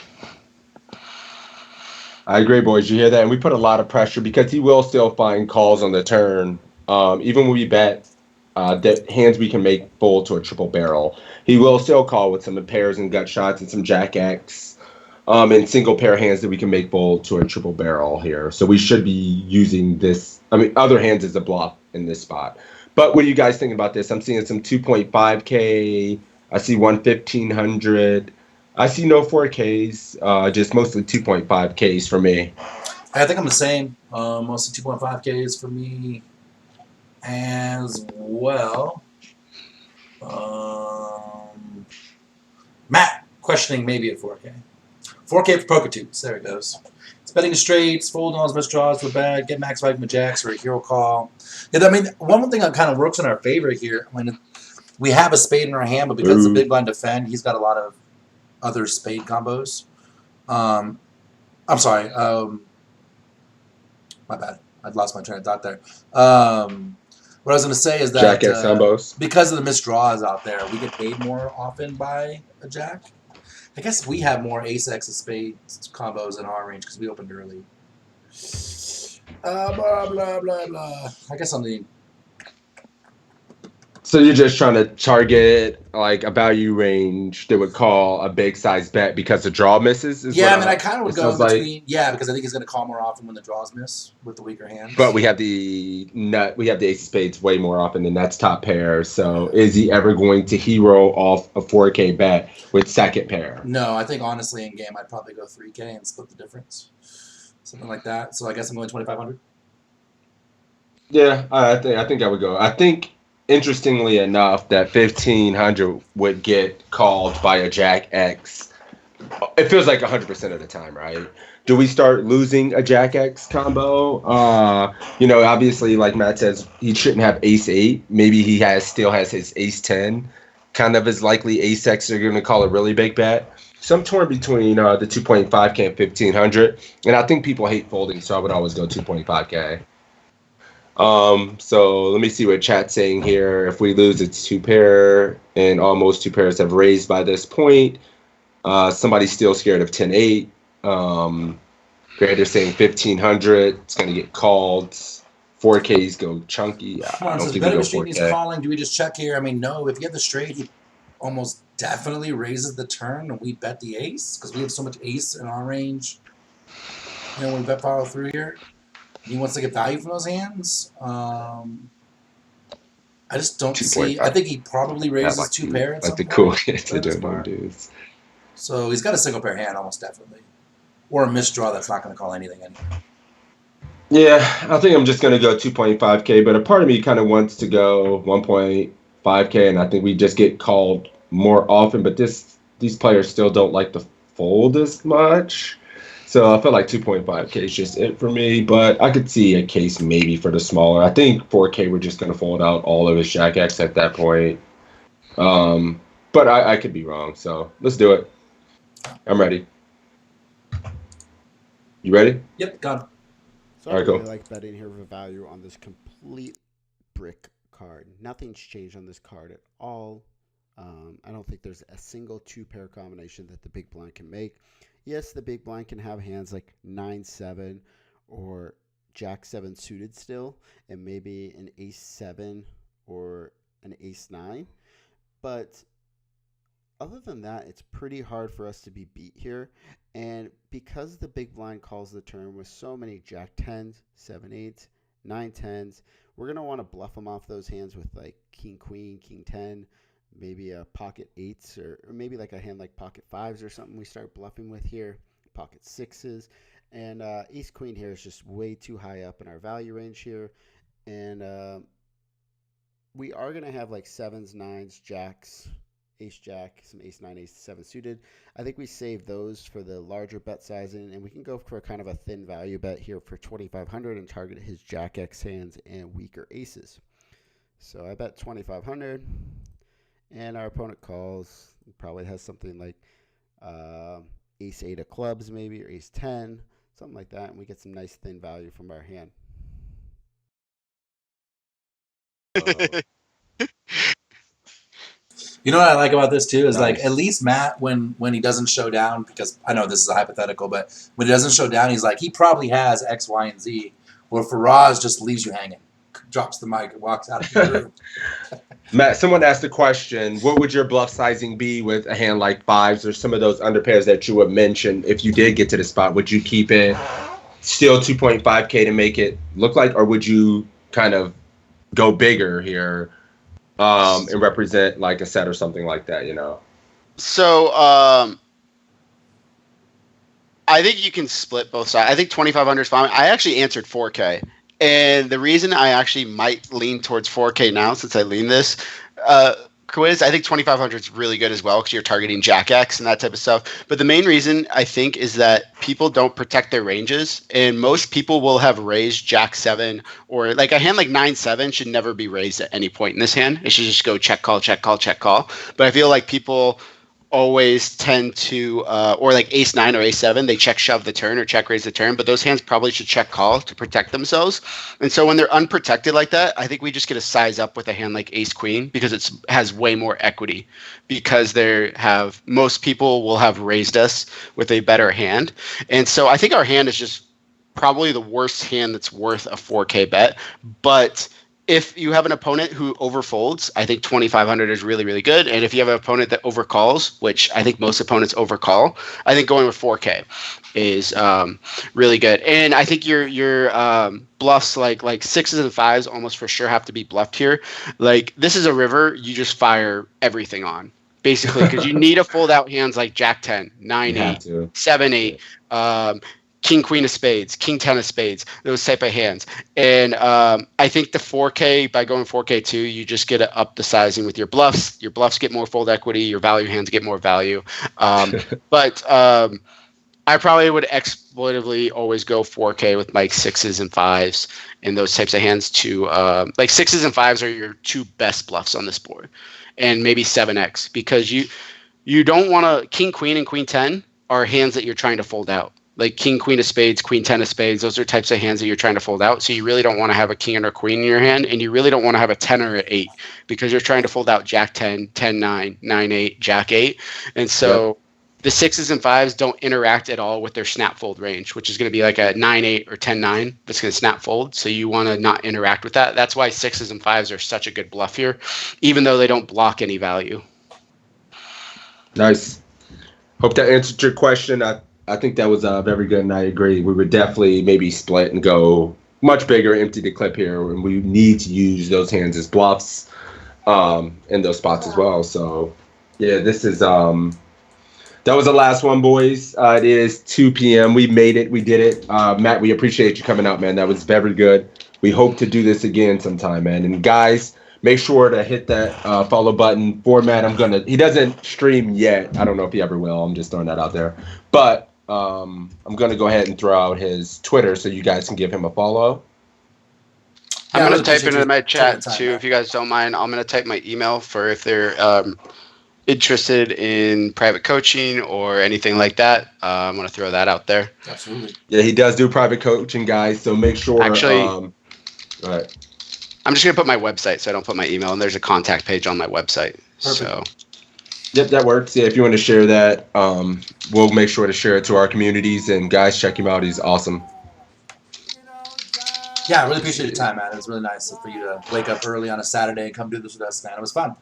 I agree, boys. You hear that? And we put a lot of pressure because he will still find calls on the turn. Even when we bet the hands we can make fold to a triple barrel, he will still call with some pairs and gut shots and some jack X and single pair hands that we can make fold to a triple barrel here. So we should be using this. I mean, other hands as a bluff in this spot. But what are you guys thinking about this? I'm seeing some 2.5K. I see 1,500. I see no 4Ks, just mostly 2.5Ks for me. I think I'm the same. Mostly 2.5Ks for me as well. Matt, questioning maybe at 4K. 4K for poker tubes. There it goes. It's betting the straights, folding all his best draws to the bag, get max value from a jacks or a hero call. Yeah, I mean, one thing that kind of works in our favor here, when we have a spade in our hand, but because the big blind defend, he's got a lot of other spade combos. I'm sorry. My bad. I'd lost my train of thought there. What I was going to say is that Jack X combos. Because of the missed draws out there, we get paid more often by a jack. I guess we have more ace X of spades combos in our range because we opened early. Blah, blah, blah, blah. I guess I'm the... So you're just trying to target like a value range that would call a big size bet because the draw misses? Yeah, I mean, I kind of would go between... Yeah, because I think he's going to call more often when the draws miss with the weaker hands. But we have the ace of spades way more often than that's top pair. So is he ever going to hero off a 4K bet with second pair? No, I think honestly in game I'd probably go 3K and split the difference. Something like that. So I guess I'm going 2,500. Yeah, I think I would go. I think... Interestingly enough, that 1,500 would get called by a Jack X. It feels like 100% of the time, right? Do we start losing a Jack X combo? Obviously, like Matt says, he shouldn't have Ace 8. Maybe he still has his Ace 10. Kind of as likely Ace X are going to call a really big bet. So I'm torn between the 2.5K and 1,500. And I think people hate folding, so I would always go 2.5K. So let me see what chat's saying here. If we lose, it's two pair, and almost two pairs have raised by this point. Somebody's still scared of 10-8. They're saying 1,500. It's going to get called. 4Ks go chunky. I don't think we go 4K. He's calling. Do we just check here? I mean, no. If you have the straight, he almost definitely raises the turn, and we bet the ace because we have so much ace in our range. We bet follow through here. He wants to get value from those hands. I just don't see. I think he probably raises two pair at some point. Cool kids to do dudes. So he's got a single pair hand almost definitely, or a misdraw that's not going to call anything anyway. Yeah, I think I'm just gonna go 2.5K, but a part of me kind of wants to go 1.5K, and I think we just get called more often. But these players still don't like to fold as much, so I feel like 2.5K is just it for me. But I could see a case maybe for the smaller. I think 4K we're just gonna fold out all of his Jack X at that point. Um, but I could be wrong, so let's do it. I'm ready. You ready? Yep, gone. So All I right, really go. like betting here for value on this complete brick card. Nothing's changed on this card at all. I don't think there's a single two-pair combination that the big blind can make. Yes, the big blind can have hands like 9-7 or Jack 7 suited still, and maybe an Ace 7 or an Ace 9. But other than that, it's pretty hard for us to be beat here. And because the big blind calls the turn with so many Jack 10s, 7 8s, 9 10s, we're going to want to bluff them off those hands with like King Queen, King 10, maybe a pocket 8s, or maybe like a hand like pocket 5s or something we start bluffing with here, pocket 6s. And Ace Queen here is just way too high up in our value range here. And we are going to have like 7s, 9s, Jacks, Ace Jack, some Ace 9, Ace 7 suited. I think we save those for the larger bet sizing, and we can go for kind of a thin value bet here for 2,500 and target his Jack X hands and weaker aces. So I bet 2,500, and our opponent calls. He probably has something like Ace 8 of clubs maybe, or Ace 10, something like that, and we get some nice thin value from our hand. You know what I like about this too is like Nice. at least Matt when he doesn't show down, because I know this is a hypothetical, but when he doesn't show down, he's like he probably has X, Y, and Z. Where Faraz just leaves you hanging, drops the mic, and walks out of the room. Matt, someone asked a question. What would your bluff sizing be with a hand like 5s or some of those underpairs that you would mention if you did get to the spot? Would you keep it still 2.5K to make it look like, or would you kind of go bigger here and represent like a set or something like that, you know? So I think you can split both sides. I think 2,500 is fine. I actually answered 4K. And the reason I actually might lean towards 4K now, since I lean this quiz, I think 2,500 is really good as well because you're targeting Jack X and that type of stuff. But the main reason I think is that people don't protect their ranges, and most people will have raised Jack 7 or like a hand like 9-7 should never be raised at any point in this hand. It should just go check call, check call, check call. But I feel like people always tend to or like Ace 9 or Ace 7, they check shove the turn or check raise the turn, but those hands probably should check call to protect themselves. And so when they're unprotected like that, I think we just get to size up with a hand like Ace Queen because it has way more equity, because most people will have raised us with a better hand. And so I think our hand is just probably the worst hand that's worth a 4K bet. But if you have an opponent who overfolds, I think 2,500 is really, really good. And if you have an opponent that overcalls, which I think most opponents overcall, I think going with 4K is really good. And I think your bluffs like 6s and 5s almost for sure have to be bluffed here. Like this is a river, you just fire everything on. Basically, because you need to fold out hands like Jack 10, 9, 8, 7, 8, King Queen of Spades, King 10 of Spades, those type of hands. And I think the 4K, by going 4K too, you just get to up the sizing with your bluffs. Your bluffs get more fold equity. Your value hands get more value. But I probably would exploitively always go 4K with like 6s and 5s and those types of hands too. Like 6s and 5s are your two best bluffs on this board. And maybe 7X, because you don't want to, King Queen and Queen 10 are hands that you're trying to fold out. Like King, Queen of Spades, Queen 10 of Spades, those are types of hands that you're trying to fold out. So you really don't want to have a King or a Queen in your hand, and you really don't want to have a 10 or an 8 because you're trying to fold out Jack 10, 10 9, 9 8, Jack 8. And so the 6s and 5s don't interact at all with their snap fold range, which is going to be like a 9 8 or 10 9 that's going to snap fold. So you want to not interact with that. That's why 6s and 5s are such a good bluff here, even though they don't block any value. Nice. Hope that answered your question. I think that was very good, and I agree. We would definitely maybe split and go much bigger, empty the clip here, and we need to use those hands as bluffs in those spots as well. So, yeah, this is That was the last one, boys. It is 2 p.m. We made it. We did it. Matt, we appreciate you coming out, man. That was very good. We hope to do this again sometime, man. And guys, make sure to hit that follow button for Matt. He doesn't stream yet. I don't know if he ever will. I'm just throwing that out there. But I'm going to go ahead and throw out his Twitter so you guys can give him a follow. I'm Yeah, I going really to type appreciate into you my taking chat the time, too, man. if you guys don't mind. I'm going to type my email for if they're interested in private coaching or anything like that. I'm going to throw that out there. Absolutely. Yeah, he does do private coaching, guys. So make sure. Actually, Go ahead. I'm just going to put my website so I don't put my email, and there's a contact page on my website. Perfect. So, Yep, that works. Yeah, if you want to share that, we'll make sure to share it to our communities. And guys, check him out. He's awesome. Yeah, I really appreciate your time, man. It was really nice for you to wake up early on a Saturday and come do this with us, man. It was fun.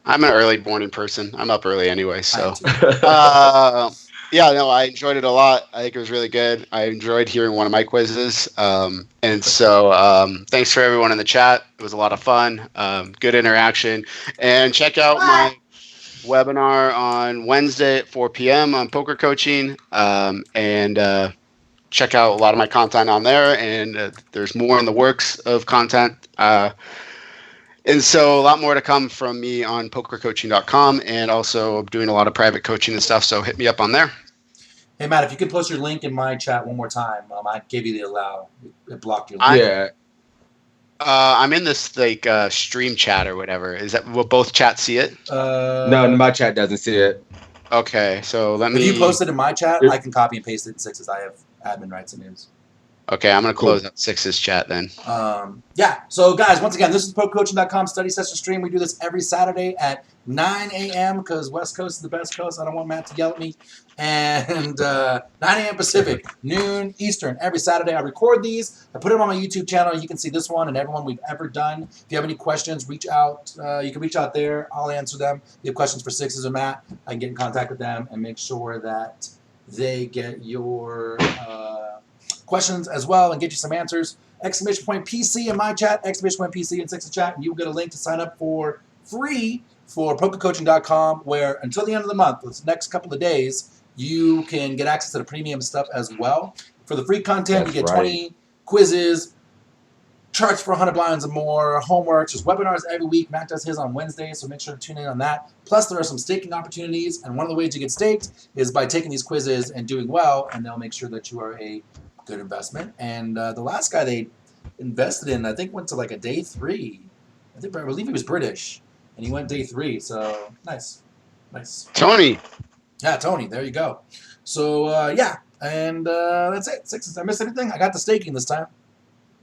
I'm an early morning person. I'm up early anyway. So, I yeah, no, I enjoyed it a lot. I think it was really good. I enjoyed hearing one of my quizzes. And so thanks for everyone in the chat. It was a lot of fun. Good interaction. And check out my webinar on Wednesday at 4 p.m. on poker coaching. And check out a lot of my content on there. And there's more in the works of content. And so a lot more to come from me on pokercoaching.com, and also doing a lot of private coaching and stuff. So hit me up on there. Hey, Matt, if you could post your link in my chat one more time, I gave you the allow. It blocked your link. Yeah. I'm in this stream chat or whatever. Is that, will both chats see it? No, my chat doesn't see it. Okay, so let me. If you post it in my chat, I can copy and paste it in Six's. I have admin rights in his. Okay, I'm going to close out Six's chat then. Yeah, so guys, once again, this is pokercoaching.com study session stream. We do this every Saturday at 9 a.m. because West Coast is the best coast. I don't want Matt to yell at me. And 9 a.m. Pacific, noon Eastern, every Saturday. I record these. I put them on my YouTube channel. You can see this one and everyone we've ever done. If you have any questions, reach out. You can reach out there. I'll answer them. If you have questions for Sixes or Matt, I can get in contact with them and make sure that they get your questions as well and get you some answers. Exclamation point PC in my chat, exclamation point PC in Six's chat, and you'll get a link to sign up for free for pokercoaching.com, where until the end of the month, this next couple of days, you can get access to the premium stuff as well. For the free content, you get 20 quizzes, charts for 100 blinds and more, homework, just webinars every week. Matt does his on Wednesday, so make sure to tune in on that. Plus, there are some staking opportunities, and one of the ways you get staked is by taking these quizzes and doing well, and they'll make sure that you are a good investment. And the last guy they invested in, I think, went to like a day 3. I believe he was British, and he went day 3. So nice. Tony. Yeah, Tony. There you go. So yeah, and that's it. Sixes. Did I miss anything? I got the staking this time.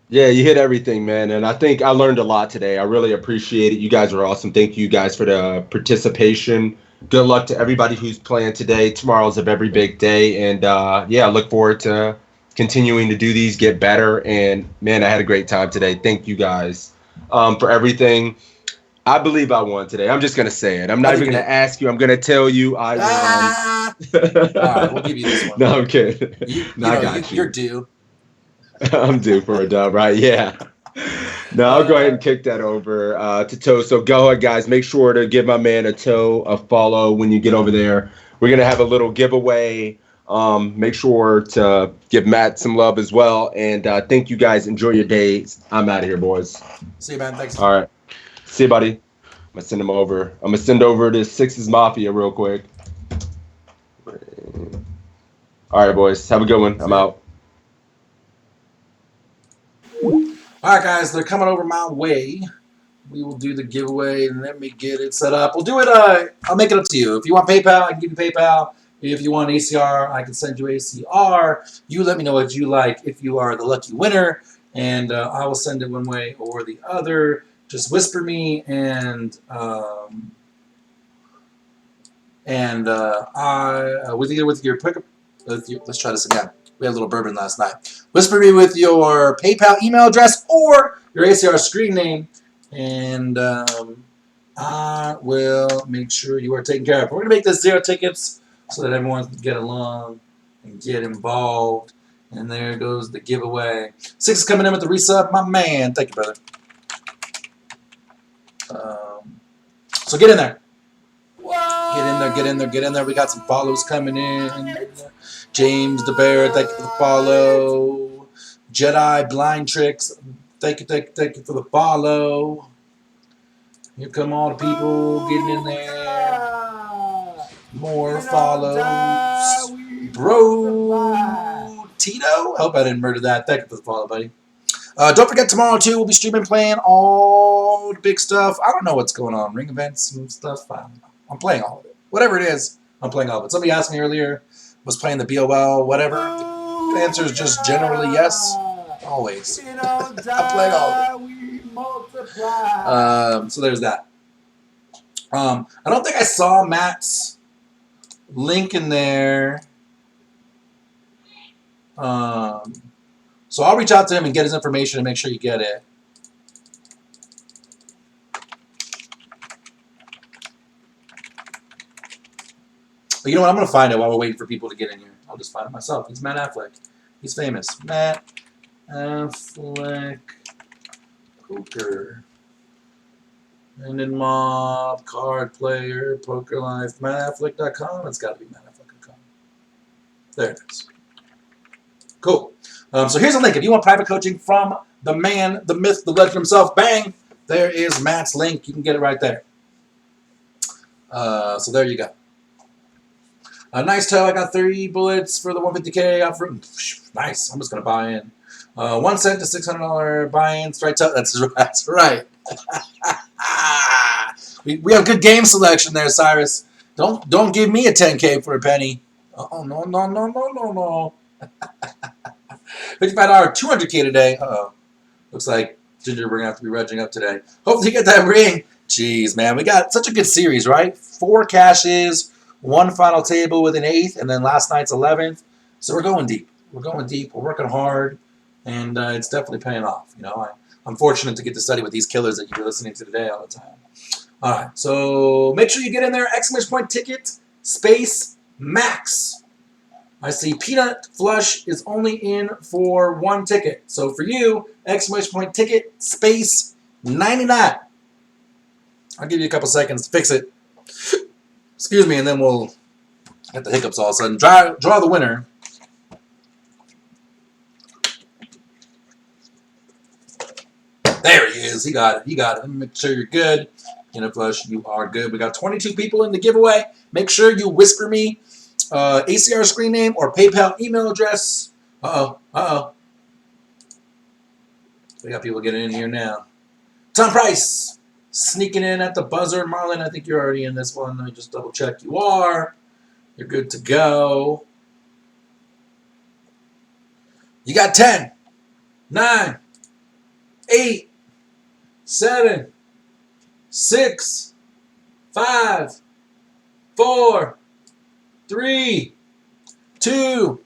Yeah, you hit everything, man. And I think I learned a lot today. I really appreciate it. You guys are awesome. Thank you guys for the participation. Good luck to everybody who's playing today. Tomorrow's a very big day. And yeah, I look forward to continuing to do these, get better. And man, I had a great time today. Thank you guys for everything. I believe I won today. I'm just going to say it. I'm not even going to ask you. I'm going to tell you I won. All right, we'll give you this one. No, I'm kidding. I got you. You're due. I'm due for a dub, right? Yeah. No, I'll go ahead and kick that over to Toe. So go ahead, guys. Make sure to give my man a Toe a follow when you get over there. We're going to have a little giveaway. Make sure to give Matt some love as well. And thank you guys. Enjoy your days. I'm out of here, boys. See you, man. Thanks. All right. See you, buddy. I'm going to send him over. I'm going to send over to Sixes Mafia real quick. All right, boys. Have a good one. I'm out. All right, guys, they're coming over my way. We will do the giveaway. Let me get it set up. We'll do it. I'll make it up to you. If you want PayPal, I can give you PayPal. If you want ACR, I can send you ACR. You let me know what you like if you are the lucky winner, and I will send it one way or the other. Just whisper me, and with your pickup. Let's try this again. We had a little bourbon last night. Whisper me with your PayPal email address or your ACR screen name, and I will make sure you are taken care of. We're going to make this 0 tickets so that everyone can get along and get involved. And there goes the giveaway. Six is coming in with the resub. My man. Thank you, brother. So get in there. Get in there. We got some follows coming in. James the Bear, thank you for the follow. Jedi Blind Tricks, thank you for the follow. Here come all the people getting in there. More follows. Bro Tito, I hope I didn't murder that. Thank you for the follow, buddy. Don't forget, tomorrow, too, we'll be streaming, playing all the big stuff. I don't know what's going on. Ring events and stuff. I don't know. I'm playing all of it. Whatever it is, I'm playing all of it. Somebody asked me earlier, was playing the BOL, whatever. The answer is just generally yes. Always. I'm playing all of it. So there's that. I don't think I saw Matt's link in there. So I'll reach out to him and get his information and make sure you get it. But you know what? I'm going to find it while we're waiting for people to get in here. I'll just find it myself. He's Matt Affleck. He's famous. Matt Affleck Poker. And then Mob, Card Player, Poker Life, MattAffleck.com. It's got to be MattAffleck.com. There it is. Cool. So here's a link. If you want private coaching from the man, the myth, the legend himself, bang, there is Matt's link. You can get it right there. So there you go. Nice toe. I got 3 bullets for the 150K. Nice. I'm just going to buy in. 1 cent to $600 buy-in. Straight toe. That's right. we have good game selection there, Cyrus. Don't give me a 10K for a penny. Oh, no. $55, 200K today. Uh-oh. Looks like Ginger, we're going to have to be rudging up today. Hopefully you get that ring. Jeez, man. We got such a good series, right? 4 cashes, 1 final table with an 8th, and then last night's 11th. So we're going deep. We're working hard, and it's definitely paying off. You know, I'm fortunate to get to study with these killers that you're listening to today all the time. All right, so make sure you get in there. Exclamation point ticket, space, max. I see Peanut Flush is only in for 1 ticket. So for you, exclamation point ticket, space, 99. I'll give you a couple seconds to fix it. Excuse me, and then we'll get the hiccups all of a sudden. Draw the winner. There he is. He got it. Let me make sure you're good. Peanut Flush, you are good. We got 22 people in the giveaway. Make sure you whisper me ACR screen name or PayPal email address. Uh-oh. We got people getting in here now. Tom Price, sneaking in at the buzzer. Marlon, I think you're already in this one. Let me just double check you are. You're good to go. You got 10, 9, 8, 7, 6, 5, 4, 3, 2,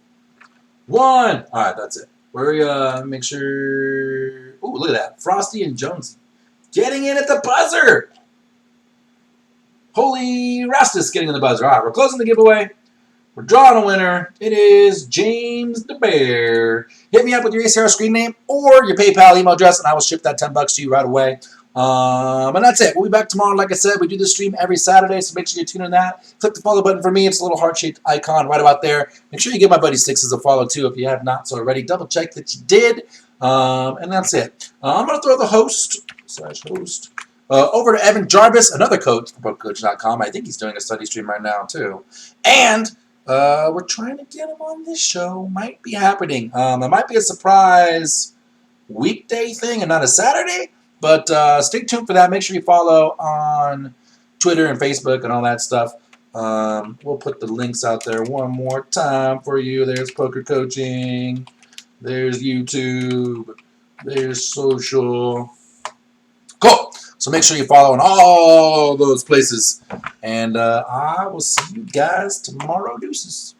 1. All right, that's it. We're make sure. Ooh, look at that. Frosty and Jonesy getting in at the buzzer. Holy Rastus getting in the buzzer. All right, we're closing the giveaway. We're drawing a winner. It is James the Bear. Hit me up with your ACR screen name or your PayPal email address, and I will ship that $10 to you right away. And that's it. We'll be back tomorrow. Like I said, we do this stream every Saturday, so make sure you tune in that. Click the follow button for me. It's a little heart-shaped icon right about there. Make sure you give my buddy Sixes a follow, too, if you have not so already. Double check that you did. And that's it. I'm going to throw the host over to Evan Jarvis, another coach from ProCoach.com. I think he's doing a study stream right now, too. And we're trying to get him on this show. Might be happening. It might be a surprise weekday thing and not a Saturday. But stay tuned for that. Make sure you follow on Twitter and Facebook and all that stuff. We'll put the links out there one more time for you. There's Poker Coaching. There's YouTube. There's social. Cool. So make sure you follow in all those places. And I will see you guys tomorrow. Deuces.